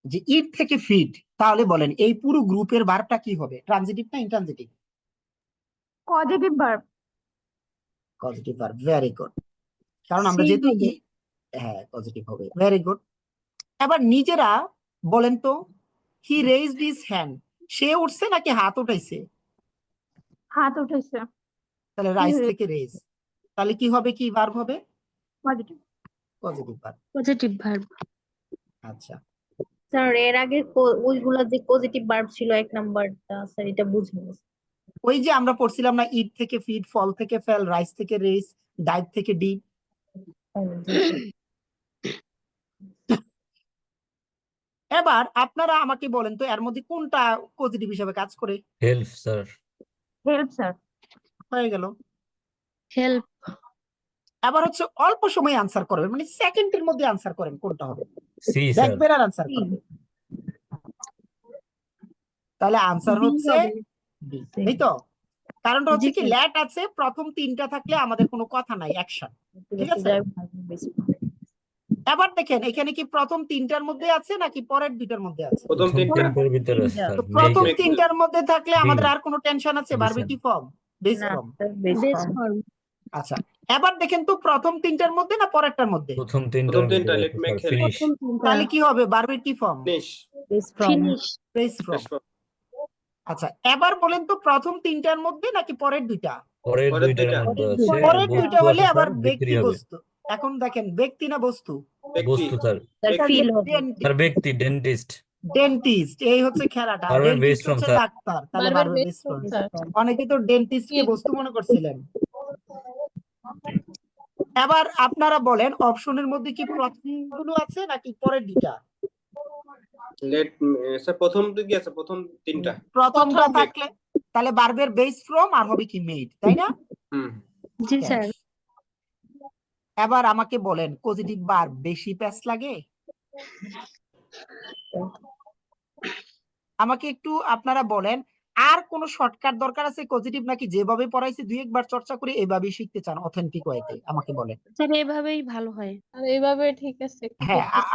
যে ইট থেকে ফিড, তাহলে বলেন এই পুরো গ্রুপের ভার্বটা কি হবে, ট্রানজিটিভ না intransitive? Positive verb. Positive verb, very good. কারণ আমরা সি যেহেতু হবে। হ্যাঁ পজিটিভ হবে, ভেরি গুড। এবার নিজেরা বলেন তো, হি রেজড হিজ হ্যান্ড, সে উঠছে নাকি হাত উঠাইছে? হাত উঠেছে। তাহলে রাইজ থেকে রেজ, তাহলে কি হবে, কি ভার্ব হবে? Positive. Positive verb. Positive verb. আচ্ছা, স্যার এর আগে ওইগুলা যে পজিটিভ ভার্ব ছিল এক নাম্বারটা স্যার এটা বুঝিনি ওই যে আমরা পড়ছিলাম না, ইট থেকে ফিড, ফল থেকে ফেল, রাইজ থেকে রেজ, ডাইভ থেকে ডিপ। এবার আপনারা আমাকে বলেন তো এর মধ্যে কোনটা পজিটিভ হিসেবে কাজ করে? Help sir. Help sir. হয়ে গেল। হেল্প। এবার হচ্ছে অল্প সময় আনসার করবেন, মানে সেকেন্ডের মধ্যে আনসার করেন, কোনটা হবে সি স্যার। দেখবেন আর আনসার করবেন। তাহলে আনসার বি হচ্ছে হবে। বি, এই তো। কারণটা হচ্ছে জি কি, স্যার। ল্যাট আছে, প্রথম তিনটা থাকলে আমাদের কোনো কথা নাই, অ্যাকশন। ঠিক আছে, এবার দেখেন এখানে কি প্রথম তিনটার মধ্যে আছে নাকি পরের দুইটার মধ্যে আছে? প্রথম প্রথম তিনটা তিনটার ভিতরে আছে তিনটা। স্যার, তো মেক প্রথম Make তিনটার মধ্যে থাকলে আমাদের Be. আর কোনো টেনশন আছে, Be, ভার্বের sir. কি ফর্ম? বেস না form. Base base form form. আচ্ছা, এবার দেখেন তো প্রথম তিনটার মধ্যে না পরেরটার মধ্যে? প্রথম প্রথম তিনটার তিনটা ভিতরে লেট আছে মেক স্যার, হেল্প ফিনিশ। প্রথম তিনটা। তাহলে কি হবে, ভার্বের কি form? Finish base form finish. Base form. আচ্ছা, এবার বলেন তো প্রথম তিনটার মধ্যে নাকি পরের দুইটা? পরের পরের দুইটার দুইটা। মধ্যে পরের আছে, দুইটা। পরের বস্তু দুইটা হলে আছে আবার স্যার, ব্যক্তি বিক্রি হবে। বস্তু। এখন দেখেন ব্যক্তি না বস্তু? ব্যক্তি বস্তু স্যার। স্যার ব্যক্তি। ফিল হবে স্যার ব্যক্তি, ডেন্টিস্ট। ডেন্টিস্ট, এই হচ্ছে খেলাটা। ভার্বের বেস ডেন্টিস্ট ফর্ম হচ্ছে স্যার। ডাক্তার, তাহলে ভার্বের ভার্বের base base form form. Sir. অনেকে তো ডেন্টিস্টকে বস্তু মনে করছিলেন। এবার আপনারা বলেন অপশনের মধ্যে কি প্রথম গুলো আছে নাকি পরের দুইটা? লেট স্যার প্রথম দিকে আছে, প্রথম তিনটা। প্রথমটা প্রথম। থাকলে তাহলে ভার্বের বেস ফর্ম আর হবে কি মেড, তাই না? হুম জি স্যার। Yes. এবার আমাকে বলেন পজিটিভ ভার্ব বেশি প্যাচ লাগে? আমাকে একটু আপনারা বলেন, আর কোন শর্টকাট দরকার আছে পজিটিভ, নাকি যেভাবে পড়াইছি দুই একবার চর্চা করে এইভাবেই শিখতে চান অথেন্টিক ওয়েতে? আমাকে বলেন। স্যার এভাবেই ভালো হয়। আর এভাবে ঠিক আছে, একটু হ্যাঁ practice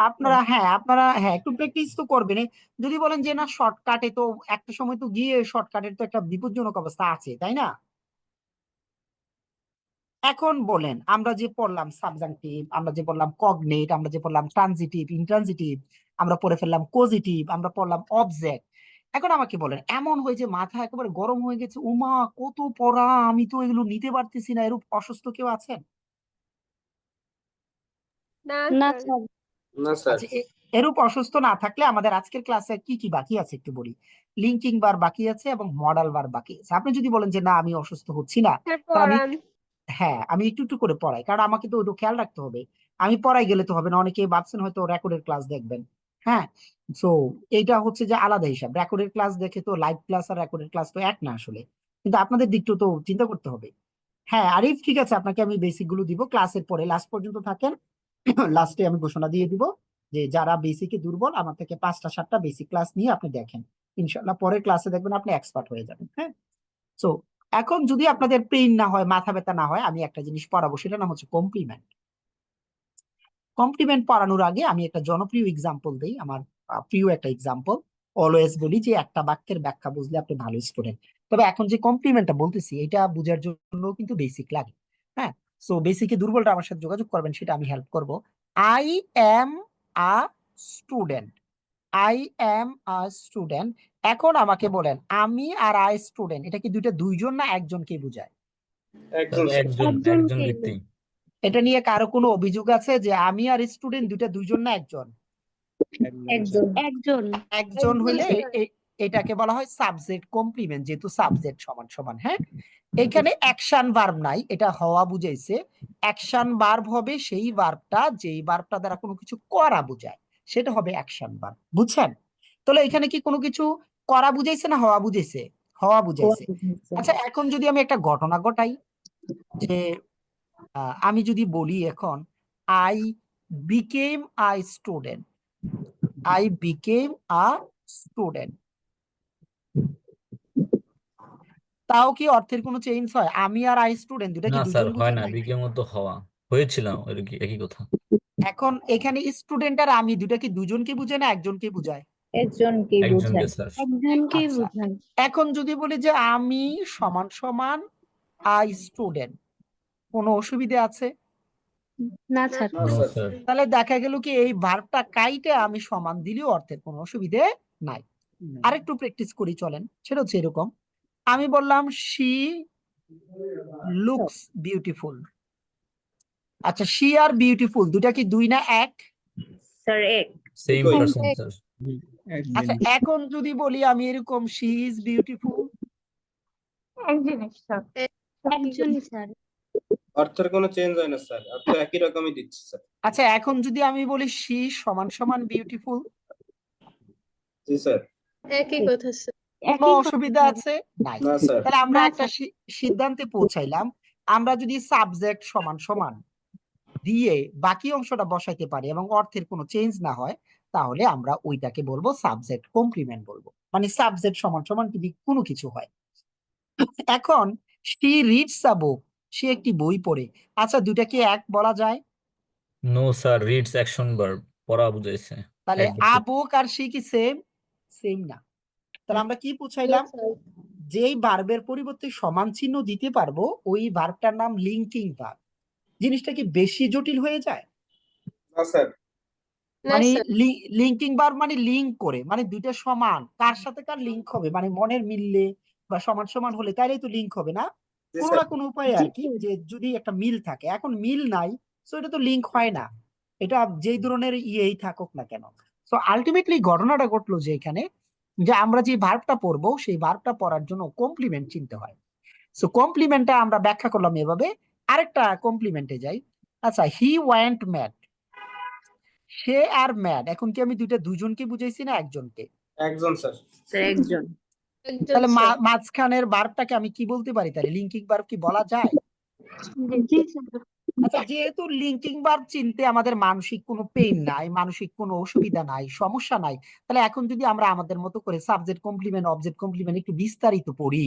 আপনারা একটু প্র্যাকটিস তো করবেন। যদি বলেন যে না শর্টকাটে, তো একটা সময় তো গিয়ে শর্টকাটের তো একটা বিপজ্জনক অবস্থা আছে, তাই না? এখন বলেন, আমরা যে পড়লাম সাবজাংটিভ, আমরা যে পড়লাম কগনেট, আমরা যে পড়লাম ট্রানজিটিভ, ইনট্রানজিটিভ, আমরা পড়ে ফেললাম পজিটিভ, আমরা পড়লাম অবজেক্ট। এখন আমাকে বলেন, এমন হয়ে যে মাথা একেবারে গরম হয়ে গেছে, উমা কত পড়া, আমি তো এগুলো নিতে পারতেছি না, এরূপ অসুস্থ কেউ আছেন? না না স্যার। আচ্ছা, এরূপ অসুস্থ না থাকলে আমাদের আজকের ক্লাসে কি কি বাকি আছে একটু বলি। লিঙ্কিং বার বাকি আছে এবং মডাল বার বাকি আছে। আপনি যদি বলেন যে না আমি অসুস্থ হচ্ছি না, তাহলে আমি আমি একটু একটু করে পড়াই, কারণ আমাকে তো ওটা খেয়াল রাখতে হবে। আমি পড়াই গেলে তো হবে না, অনেকে ভাবছেন হয়তো রেকর্ডের ক্লাস দেখবেন। হ্যাঁ, সো এইটা হচ্ছে যে আলাদা হিসাব, রেকর্ডের ক্লাস দেখে তো লাইভ ক্লাস আর রেকর্ডের ক্লাস তো এক না আসলে, কিন্তু আপনাদের দিকটা তো চিন্তা করতে হবে। হ্যাঁ আরিফ, ঠিক আছে, আপনাকে আমি বেসিক গুলো দিব ক্লাসের পরে, লাস্ট পর্যন্ত থাকেন। লাস্টে আমি ঘোষণা দিয়ে দিব যে যারা বেসিকে দুর্বল আমার থেকে 5টা 7টা বেসিক ক্লাস নিয়ে আপনি দেখেন, ইনশাল্লাহ পরের ক্লাসে দেখবেন আপনি এক্সপার্ট হয়ে যাবেন। হ্যাঁ, সো এখন যদি আপনাদের পেইন না হয়, মাথা ব্যথা না হয়, আমি একটা জিনিস পড়াবো, সেটা নাম হচ্ছে কমপ্লিমেন্ট। কমপ্লিমেন্ট পড়ানোর আগে আমি একটা জনপ্রিয় এক্সাম্পল দেই, আমার প্রিয় একটা এক্সাম্পল। অলওয়েজ বলি যে একটা বাক্যের ব্যাখ্যা বুঝলে আপনি ভালো স্টুডেন্ট। তবে এখন যে কমপ্লিমেন্টটা বলতেছি এটা বোঝার জন্য কিন্তু বেসিক লাগে। হ্যাঁ, সো বেসিকে দুর্বলটা আমার সাথে যোগাযোগ করবেন, সেটা আমি হেল্প করব। I am a student, I am a student. এখন আমাকে বলেন, আমি আর আই স্টুডেন্ট, এটা কি দুইজন না একজনকে বোঝায়? একজন একজন ব্যক্তি। এটা নিয়ে কারো কোনো অভিযোগ আছে যে আমি আর স্টুডেন্ট দুইজন না একজন? একজন একজন। একজন হলে এটাকে বলা হয় সাবজেক্ট কমপ্লিমেন্ট, যেহেতু সাবজেক্ট সমান সমান। হ্যাঁ, এখানে অ্যাকশন ভার্ব নাই, এটা হওয়া বুঝাইছে। অ্যাকশন ভার্ব হবে সেই ভার্বটা যেই ভার্বটা দ্বারা কোনো কিছু করা বোঝায়, সেটা হবে অ্যাকশন ভার্ব। বুঝছেন? তাহলে এখানে কি কোনো কিছু করা বুঝাইছে না হওয়া বুঝাইছে? হওয়া বুঝাইছে। আচ্ছা, এখন যদি আমি একটা ঘটনা ঘটাই, যে আমি যদি বলি এখন I became a student, I became a student, তাও কি অর্থের কোনো চেঞ্জ হয়? আমি আর আই স্টুডেন্ট দুটা কি না স্যার দুজন হয় বুঝে না, নাই? বিকের মতো হওয়া হয়েছিলাম একই কথা। এখন এখানে স্টুডেন্ট আর আমি দুটা কি দুজনকে বুঝায় না একজনকে বুঝায়? একজনকে একজনকে বোঝায়। স্যার। একজনকেই আচ্ছা, বোঝায়। এখন যদি বলি যে আমি সমান সমান আই স্টুডেন্ট, কোনো অসুবিধা আছে? না স্যার। না নো স্যার। স্যার। তাহলে দেখা গেল কি এই ভার্বটা কাইটে আমি সমান দিলেও অর্থের কোনো অসুবিধে নাই। আরেকটু প্র্যাকটিস করি চলেন, সেটা হচ্ছে এরকম, আমি বললাম শি লুকস বিউটিফুল। আচ্ছা, শি আর বিউটিফুল দুটা কি দুই না এক? স্যার এক। সেম একই। Person sir. আচ্ছা, এখন যদি বলি আমি এরকম শি ইজ বিউটিফুল, এক জিনিস স্যার। একজনই স্যার। অর্থের কোনো চেঞ্জ হয় না স্যার, অর্থ একই রকমই দিচ্ছে স্যার। আচ্ছা এখন যদি আমি বলি শি সমান সমান বিউটিফুল, জি স্যার। একই কথা স্যার। কোনো অসুবিধা আছে? নাই। না স্যার। তাহলে আমরা না একটা সিদ্ধান্তে পৌঁছাইলাম, আমরা যদি সাবজেক্ট সমান সমান দিয়ে বাকি অংশটা বসাইতে পারি এবং অর্থের কোনো চেঞ্জ না হয়, তাহলে আমরা ওইটাকে বলবো সাবজেক্ট কমপ্লিমেন্ট বলবো, মানে সাবজেক্ট সমান সমান যদি কোনো কিছু হয়। এখন শি রিডস আ বুক, সে একটি বই পড়ে। আচ্ছা, দুটা কি এক বলা যায়? No sir, reads action verb, পড়া বুঝাইছে। তাহলে এক আ বছর। বুক আর শি কি সেম? সেম না। তাহলে আমরা কি না বুঝাইলাম? স্যার। যেই ভার্বের পরিবর্তে সমান চিহ্ন দিতে পারবো ওই ভার্বটার নাম লিঙ্কিং ভার্ব। জিনিসটা কি বেশি জটিল হয়ে যায়? না স্যার। না মানে স্যার। লিঙ্কিং ভার্ব মানে লিঙ্ক করে, মানে দুইটা সমান, কার সাথে কার লিঙ্ক হবে, মানে মনের মিললে বা সমান সমান হলে তাইলেই তো লিঙ্ক হবে না, জি কোনো স্যার। না কোনো উপায়ে আর কি, যে যদি একটা মিল থাকে। এখন মিল নাই, সো এটা তো লিঙ্ক হয় না, এটা যেই ধরনের ইয়েই থাকুক না কেন। সো আলটিমেটলি ঘটনাটা ঘটলো যে এখানে, যে আমরা যে ভার্বটা পড়বো সেই ভার্বটা পড়ার জন্য কমপ্লিমেন্ট চিনতে হয়। সো কমপ্লিমেন্টটা আমরা ব্যাখ্যা করলাম এভাবে। আরেকটা কমপ্লিমেন্টে যাই। আচ্ছা, হি ওয়েন্ট ম্যাড, সে আর ম্যাড, এখন কি আমি দুজনকে বুঝাইছি না একজনকে? একজন স্যার। স্যার একজন। একজন তাহলে স্যার। মাঝখানের ভার্বটাকে আমি কি বলতে পারি, তাহলে লিঙ্কিং ভার্ব কি বলা যায়? জি স্যার। আচ্ছা, যেহেতু লিঙ্কিং ভার্ব চিনতে আমাদের মানসিক কোনো পেইন নাই, মানসিক কোনো অসুবিধা নাই, সমস্যা নাই, তাহলে এখন যদি আমরা আমাদের মতো করে সাবজেক্ট কমপ্লিমেন্ট অবজেক্ট কমপ্লিমেন্ট একটু বিস্তারিত পড়ি,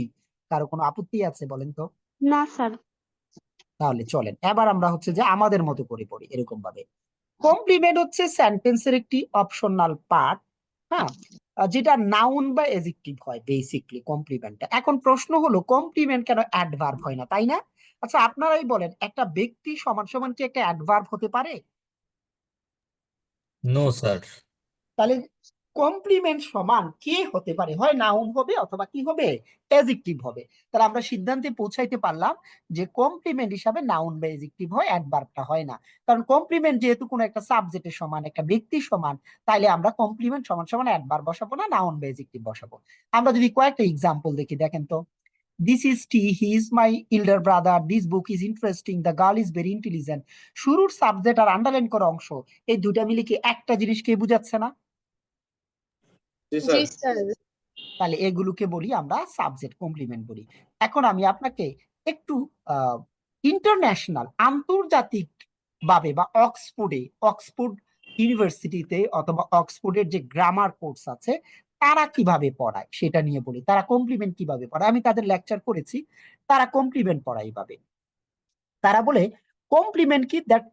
কারো কোনো আপত্তি আছে বলেন তো? না স্যার। তাহলে চলেন এবার আমরা হচ্ছে যে আমাদের মতো করে পড়ি এরকম ভাবে। কমপ্লিমেন্ট হচ্ছে সেন্টেন্সের একটি অপশনাল পার্ট, হ্যাঁ, যেটা নাউন বা এডজেক্টিভ হয় বেসিকলি কমপ্লিমেন্টটা। এখন প্রশ্ন হলো কমপ্লিমেন্ট কেন অ্যাডভার্ব হয় না, তাই না? আচ্ছা, আপনারাই বলেন, একটা ব্যক্তি সমান সমান কি একটা অ্যাডভার্ব হতে পারে? No sir. তাহলে কমপ্লিমেন্ট সমান কে হতে পারে? হয় নাউন হবে অথবা কি হবে, অ্যাডজেক্টিভ হবে। তাহলে আমরা সিদ্ধান্তে পৌঁছাইতে পারলাম যে কমপ্লিমেন্ট হিসাবে নাউন বা অ্যাডজেক্টিভ হয়, অ্যাডভার্বটা হয় না। কারণ কমপ্লিমেন্ট যেহেতু কোনো একটা সাবজেক্টের সমান, একটা ব্যক্তির সমান, তাইলে আমরা কমপ্লিমেন্ট সমান সমান অ্যাডভার্ব বসাবো না, নাউন বা অ্যাডজেক্টিভ বসাবো। আমরা যদি কয়েকটা এক্সাম্পল দেখি, দেখেন তো। This is T, he is my elder brother, this book is interesting, the girl is very intelligent. শুরুর সাবজেক্ট আর আন্ডারলাইন করা অংশ, এই দুইটা মিলে কি একটা জিনিসকে বোঝাচ্ছে না? জি জি স্যার। স্যার। তাহলে এগুলোকে বলি আমরা সাবজেক্ট কমপ্লিমেন্ট বলি। এখন আমি আপনাকে একটু ইন্টারন্যাশনাল, আন্তর্জাতিক ভাবে বা অক্সফোর্ড ইউনিভার্সিটিতে অথবা অক্সফোর্ডের যে গ্রামার কোর্স আছে তারা কিভাবে পড়ায় সেটা নিয়ে বলি। তারা কমপ্লিমেন্ট কিভাবে পড়ায়, আমি তাদের লেকচার করেছি, তারা কমপ্লিমেন্ট পড়ায় এইভাবে। তারা বলে কমপ্লিমেন্ট কি, দ্যাট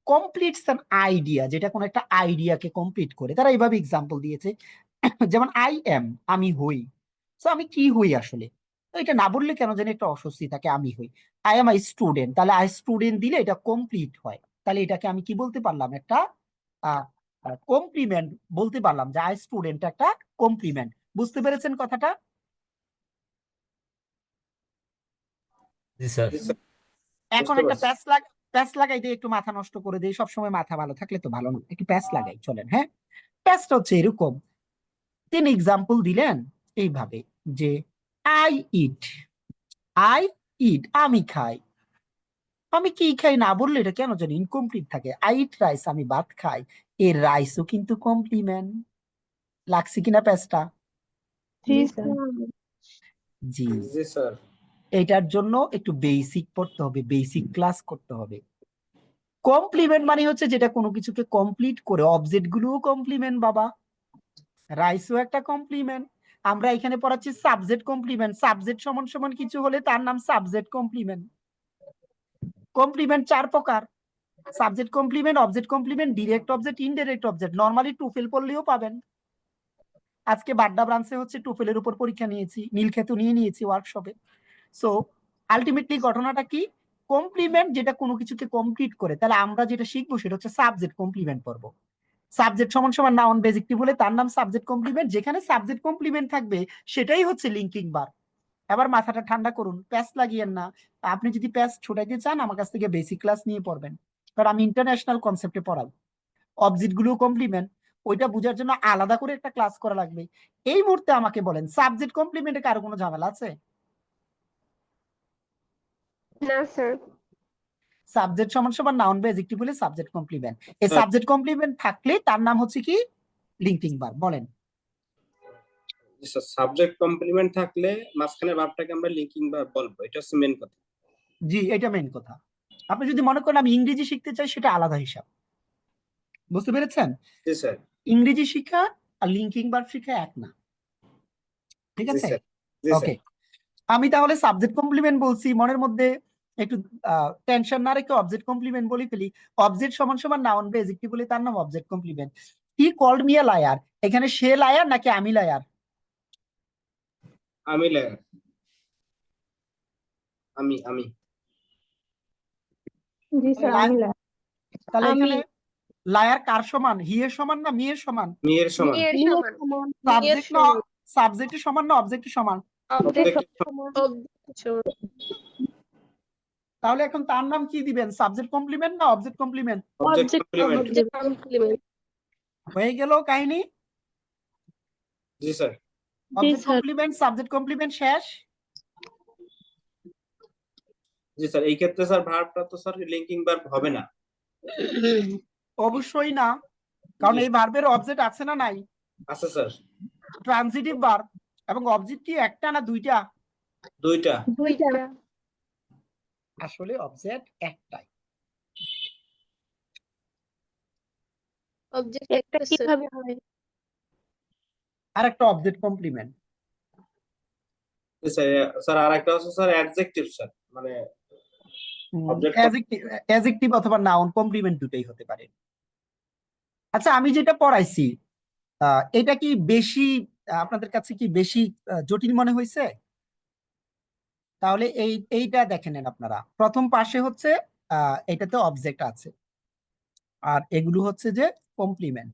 কমপ্লিটস অ্যান আইডিয়া, যেটা কোনো একটা আইডিয়াকে কমপ্লিট করে। তারা এইভাবে এক্সাম্পল দিয়েছে, যেমন আই এম, আমি হই। তো আমি কি হই আসলে, তো এটা না বললে কেন জানি একটা অস্বস্তি থাকে, আমি হই। আই এম আই স্টুডেন্ট, তাহলে আই স্টুডেন্ট দিলে এটা কমপ্লিট হয়, তাহলে এটাকে আমি কি বলতে পারলাম, একটা কমপ্লিমেন্ট বলতে পারলাম, যে আই স্টুডেন্ট একটা কমপ্লিমেন্ট। বুঝতে পেরেছেন কথাটা? জি স্যার। জি স্যার। এখন বুঝতে একটা পারছি। প্যাচ লাগাই দিয়ে একটু মাথা নষ্ট করে দিই, সবসময় মাথা ভালো থাকলে তো ভালো না, একটু প্যাচ লাগাই চলেন। হ্যাঁ, প্যাচটা হচ্ছে এরকম, 3 এক্সাম্পল দিলেন এইভাবে যে আই ইট, আই ইট, আমি খাই। আমি কি খাই না বললে এটা কেন জানি ইনকমপ্লিট থাকে। আই ইট রাইস, আমি ভাত খাই। এর রাইসও কিন্তু কমপ্লিমেন্ট। লাগছে কিনা পেঁচটা? জি স্যার। জি। জি স্যার। এটার জন্য একটু বেসিক পড়তে হবে, বেসিক ক্লাস করতে হবে। কমপ্লিমেন্ট মানে হচ্ছে যেটা কোনো কিছুকে কমপ্লিট করে, অবজেক্ট গুলোও কমপ্লিমেন্ট বাবা, রাইসও একটা কমপ্লিমেন্ট। আমরা এখানে পড়াচ্ছি সাবজেক্ট কমপ্লিমেন্ট। সাবজেক্ট সমান সমান কিছু হলে তার নাম সাবজেক্ট কমপ্লিমেন্ট। কমপ্লিমেন্ট 4 প্রকার: subject complement, object complement, direct object, indirect object. Normally TOEFL পড়লেও পাবেন। আজকে বাড্ডা ব্রাঞ্চে হচ্ছে টুফেলের উপর পরীক্ষা নিয়েছি, নীলক্ষেতু নিয়েছি ওয়ার্কশপে। সো আলটিমেটলি ঘটনাটা কি, কমপ্লিমেন্ট যেটা কোনো কিছুকে কমপ্লিট করে। তাহলে আমরা যেটা শিখবো সেটা হচ্ছে সাবজেক্ট কমপ্লিমেন্ট পড়বো। সাবজেক্ট সমান সমান নাউন বেজেক্টিভ বলে তার নাম সাবজেক্ট কমপ্লিমেন্ট। যেখানে সাবজেক্ট কমপ্লিমেন্ট থাকবে সেটাই হচ্ছে লিঙ্কিং ভার্ব। এবার মাথাটা ঠান্ডা করুন, প্যাচ লাগিয়েন না। আপনি যদি প্যাচ ছুটাইতে চান আমার কাছ থেকে বেসিক ক্লাস নিয়ে পড়বেন, কারণ আমি ইন্টারন্যাশনাল কনসেপ্টে পড়াই। অবজেক্ট গুলো কমপ্লিমেন্ট, ওইটা বোঝার জন্য আলাদা করে একটা ক্লাস করা লাগবে। এই মুহূর্তে আমাকে বলেন সাবজেক্ট কমপ্লিমেন্টে কারো কোনো ঝামেলা আছে? না স্যার। সাবজেক্ট সমান সমান নাউন বা অ্যাডজেক্টিভ বলে সাবজেক্ট কমপ্লিমেন্ট। এই স্যার। সাবজেক্ট কমপ্লিমেন্ট থাকলে তার নাম হচ্ছে কি, লিঙ্কিং ভার্ব। বলেন। জি স্যার, সাবজেক্ট কমপ্লিমেন্ট থাকলে মাঝখানে ভার্বটাকে আমরা লিঙ্কিং ভার্ব বলবো, এটা হচ্ছে মেন কথা। জি, এটা মেইন কথা। আপনি যদি মনে করেন আমি ইংরেজি শিখতে চাই, সেটা আলাদা হিসাব। বুঝতে পেরেছেন? জি স্যার। ইংরেজি শিক্ষা আর লিঙ্কিং ভার্ব শিক্ষা এক না। ঠিক জি আছে? স্যার। জি স্যার। ওকে, আমি তাহলে সাবজেক্ট কমপ্লিমেন্ট বলছি, মনের মধ্যে একটু টেনশন না রেখে অবজেক্ট কমপ্লিমেন্ট বলে ফেলি। অবজেক্ট সমান সমান নাউন বা অ্যাডজেক্টিভ বলে তার নাম object complement. He called me a liar, এখানে সে লায়ার নাকি আমি লায়ার? আমি লায়ার। আমি জি স্যার, আমি লা- তাহলে আমি। এখানে লায়ার কার সমান, হি এর সমান না মি এর সমান? মেয়ের সমান। মিয়ের নিয়ে সমান। সমান। মিয়ের সাবজেক্ট না, সমান। সাবজেক্টের সমান না অবজেক্টের সমান? অবজেক্ট অবজেক্ট সমান। সমান। তাহলে এখন তার নাম কি দিবেন, সাবজেক্ট কমপ্লিমেন্ট না object complement? Object complement. Object complement. হয়ে গেল কাহিনী। জি স্যার। জি object sir. Complement subject complement শেষ। জি স্যার, এই ক্ষেত্রে স্যার ভার্বটা তো স্যার লিঙ্কিং ভার্ব হবে না। অবশ্যই না, কারণ জি এই ভার্বের অবজেক্ট আছে না নাই? আছে স্যার। Transitive verb. এবং অবজেক্ট কি একটা না দুইটা? দুইটা। দুইটা। আসলে অবজেক্ট একটাই। অবজেক্ট একটা একটা স্যার। কিভাবে হয়? আর একটা অবজেক্ট কমপ্লিমেন্ট। জি স্যার। স্যার আরেকটা হচ্ছে স্যার অ্যাডজেক্টিভ স্যার, মানে অবজেক্ট অ্যাডজেক্টিভ অথবা নাউন কমপ্লিমেন্ট দুটোই হতে পারে। আচ্ছা, আমি যেটা পড়াইছি এটা কি বেশি আপনাদের কাছে কি বেশি জটিল মনে হয়েছে? তাহলে এইটা দেখে নেন আপনারা। প্রথম পাশে হচ্ছে এটাতে অবজেক্ট আছে, আর এগুলো হচ্ছে যে কমপ্লিমেন্ট,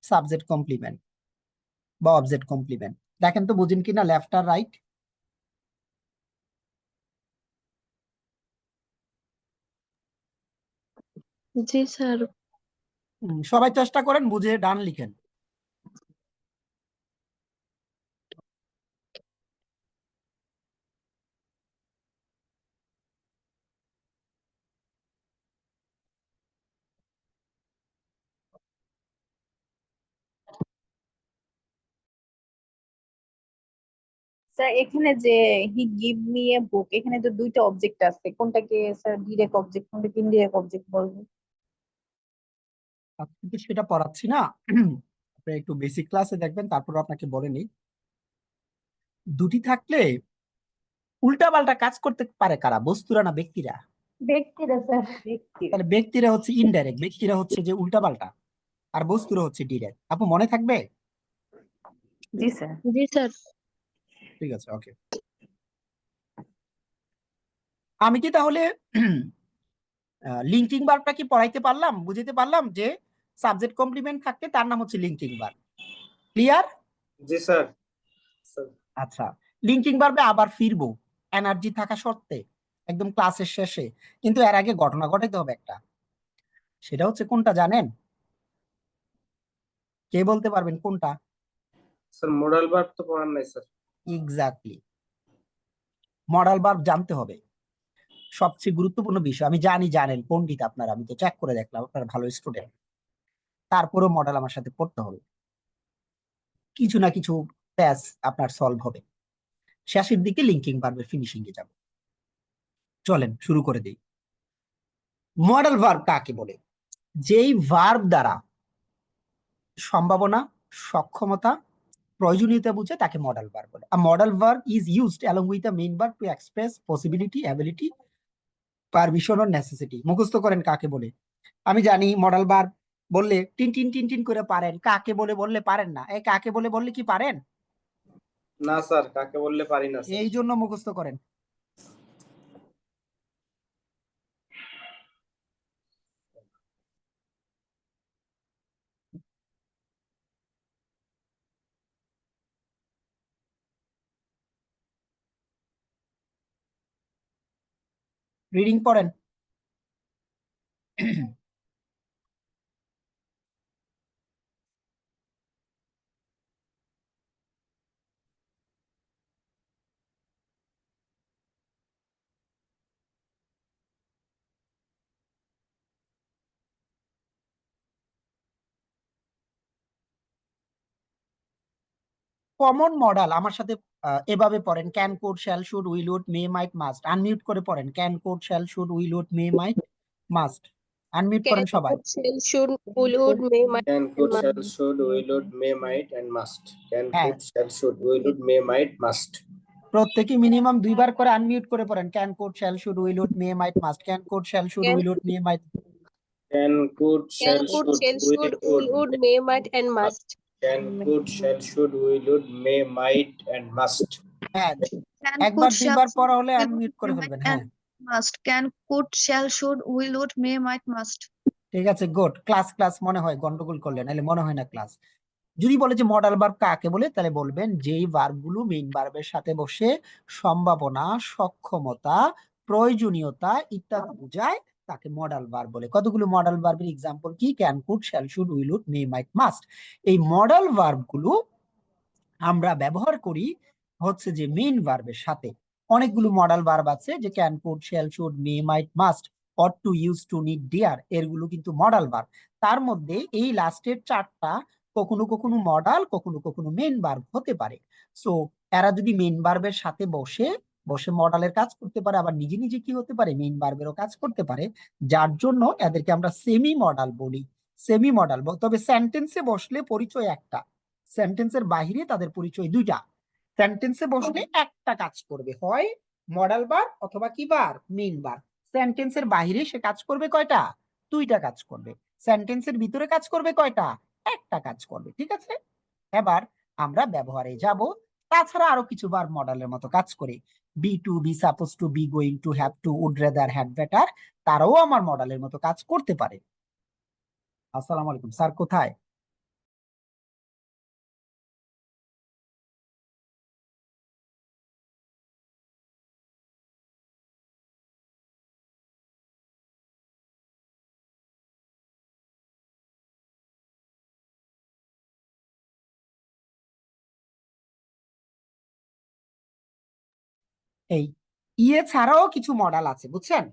সাবজেক্ট কমপ্লিমেন্ট বা অবজেক্ট কমপ্লিমেন্ট। দেখেন তো বুঝেন কিনা, লেফট আর রাইট? জি স্যার। সবাই চেষ্টা করেন বুঝে ডান লিখেন। স্যার এখানে যে হি গিভ মি এ বুক, এখানে তো দুইটা অবজেক্ট আছে, কোনটাকে স্যার ডিরেক্ট অবজেক্ট কোনটাকে ইনডিরেক্ট অবজেক্ট বলবো? আপনি তো সেটা পড়াচ্ছি না, আপনি একটু বেসিক ক্লাসে দেখবেন, তারপর আপনাকে বলে নিই। দুটি থাকলে উল্টাপাল্টা কাজ করতে পারে কারা, বস্তুরা না ব্যক্তিরা? ব্যক্তিরা স্যার, ব্যক্তিরা। তাহলে ব্যক্তিরা হচ্ছে ইনডাইরেক্ট, ব্যক্তিরা হচ্ছে যে উল্টাপাল্টা, আর বস্তুরা হচ্ছে ডিরেক্ট। আপু মনে থাকবে? জি স্যার। জি স্যার। ঠিক আছে, ওকে। আমি কি তাহলে লিঙ্কিং ভার্বটা কি পড়াইতে পারলাম, বুঝাইতে পারলাম যে সাবজেক্ট কমপ্লিমেন্ট থাকলে তার নাম হচ্ছে লিঙ্কিং ভার্ব? ক্লিয়ার? জি স্যার। স্যার। আচ্ছা, লিঙ্কিং ভার্বে আবার ফিরবো এনার্জি থাকা সত্ত্বে একদম ক্লাসের শেষে, কিন্তু এর আগে ঘটনা ঘটাইতে হবে একটা। সেটা হচ্ছে কোনটা জানেন? কে বলতে পারবেন কোনটা? স্যার মডাল ভার্ব তো পড়ান নাই স্যার। এক্স্যাক্টলি, মডাল ভার্ব জানতে হবে, সবচেয়ে গুরুত্বপূর্ণ বিষয়। আমি জানি জানেন পণ্ডিত আপনারা, আমি তো চেক করে দেখলাম আপনারা ভালো স্টুডেন্ট, তারপরেও মডেল আমার সাথে পড়তে হবে, কিছু না কিছু প্যাচ আপনার সলভ হবে। শেষের দিকে লিঙ্কিং ভার্বের ফিনিশিং এ যাব। চলেন শুরু করে দিই। মডেল ভার্ব কাকে বলে? যেই ভার্ব দ্বারা সম্ভাবনা, সক্ষমতা, প্রয়োজনীয়তা বুঝে তাকে মডেল ভার্ব বলে। A modal verb is used along with the main verb to express possibility, ability, permission or necessity. মুখস্থ করেন কাকে বলে। আমি জানি মডেল ভার্ব বললে টিন টিন টিন টিন করে পারেন, কাকে বলে বললে পারেন না। এই কাকে বলে বললে কি পারেন? না স্যার, কাকে বললে পারি না স্যার। এই জন্য মুখস্থ করেন। রিডিং পড়েন। কমন মডেল আমার সাথে এভাবে পড়েন, can, could, shall, should, will, would, may, might, must. Unmute করে পড়েন, can, could, shall, should, will, would, may, might, must. Unmute করেন Can, সবাই। could, shall, should, will, would, may, might, Can, and could, must. shall, should, will, would, may, might, and must. Can, হ্যাঁ, could, shall, should, will, would, may, might, must. প্রত্যেকে minimum 2 বার করে unmute করে পড়েন, can, could, shall, should, will, would, may, might, must. Can, could, shall, should, Can, will, would, may, might. Can, could, can, shall, could, should, shall, will, should, would, will, would, may, might, and must. can, could, shall, should, will, would, may, might, and must. হ্যাঁ, Can, একবার could, shall, 2 bar should, পড়া হলে will, unmute would, করে may, ফেলবেন। might, হ্যাঁ, and must. Can, could, shall, should, will, would, may, might, must. ঠিক আছে, good. Class class মনে হয় গন্ডগোল করলেন, নাহলে মনে হয় না ক্লাস। যদি বলে যে মডাল ভার্ব কাকে বলে, তাহলে বলবেন যেই ভার্ব গুলো মেইন ভার্বের সাথে বসে সম্ভাবনা, সক্ষমতা, প্রয়োজনীয়তা ইত্যাদি বোঝায় তাকে মডাল ভার্ব বলে। কতগুলো মডাল ভার্বের এক্সাম্পল কি? Can, could, shall, should, will, would, may, might, must. এই মডাল ভার্ব গুলো আমরা ব্যবহার করি হচ্ছে যে মেইন ভার্বের সাথে। অনেকগুলো মডাল ভার্ব আছে, যে can, could, shall, should, may, might, must, ought to, use to, need, dare, এরগুলো কিন্তু মডাল ভার্ব। তার মধ্যে এই লাস্টের 4টা কখনো কখনো মডাল, কখনো কখনো মেইন ভার্ব হতে পারে। সো এরা যদি মেইন ভার্বের সাথে বসে বসে মডালের কাজ করতে পারে, আবার নিজে নিজে কি হতে পারে, মেইন ভার্বেরও কাজ করতে পারে, যার জন্য এদেরকে আমরা সেমি মডাল বলি। সেমি মডাল, তবে সেন্টেন্সে বসলে পরিচয় একটা, সেন্টেন্সের বাইরে তাদের পরিচয় 2টা। সেন্টেন্সে বসলে একটা কাজ করবে, হয় মডাল ভার্ব অথবা কি ভার্ব, মেইন ভার্ব। সেন্টেন্সের বাইরে সে কাজ করবে কয়টা? 2টা কাজ করবে। সেন্টেন্সের ভিতরে কাজ করবে কয়টা? একটা কাজ করবে। ঠিক আছে, এবার আমরা ব্যবহারে যাব। তাছাড়া আরো কিছু ভার্ব মডেলের মতো কাজ করে, be to, be suppose to, be going to, have to, would rather, had better, তারাও আমার মডেলের মতো কাজ করতে পারে। আসসালামু আলাইকুম স্যার, কোথায়? এই ইয়ে ছাড়াও কিছু মডেল আছে, বুঝছেন?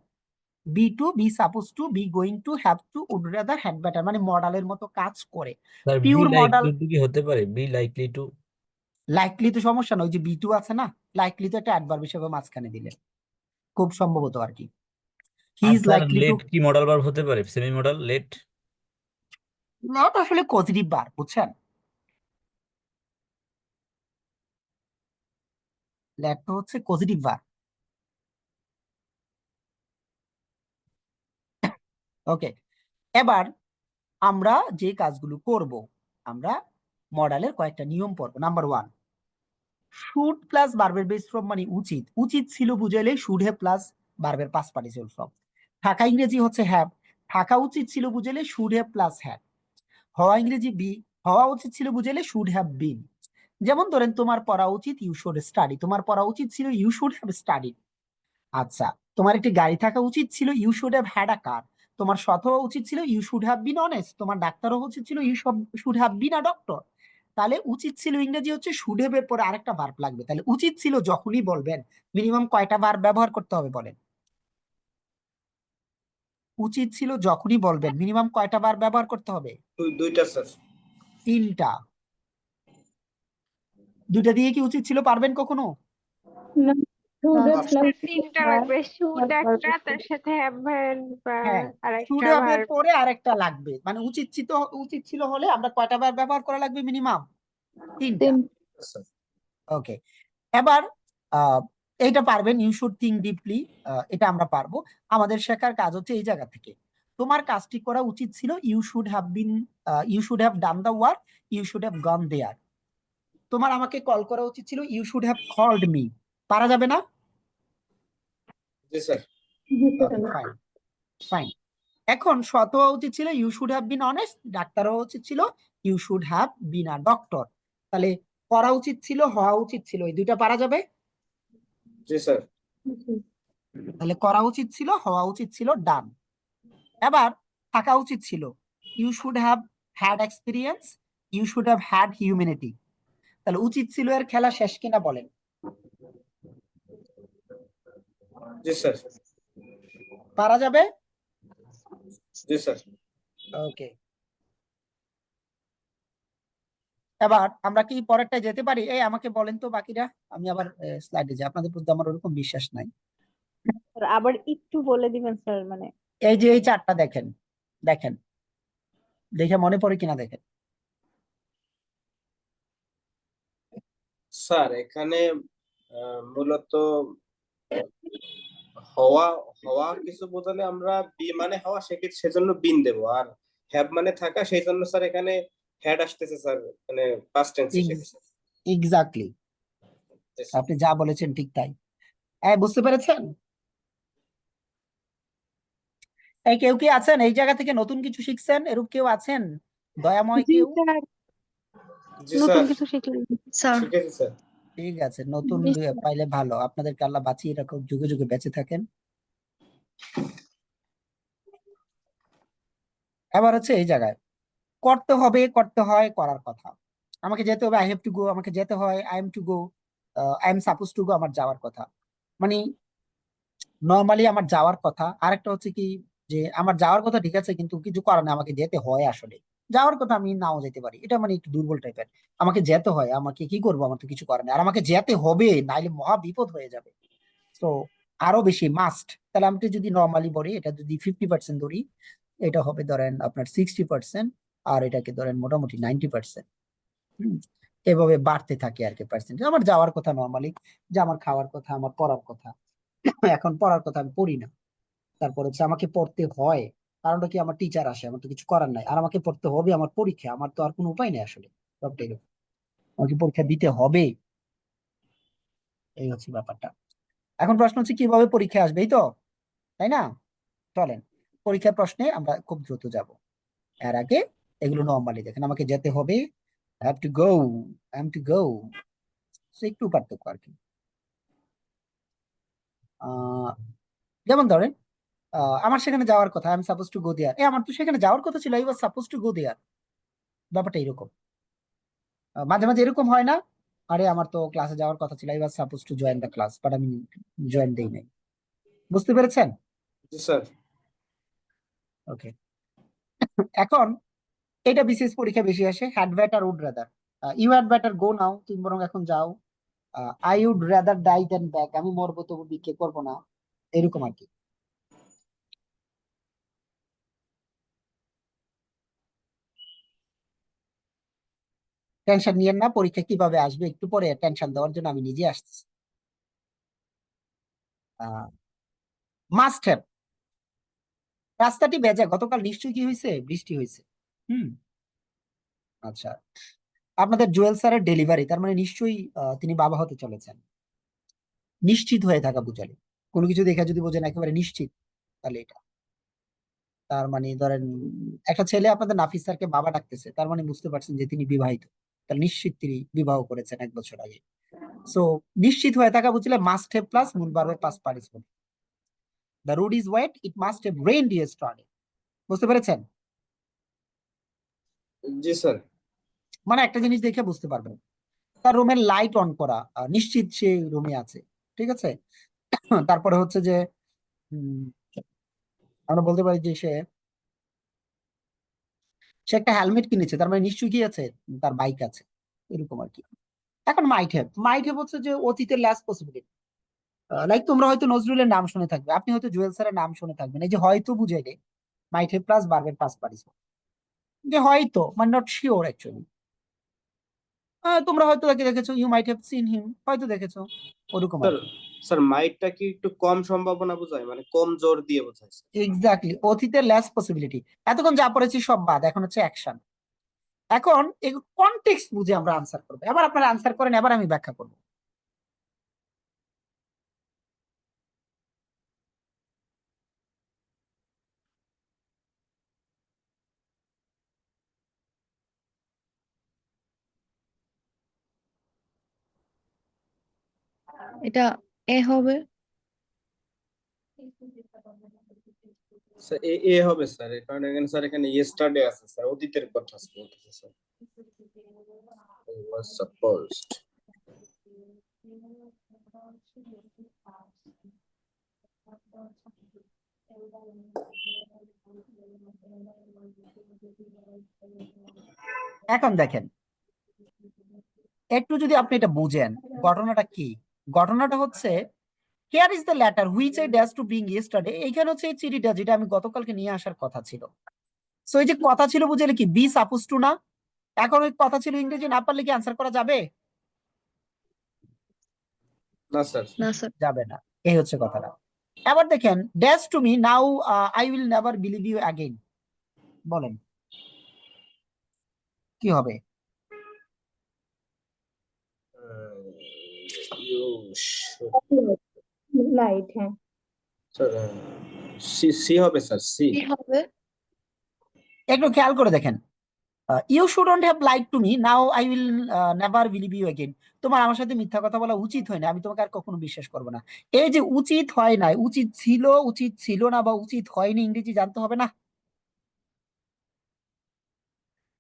Be to, be suppose to, be going to, have to, would rather, had better, মানে মডেলের মতো কাজ করে। Sir be pure model. Likely to কি হতে পারে? B likely to. লাইকলি তো সমস্যা নয়, ওই যে বি টু আছে না, লাইকলি তো একটা অ্যাডভার্ব হিসেবে মাঝখানে দিলে খুব সম্ভবত আর কি। হি আর is sir likely to, let কি মডাল ভার্ব হতে পারে? Semi modal let. নট আসলে পজিটিভ ভার্ব, বুঝছেন? লেট তো হচ্ছে পজিটিভ ভার্ব। ওকে, এবার আমরা যে কাজগুলো করব, আমরা মডেলের কয়েকটা নিয়ম পড়ব। নাম্বার 1, শুড প্লাস ভার্বের বেস ফর্ম মানে উচিত। উচিত ছিল বুঝাইলে শুড হ্যাভ প্লাস ভার্বের পাস্ট পার্টিসিপল ফর্ম। থাকা ইংরেজি হচ্ছে হ্যাভ, থাকা উচিত ছিল বুঝাইলে শুড হ্যাভ প্লাস হ্যাভ। হওয়া ইংরেজি বি, হওয়া উচিত ছিল বুঝাইলে শুড হ্যাভ বিন। যেমন ধরেন তোমার পড়া উচিত, ইউ শুড স্টাডি, তোমার পড়া উচিত ছিল, ইউ শুড হ্যাভ স্টাডি। আচ্ছা, তোমার একটি গাড়ি থাকা উচিত ছিল, you should have had a car. তোমার সৎ হওয়া উচিত ছিল, you should have been honest. তোমার ডাক্তার হওয়া উচিত ছিল, you should have been a doctor. তাহলে উচিত ছিল ইংরেজি হচ্ছে শুড হ্যাভ এর পরে আরেকটা ভার্ব লাগবে, তাহলে উচিত ছিল যখনই বলবেন মিনিমাম কয়টা ভার্ব ব্যবহার করতে হবে বলেন? উচিত ছিল যখনই বলবেন মিনিমাম কয়টা ভার্ব ব্যবহার করতে হবে? দুইটা স্যার। 3টা। 2টা দিয়ে কি উচিত ছিল পারবেন কখনো? তিনটা লাগবে, শুড একটা, তার সাথে হ্যাভ হ্যাঁ, আর শুড একটা হ্যাভ এর ভার্ব। পরে আরেকটা লাগবে, মানে উচিত ছিল হলে আমরা কয়টা ভার্ব ব্যবহার করা লাগবে মিনিমাম? 3টা। স্যার ওকে, এবার এইটা পারবেন, ইউ শুড থিঙ্ক ডিপলি, এটা আমরা পারবো। আমাদের শেখার কাজ হচ্ছে এই জায়গা থেকে। তোমার কাজটি করা উচিত ছিল you should have done the work, you should have gone there. তোমার আমাকে কল করা উচিত ছিল you should have called me. পারা যাবে না? জি স্যার। Fine fine. এখন সৎ হওয়া উচিত ছিল you should have been honest, ডাক্তার হওয়া উচিত ছিল you should have been a doctor. তাহলে করা উচিত ছিল, হওয়া উচিত ছিল, এই দুইটা পারা যাবে? জি স্যার। তাহলে করা উচিত ছিল, হওয়া উচিত ছিল, ডান। এবার থাকা উচিত ছিল you should have had experience, you should have had humanity. তাহলে উচিত ছিল এর খেলা শেষ কিনা বলেন? জি স্যার। পারা যাবে? জি স্যার। ওকে, এবার আমরা কি পরেরটা যেতে পারি? এই আমাকে বলেন তো বাকিরা, আমি আবার স্লাইডে যাই, আপনাদের প্রতি আমার ওরকম বিশ্বাস নাই। আবার একটু বলে দিবেন স্যার, মানে এই যে এই 4টা দেখেন, দেখেন দেখে মনে পড়ে কিনা দেখেন। স্যার এখানে মূলত হওয়া হওয়া কিছু বোঝালে আমরা বি মানে হওয়া, সেজন্য বিন দেব। আর হ্যাভ মানে থাকা, সেই জন্য স্যার এখানে হ্যাড আসতেছে স্যার, মানে পাস্ট টেন্স হিসেবে স্যার। এক্স্যাক্টলি, জি স্যার। আপনি যা বলেছেন ঠিক তাই। বুঝতে পেরেছেন? এই কেউ কি আছেন এই জায়গা থেকে নতুন কিছু শিখছেন? এরূপ কেউ আছেন দয়াময় জি কেউ? স্যার, জি নতুন স্যার, কিছু শিখলাম। স্যার শিখেছি স্যার। ঠিক আছে, নতুন জি স্যার। পাইলে ভালো, আপনাদেরকে আল্লাহ বাঁচিয়ে রাখুক, যুগে যুগে বেঁচে থাকেন। এবার হচ্ছে এই জায়গায় করতে হবে, করতে হয়, করার কথা। আমাকে যেতে হবে, আই হ্যাভ টু গো, আমাকে যেতে হয়, I am to go, I am suppose to গো, আমার যাওয়ার কথা। মানে নর্মালি আমার যাওয়ার কথা। আরেকটা হচ্ছে কি, যে আমার যাওয়ার কথা ঠিক আছে কিন্তু কিছু করার নেই, আমাকে যেতে হয়। আসলে যাওয়ার কথা আমি নাও যেতে পারি, এটা মানে একটু দুর্বল টাইপের। আমাকে যেতে হয়, আমাকে কি করবো, আমার তো কিছু করার নেই, আর আমাকে যেতে হবে, নাইলে মহা বিপদ হয়ে যাবে। তো আরো বেশি মাস্ট। তাহলে আমি যদি নর্মালি বলি, এটা যদি 50% ধরি, এটা হবে ধরেন আপনার 60%, আর এটাকে ধরেন মোটামুটি 90%। এভাবে বাড়তে থাকে আর কি পার্সেন্টেজ। আমার যাওয়ার কথা নর্মালি, যে আমার খাওয়ার কথা, আমার পড়ার কথা। এখন পড়ার কথা আমি পড়ি না। তারপর হচ্ছে আমাকে পড়তে হয়, কারণটা কি, আমার টিচার আসে, আমার তো কিছু করার নাই, আর আমাকে পড়তে হবে, আমার পরীক্ষা, আমার তো আর কোনো উপায় নেই আসলে। সবটাই এরকম। আমাকে পরীক্ষা দিতে হবে, এই হচ্ছে ব্যাপারটা। এখন প্রশ্ন হচ্ছে কিভাবে পরীক্ষা আসবে, এই তো, তাই না? চলেন পরীক্ষার প্রশ্নে আমরা খুব দ্রুত যাব। এর আগে এগুলো নর্মালি দেখেন, আমাকে যেতে হবে, have to go, I am to go, একটু পার্থক্য আর কি। যেমন ধরেন আমার সেখানে যাওয়ার কথা, I am suppose to go there. আমার তো সেখানে যাওয়ার কথা ছিল, I was suppose to go there. ব্যাপারটা এরকম। মাঝে মাঝে এরকম হয় না, আরে আমার তো ক্লাসে যাওয়ার কথা ছিল, I was suppose to join the class, but আমি জয়েন দেই নাই। বুঝতে পেরেছেন? জি স্যার। ওকে, এখন এটা বিসিএস পরীক্ষা বেশি আসে, had better, would rather. You had better go now, তুমি বরং এখন যাও। I would rather die than back, আমি মরবো তবু বিকে করবো না, এরকম আর কি। টেনশন নিয়েন না, পরীক্ষা কিভাবে আসবে একটু পরে টেনশন দেওয়ার জন্য আমি নিজে আসতেছি। মাস্ট হ্যাভ, রাস্তাটি ভেজা, গতকাল নিশ্চয়ই কি হয়েছে, বৃষ্টি হয়েছে। আচ্ছা, আপনাদের জুয়েল স্যারের ডেলিভারি, তার মানে নিশ্চয়ই তিনি বাবা হতে চলেছেন। নিশ্চিত হয়ে থাকা বুঝালে, কোনো কিছু দেখে যদি বোঝেন একেবারে নিশ্চিত, তাহলে এটা তার মানে ধরেন একটা ছেলে আপনাদের নাফিস স্যারকে বাবা ডাকতেছে, তার মানে বুঝতে পারছেন যে তিনি বিবাহিত। তাহলে নিশ্চিত তিনি বিবাহ করেছেন 1 বছর আগে। সো নিশ্চিত হয়ে থাকা বুঝলে মাস্ট হ্যাভ প্লাস মূল ভার্বের past participle. The road is wet, it must have rained yesterday. বুঝতে পেরেছেন? জি স্যার। মানে একটা জিনিস দেখে বুঝতে পারবেন তার রুমের লাইট অন করা, নিশ্চিত সে রুমে আছে, ঠিক আছে। তারপরে হচ্ছে যে উম, আমরা বলতে পারি যে সে সে একটা হেলমেট কিনেছে, তার মানে নিশ্চয়ই কি আছে, তার বাইক আছে, এরকম আর কি। এখন মাইট হ্যাভ হচ্ছে যে অতীতের লাস্ট পসিবিলিটি। লাইক তোমরা হয়তো নজরুলের নাম শুনে থাকবে, আপনি হয়তো জুয়েল স্যারের নাম শুনে থাকবেন, এই যে হয়তো বুঝাইলে মাইট হ্যাভ প্লাস ভার্বের পাস্ট পার্টিসিপল, যে হয়তো মানে নট শিওর অ্যাকচুয়ালি। তোমরা হয়তো তাকে দেখেছো, you might have seen him, হয়তো দেখেছো, ওরকম আর স্যার কি। স্যার মাইটটা কি একটু কম সম্ভাবনা বোঝায়, মানে কম জোর দিয়ে বোঝায় স্যার? এক্স্যাক্টলি, অতীতের লাস্ট পসিবিলিটি। এতক্ষণ যা পড়েছি সব বাদ, এখন হচ্ছে অ্যাকশন। এখন এই কনটেক্সট বুঝে আমরা আনসার করবো। এবার আপনারা আনসার করেন, এবার আমি ব্যাখ্যা করবো। এটা এ হবে। স্যার এ এ হবে স্যার, কারণ এখানে স্যার এখানে ইয়েস্টারডে আছে স্যার, অতীতের কথা বলতেছে স্যার। was supposed. এখন দেখেন, একটু যদি আপনি এটা বুঝেন ঘটনাটা কি। ঘটনাটা হচ্ছে here is the letter which I dash to bring yesterday. এইখানে হচ্ছে এই চিঠিটা যেটা আমি গতকালকে নিয়ে আসার কথা ছিল। সো এই যে কথা ছিল বুঝলে কি বি সাপোজ টু না। এখন ওই কথা ছিল ইংরেজি না পারলে কি আনসার করা যাবে? না স্যার। না স্যার। যাবে না। এই হচ্ছে কথাটা। এবার দেখেন dash to me now I will never believe you again, বলেন কি হবে? লাইট, হ্যাঁ। স্যার সি সি হবে স্যার, সি। কি হবে? একটু খেয়াল করে দেখেন, you shouldn't have like to me now I will never believe you again. তোমার আমার সাথে মিথ্যা কথা বলা উচিত হয় না, আমি তোমাকে আর কখনো বিশ্বাস করবো না। এই যে উচিত হয় নাই, উচিত ছিল না বা উচিত হয়নি ইংরেজি জানতে হবে না।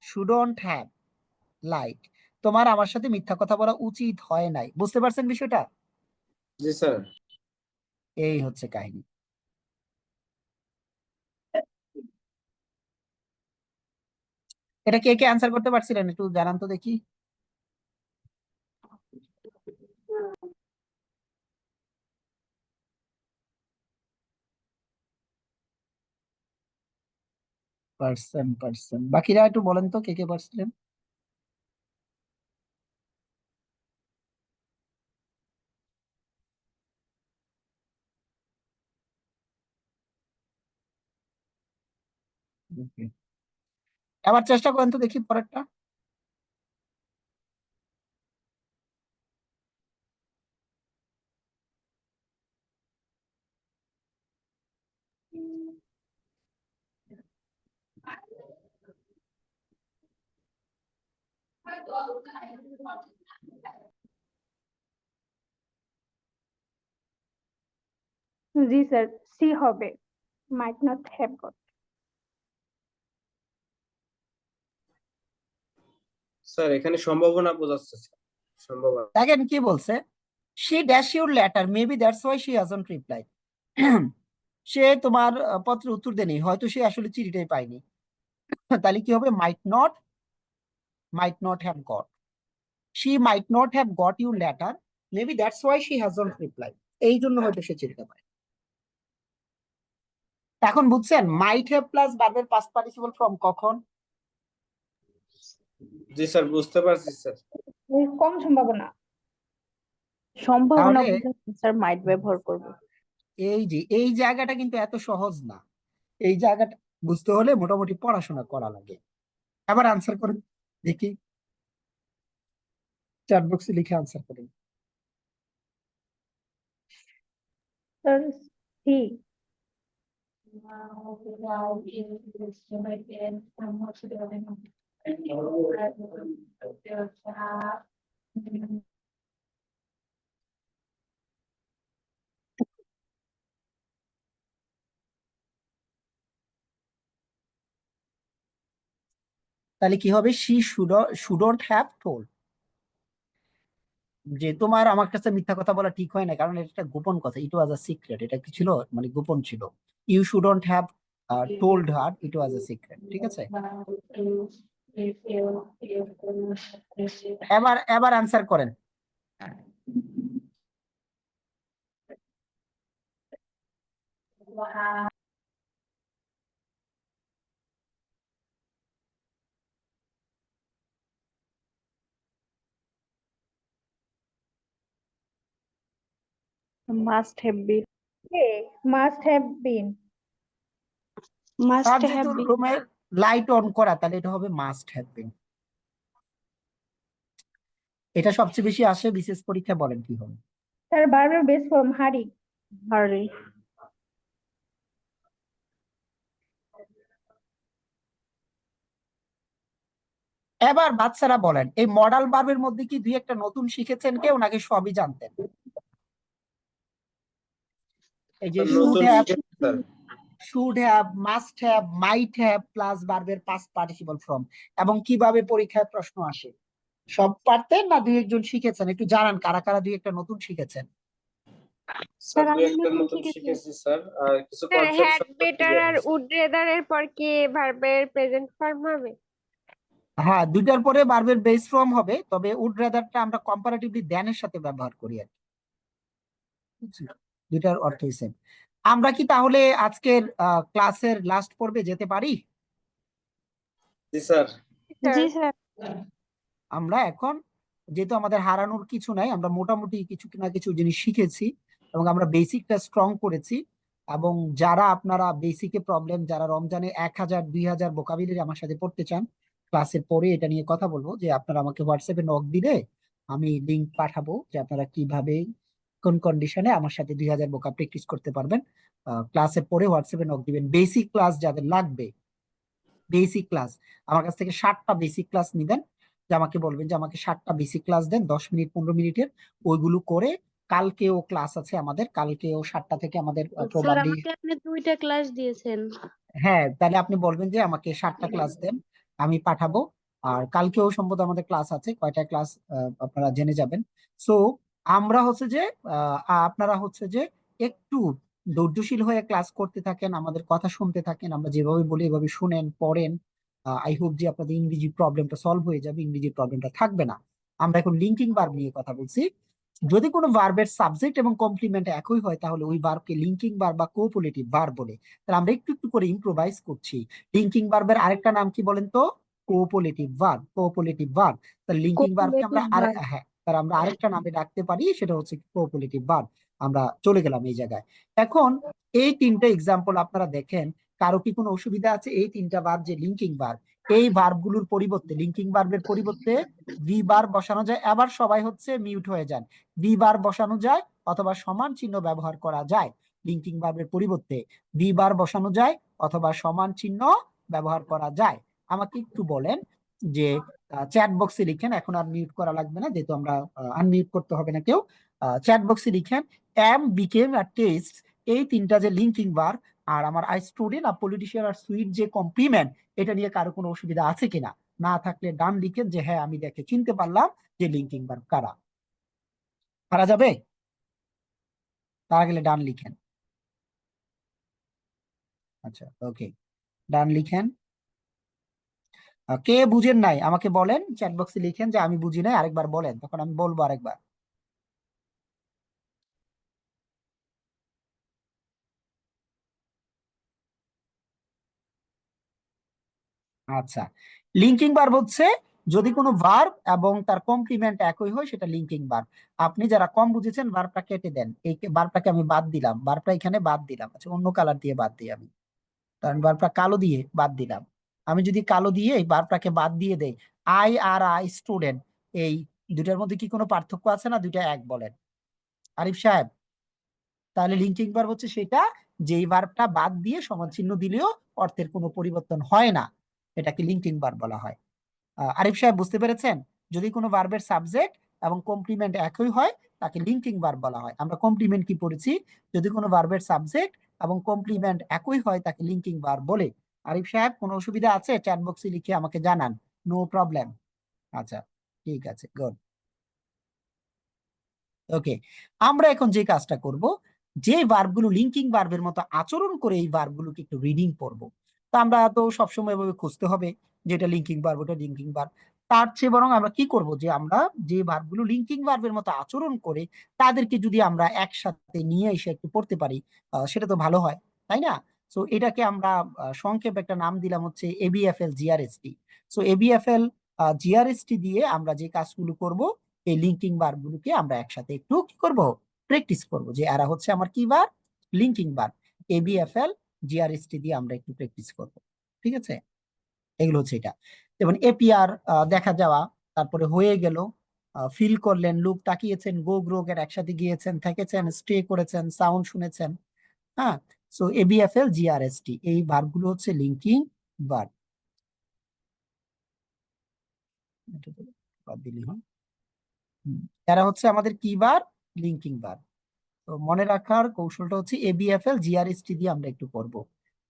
শুডন্ট হ্যাভ লাইক, তোমার আমার সাথে মিথ্যা কথা বলা উচিত হয় নাই। বুঝতে পারছেন বিষয়টা? জি স্যার। এই হচ্ছে কাহিনী। এটা কে কে আনসার করতে পারছিলেন একটু জানান তো দেখি। পারছেন, বাকিরা একটু বলেন তো কে কে পারছিলেন। Okay. আবার চেষ্টা করেন তো দেখি পরেরটা। জি স্যার, সি হবে, might not have got. Sir এখানে সম্ভাবনা বোঝাচ্ছে স্যার, সম্ভাবনা। দেখেন কি বলছে, she dash your letter maybe that's why she hasn't replied. সে তোমার পত্রের উত্তর দেয়নি, হয়তো সে আসলে চিঠিটাই পায়নি। তাহলে কি হবে, might not have got, she might not have got your letter maybe that's why she hasn't replied, এই জন্য হয়তো সে চিঠিটা পায়। এখন বুঝছেন might have প্লাস ভার্বের পাস্ট পার্টিসিপল ফর্ম কখন? জি স্যার, বুঝতে পারছি স্যার। কম সম্ভাবনা তাহলে বুঝে স্যার মাইট ব্যবহার করবো। এই যে এই জায়গাটা কিন্তু এত সহজ না, এই জায়গাটা বুঝতে হলে মোটামুটি পড়াশোনা করা লাগে। এবার আনসার করেন দেখি, চ্যাট বক্সে লিখে আনসার করেন। Sir C. তাহলে কি হবে, শি শুডন্ট হ্যাভ টোল্ড। যে তোমার আমার কাছে মিথ্যা কথা বলা ঠিক হয় না, কারণ এটা একটা গোপন কথা, ইট ওয়াজ আ সিক্রেট। এটা কি ছিল, মানে গোপন ছিল। You shouldn't have told her, it was a secret. ঠিক আছে, এবার এবার আনসার করেন। Must have been. Must have been. তার যেহেতু রুমের লাইট অন করা, তাহলে এটা হবে মাস্ট হ্যাভ বিন। এটা সবচেয়ে বেশি আসে বিশেষ পরীক্ষায়, বলেন কি হবে? তার ভার্বের বেস ফর্ম হারি। হারি। এবার বাচ্চারা বলেন, এই মডাল ভার্বের মধ্যে কি দুই একটা নতুন শিখেছেন কেউ, নাকি সবই জানতেন? এই যে নতুন শুড হ্যাভ, শিখেছি sir. Should have, must have, might have plus ভার্বের পাস্ট পার্টিসিপল ফর্ম, এবং কিভাবে পরীক্ষায় প্রশ্ন আসে, সব পারতেন না দুই একজন শিখেছেন? একটু জানান কারা কারা দুই একটা নতুন শিখেছেন। স্যার দুই একটা নতুন শিখেছি স্যার, আর কিছু কনসেপ্ট হ্যাড বেটার আর উড রেদার এর পর কি ভার্বের প্রেজেন্ট ফর্ম হবে? হ্যাঁ, দুইটার পরে ভার্বের বেস ফর্ম হবে, তবে উড রেদারটা আমরা কম্পারেটিভলি দ্যানের সাথে ব্যবহার করি আর কি। বুঝছো? দুইটার অর্থই সেম। আমরা কি তাহলে আজকের ক্লাসের লাস্ট পর্বে যেতে পারি? জি স্যার। জি স্যার। আমরা এখন, যেহেতু আমাদের হারানোর কিছু নাই, আমরা মোটামুটি কিছু না কিছু জিনিস শিখেছি এবং আমরা বেসিকটা স্ট্রং করেছি। এবং যারা আপনারা বেসিকে প্রবলেম, যারা রমজানে 1000 2000 ভোকাবুলারি আমার সাথে পড়তে চান, ক্লাসের পরে এটা নিয়ে কথা বলবো, যে আপনারা আমাকে হোয়াটসঅ্যাপে নক দিলে আমি লিংক পাঠাবো যে আপনারা কিভাবে কোন কন্ডিশনে আমার সাথে 2000 ভোকাব প্র্যাকটিস করতে পারবেন। ক্লাসের পরে হোয়াটসঅ্যাপে নক দিবেন। বেসিক ক্লাস যাদের লাগবে, বেসিক ক্লাস আমার কাছ থেকে 60টা বেসিক ক্লাস নিবেন, যে আমাকে বলবেন যে আমাকে 60টা বেসিক ক্লাস দেন 10 মিনিট 15 মিনিটের, ওইগুলো করে কালকেও ক্লাস আছে আমাদের, কালকেও 7টা থেকে আমাদের স্যার প্রবাবলি। আমাকে আপনি 2টা ক্লাস দিয়েছেন। হ্যাঁ, তাহলে আপনি বলবেন যে আমাকে 7টা ক্লাস দেন, আমি পাঠাবো। আর কালকেও সম্ভবত আমাদের ক্লাস আছে, কয়টা ক্লাস আপনারা জেনে যাবেন। সো আমরা হচ্ছে যে আপনারা হচ্ছে যে একটু ধৈর্যশীল হয়ে ক্লাস করতে থাকেন, আমাদের কথা শুনতে থাকেন, আমরা যেভাবে বলি এভাবে শুনেন, পড়েন। আই হোপ যে আপনাদের ইংরেজি প্রবলেমটা সলভ হয়ে যাবে, ইংরেজি প্রবলেমটা থাকবে না। আমরা এখন লিঙ্কিং ভার্ব নিয়ে কথা বলছি। যদি কোনো ভার্বের সাবজেক্ট এবং কমপ্লিমেন্ট একই হয়, তাহলে ওই ভার্বকে লিঙ্কিং ভার্ব বা কোঅপারেটিভ ভার্ব বলে। তাহলে আমরা একটু একটু করে ইম্প্রোভাইজ করছি। লিঙ্কিং ভার্বের আরেকটা নাম কি বলেন তো? Cooperative verb. Cooperative verb. তাহলে লিঙ্কিং ভার্বকে আমরা হ্যাঁ, তাহলে আমরা আরেকটা নামে ডাকতে পারি, সেটা হচ্ছে কোঅপারেটিভ ভার্ব। আমরা চলে গেলাম এই জায়গায়। এখন এই 3টা এক্সাম্পল আপনারা দেখেন, কারো কি কোনো অসুবিধা আছে? এই 3টা ভার্ব যে লিঙ্কিং ভার্ব, এই ভার্বগুলোর পরিবর্তে, লিঙ্কিং ভার্বের পরিবর্তে ভি ভার্ব বসানো যায়। আবার সবাই হচ্ছে মিউট হয়ে যান। ভি ভার্ব বসানো যায় অথবা সমান চিহ্ন ব্যবহার করা যায়। লিঙ্কিং ভার্বের পরিবর্তে ভি ভার্ব বসানো যায় অথবা সমান চিহ্ন ব্যবহার করা যায়। আমাকে একটু বলেন যে চ্যাট বক্সে লিখেন, এখন আর মিউট করা লাগবে না, যেহেতু আমরা আনমিউট করতে হবে না কেউ। চ্যাট বক্সে লিখেন এম বিকেম আর টেস্ট, এই 3টা যে লিঙ্কিং ভার্ব, আর আমার আই স্টুডেন্ট আর পলিটিশিয়ান আর সুইট যে কমপ্লিমেন্ট, এটা নিয়ে কারো কোনো অসুবিধা আছে কিনা? না থাকলে ডান লিখেন যে হ্যাঁ আমি দেখে চিনতে পারলাম যে লিঙ্কিং ভার্ব কারা। পারা যাবে? তারা গেলে ডান লিখেন। আচ্ছা, ওকে, ডান লিখেন। কে বুঝেন নাই আমাকে বলেন, চ্যাট বক্সে লিখেন যে আমি বুঝি নাই, আরেকবার বলেন, তখন আমি বলবো আরেকবার। আচ্ছা, লিঙ্কিং ভার্ব হচ্ছে যদি কোনো ভার্ব এবং তার কমপ্লিমেন্ট একই হয়, সেটা লিঙ্কিং ভার্ব। আপনি যারা কম বুঝেছেন ভার্বটা কেটে দেন, এই ভার্বটাকে আমি বাদ দিলাম, ভার্বটা এখানে বাদ দিলাম। আচ্ছা, অন্য কালার দিয়ে বাদ দিই আমি, কারণ ভার্বটা কালো দিয়ে বাদ দিলাম। আমি যদি কালো দিয়ে এই ভার্বটাকে বাদ দিয়ে দেই, আই আর আই স্টুডেন্ট, এই দুটার মধ্যে কি কোনো পার্থক্য আছে না? দুইটা এক বলেন আরিফ সাহেব। তাহলে লিঙ্কিং ভার্ব হচ্ছে সেটা যেই ভার্বটা বাদ দিয়ে সমান চিহ্ন দিলেও অর্থের কোনো পরিবর্তন হয় না, এটাকে লিঙ্কিং ভার্ব বলা হয়। আরিফ সাহেব বুঝতে পেরেছেন? যদি কোনো ভার্বের সাবজেক্ট এবং কমপ্লিমেন্ট একই হয়, তাকে লিঙ্কিং ভার্ব বলা হয়। আমরা কমপ্লিমেন্ট কি পড়েছি? যদি কোনো ভার্বের সাবজেক্ট এবং কমপ্লিমেন্ট একই হয়, তাকে লিঙ্কিং ভার্ব বলে। আরিফ সাহেব কোনো অসুবিধা আছে? চ্যাট বক্সে লিখে আমাকে জানান। No problem. আচ্ছা, ঠিক আছে, গুড। ওকে, আমরা এখন যে কাজটা করব, যে ভার্বগুলো লিঙ্কিং ভার্বের মতো আচরণ করে এই ভার্বগুলোকে একটু রিডিং করব। তো আমরা তো সবসময় এভাবে খুঁজতে হবে যেটা লিঙ্কিং ভার্ব, ওটা লিঙ্কিং ভার্ব। তার চেয়ে বরং আমরা কি করব, যে আমরা যে ভার্বগুলো লিঙ্কিং ভার্বের মতো আচরণ করে তাদেরকে যদি আমরা একসাথে নিয়ে এসে একটু পড়তে পারি, সেটা তো ভালো হয়, তাই না? সো এটাকে আমরা সংক্ষেপে একটা নাম দিলাম হচ্ছে এবিএফএল জিআরএসটি। সো এবিএফএল জিআরএসটি দিয়ে আমরা যে কাজগুলো করব, এই লিঙ্কিং ভার্ব গুলোকে আমরা একসাথে একটু কি করব, প্র্যাকটিস করব, যে এরা হচ্ছে আমার কি ভার্ব, লিঙ্কিং ভার্ব। এবিএফএল জিআরএসটি দিয়ে আমরা একটু প্র্যাকটিস করব। ঠিক আছে, এগুলো হচ্ছে এটা। যেমন এপিআর, দেখা যাওয়া, তারপরে হয়ে গেল, ফিল করলেন, লুক তাকিয়েছেন, গো গ্রোগের একসাথে গিয়েছেন, থেকেছেন, স্টে করেছেন, সাউন্ড শুনেছেন। হ্যাঁ, সো এবিএফএল জিআরএসটি এই ভার্ব গুলো হচ্ছে লিঙ্কিং ভার্ব। দিলি হয়। এরা হচ্ছে আমাদের কি ভার্ব, লিঙ্কিং ভার্ব। তো মনে রাখার কৌশলটা হচ্ছে এবিএফএল জিআরএসটি দিয়ে আমরা একটু করব।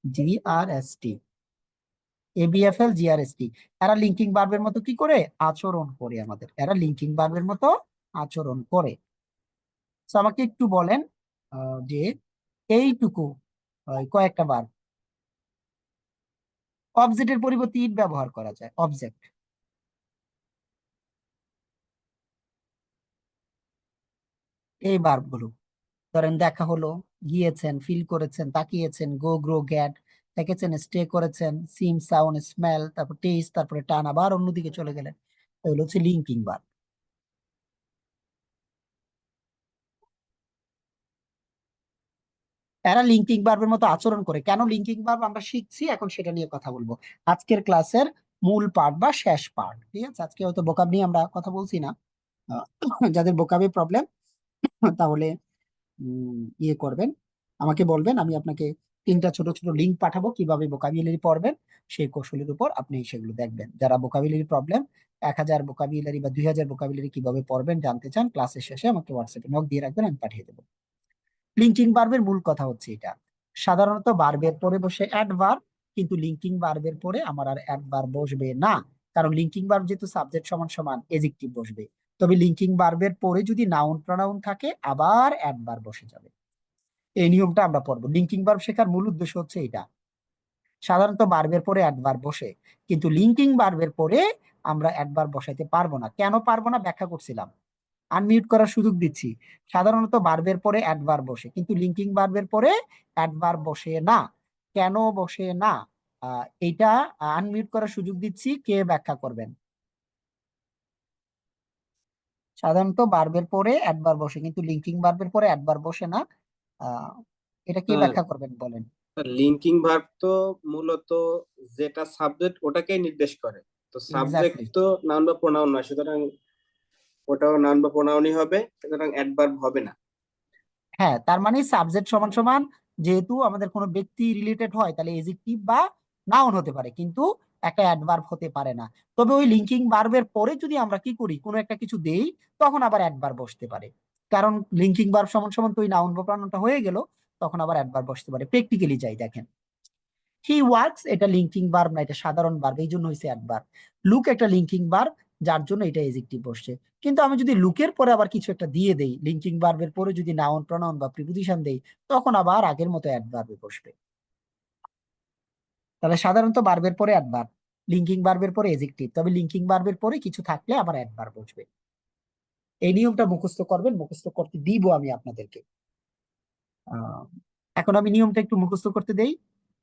জিআরএসটি, এবিএফএল জিআরএসটি। এরা লিঙ্কিং ভার্বের মতো কি করে আচরণ করে, এরা লিঙ্কিং ভার্বের মতো আচরণ করে। তো আমাকে একটু বলেন যে এইটুকু কয়েকটা ভার্ব অবজেক্টের পরিবর্তে ইট ব্যবহার করা যায়, অবজেক্ট। এই ভার্বগুলো ধরেন, দেখা হলো, গিয়েছেন, ফিল করেছেন, তাকিয়েছেন, গো গ্রো গ্যাট, থেকেছেন, স্টে করেছেন, সিম সাউন্ড স্মেল, তারপর টেস্ট, তারপরে টান, আবার অন্যদিকে চলে গেলেন। এগুলো হচ্ছে লিঙ্কিং ভার্ব। এরা লিঙ্কিং ভার্বের মতো আচরণ করে। কেন লিঙ্কিং ভার্ব আমরা শিখছি, এখন সেটা নিয়ে কথা বলবো আজকের ক্লাসের মূল পার্ট বা শেষ পার্ট। ঠিক আছে, আজকে হয়তো ভোকাব নিয়ে আমরা কথা বলছি না। যাদের ভোকাবে প্রবলেম, তাহলে ইয়ে করবেন, আমাকে বলবেন, আমি আপনাকে 3টা ছোট ছোট লিঙ্ক পাঠাবো কিভাবে ভোকাবুলারি পড়বেন, সেই কৌশলের উপর আপনি সেগুলো দেখবেন। যারা ভোকাবুলারি প্রবলেম, 1000 ভোকাবুলারি বা 2000 ভোকাবুলারি কিভাবে পড়বেন জানতে চান, ক্লাসের শেষে আমাকে হোয়াটসঅ্যাপে নক দিয়ে রাখবেন, আমি পাঠিয়ে দেবো। লিঙ্কিং ভার্বের মূল কথা হচ্ছে এটা, সাধারণত ভার্বের পরে বসে অ্যাডভার্ব, কিন্তু লিঙ্কিং ভার্বের পরে আমার আর অ্যাডভার্ব বসবে না। কারণ লিঙ্কিং ভার্ব যেহেতু সাবজেক্ট সমান সমান এডজেক্টিভ বসবে। তবে লিঙ্কিং ভার্বের পরে যদি নাউন প্রোনাউন থাকে, আবার অ্যাডভার্ব বসে যাবে। এই নিয়মটা আমরা পড়বো। লিঙ্কিং ভার্ব শেখার মূল উদ্দেশ্য হচ্ছে এটা। সাধারণত ভার্বের পরে অ্যাডভার্ব বসে, কিন্তু লিঙ্কিং ভার্বের পরে আমরা অ্যাডভার্ব বসাইতে পারবো না। কেন পারবো না ব্যাখ্যা করছিলাম, আনমিউট করার সুযোগ দিচ্ছি। সাধারণত ভার্বের পরে অ্যাডভার্ব বসে, কিন্তু লিঙ্কিং ভার্বের পরে অ্যাডভার্ব বসে না। কেন বসে না, এইটা আনমিউট করার সুযোগ দিচ্ছি, কে ব্যাখ্যা করবেন? সাধারণত ভার্বের পরে অ্যাডভার্ব বসে, কিন্তু লিঙ্কিং ভার্বের পরে অ্যাডভার্ব বসে না। আহ এটা কে ব্যাখ্যা করবেন বলেন? লিঙ্কিং ভার্ব তো মূলত যেটা সাবজেক্ট ওটাকেই নির্দেশ করে। তো সাবজেক্ট এক্স্যাক্টলি। তো নাউন বা প্রোনাউন নয়, সুতরাং ওটাও নাউন বা প্রোনাউনই হবে, সুতরাং অ্যাডভার্ব হবে না। হ্যাঁ, তার মানে সাবজেক্ট সমান সমান, যেহেতু আমাদের কোনো ব্যক্তি রিলেটেড হয়, তাহলে এডজেক্টিভ বা নাউন হতে পারে, কিন্তু একটা অ্যাডভার্ব হতে পারে না। তবে ওই লিঙ্কিং ভার্বের পরে যদি আমরা কি করি, কোনো একটা কিছু দেই, তখন আবার অ্যাডভার্ব বসতে পারে। কারণ লিঙ্কিং ভার্ব সমান সমান তো ওই নাউন বা প্রনাউনটা হয়ে গেল, তখন আবার অ্যাডভার্ব বসতে পারে। প্র্যাকটিক্যালি যাই দেখেন, হি ওয়ার্কস এটা লিঙ্কিং ভার্ব না, এটা সাধারণ ভার্ব, এই জন্য হয়েছে অ্যাডভার্ব। লুক একটা লিঙ্কিং ভার্ব, যার জন্য এটা এডজেক্টিভ বসছে। কিন্তু আমি যদি লুকের পরে আবার কিছু একটা দিয়ে দেই, লিঙ্কিং ভার্বের পরে যদি নাউন প্রনাউন বা প্রিপোজিশন দেই, তখন আবার আগের মতো অ্যাডভার্বে বসবে। তাহলে সাধারণত ভার্বের পরে অ্যাডভার্ব, লিঙ্কিং ভার্বের পরে এডজেক্টিভ, তবে লিঙ্কিং ভার্বের পরে কিছু থাকলে আবার অ্যাডভার্ব বসবে। এই নিয়মটা মুখস্থ করবেন, মুখস্থ করতে দিব আমি আপনাদেরকে। আহ, এখন আমি নিয়মটা একটু মুখস্থ করতে দেই।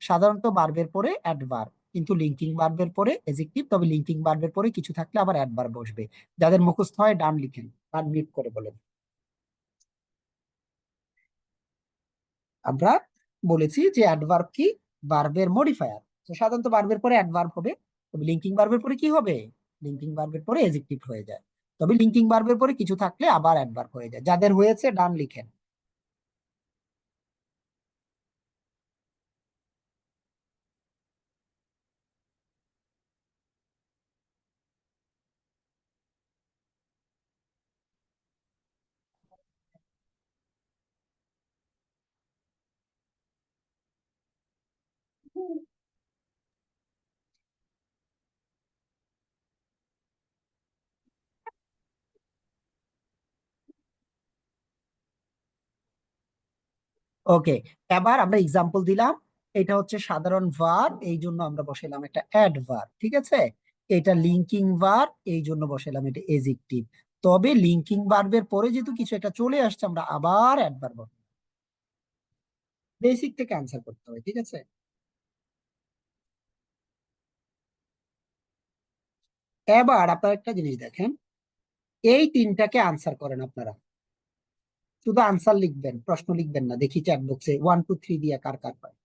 সাধারণত ভার্বের পরে অ্যাডভার্ব, কিন্তু লিঙ্কিং ভার্বের পরে এডজেক্টিভ, তবে লিঙ্কিং ভার্বের পরে কিছু থাকলে আবার অ্যাডভার্ব বসবে। যাদের মুখস্থ হয় ডান লিখেন, আর মিউট করে বলেন। আমরা বলেছি যে অ্যাডভার্ব কি, ভার্বের মডিফায়ার। তো সাধারণত ভার্বের পরে অ্যাডভার্ব হবে, তবে লিঙ্কিং ভার্বের পরে কি হবে, লিঙ্কিং ভার্বের পরে এডজেক্টিভ হয়ে যায়। তবে লিঙ্কিং ভার্বের পরে কিছু থাকলে আবার অ্যাডভার্ব হয়ে যায়। যাদের হয়েছে ডান লিখেন। ওকে, এবার আমরা এক্সাম্পল দিলাম। এটা হচ্ছে সাধারণ ভার্ব, এই জন্য আমরা বসাইলাম একটা অ্যাডভার্ব, ঠিক আছে। এটা লিঙ্কিং ভার্ব, এই জন্য বসাইলাম এটা এজেক্টিভ। তবে লিঙ্কিং ভার্বের পরে যেহেতু কিছু একটা চলে আসছে, আমরা আবার অ্যাডভার্ব বেসিক থেকে অ্যান্সার করতে হবে, ঠিক আছে। এবার আপনারা একটা জিনিস দেখেন, এই তিনটাকে আনসার করেন আপনারা। শুধু আনসার লিখবেন, প্রশ্ন লিখবেন না। দেখি চ্যাট বক্সে 1 2 3 দিয়ে কার কার পায়।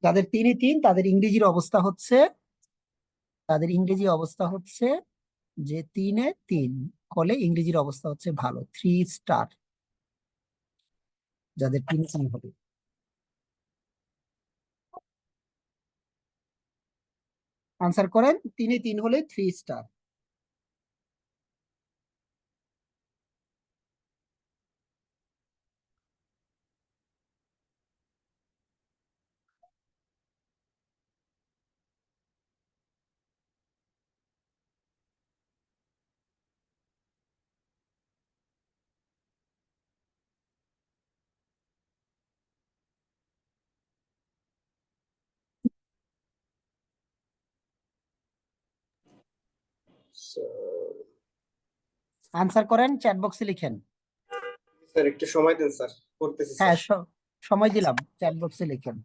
যাদের 3 3, তাদের ইংরেজির অবস্থা হচ্ছে, যে 3 এ 3 হলে ইংরেজির অবস্থা হচ্ছে ভালো, 3 স্টার। যাদের 3 3 হবে, আনসার করেন। 3 এ 3 হলে 3 স্টার। আনসার করেন, চ্যাট বক্সে লিখেন। স্যার একটু সময় দেন স্যার, করতেছি হ্যাঁ, স্যার। সময় দিলাম, চ্যাট বক্সে লিখেন।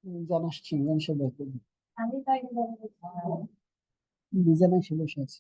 মিজান আসছে, মিজান সে দেখুন, মিজান এসে বসে আছে।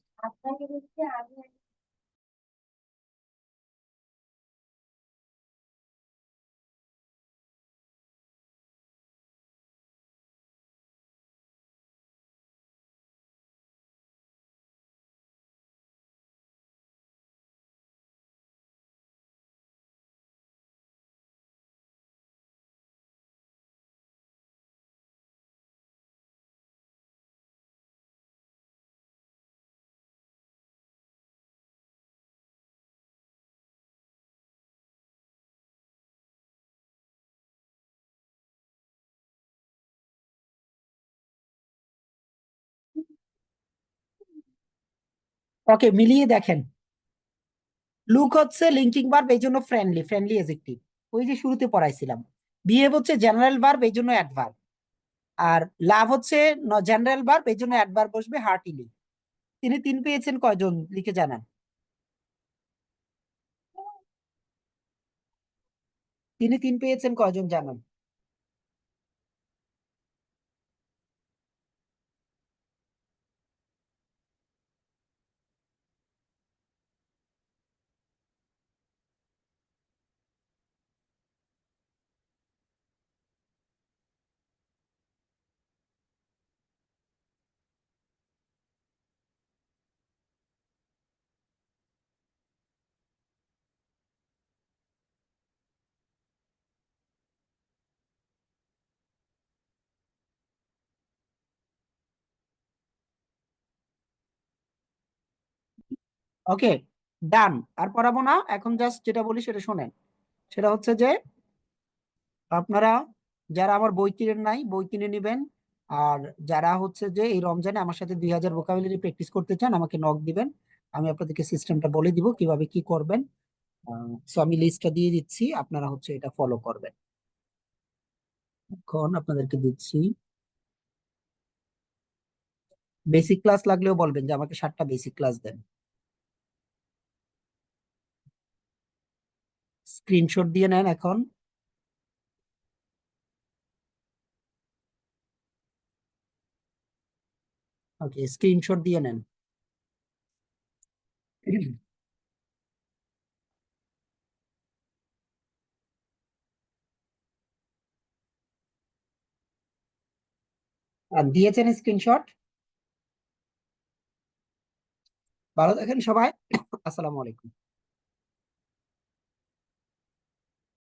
ওকে, মিলিয়ে দেখেন। লুক হচ্ছে লিঙ্কিং ভার্ব, এই জন্য ফ্রেন্ডলি, ফ্রেন্ডলি এজেক্টিভ, ওই যে শুরুতে পড়াইছিলাম। বিহেভ হচ্ছে জেনারেল ভার্ব, এই জন্য অ্যাডভার্ব। আর লাভ হচ্ছে জেনারেল ভার্ব, এই জন্য অ্যাডভার্ব বসবে হার্টিলি। তিনি 3 পেয়েছেন কয়জন লিখে জানান। তিনি 3 পেয়েছেন কয়জন জানান। ওকে, ডান। আর পড়াবো না, এখন জাস্ট যেটা বলি সেটা শোনেন। সেটা হচ্ছে যে আপনারা যারা আমার বই কিনেন নাই, বই কিনে নেবেন। আর যারা হচ্ছে যে এই রমজানে আমার সাথে 2000 ভোকাবুলারি প্র্যাকটিস করতে চান, আমাকে নক দিবেন। আমি আপনাদেরকে সিস্টেমটা বলে দিব কিভাবে কি করবেন। সো আমি লিস্টটা দিয়ে দিচ্ছি, আপনারা হচ্ছে এটা ফলো করবেন। এখন আপনাদেরকে দিচ্ছি। বেসিক ক্লাস লাগলেও বলবেন যে আমাকে 7টা বেসিক ক্লাস দেন। স্ক্রিনশট দিয়ে নেন এখন। ওকে, স্ক্রিনশট দিয়ে নেন। দিয়েছেন স্ক্রিনশট? ভালো থাকেন সবাই। আসসালামু আলাইকুম।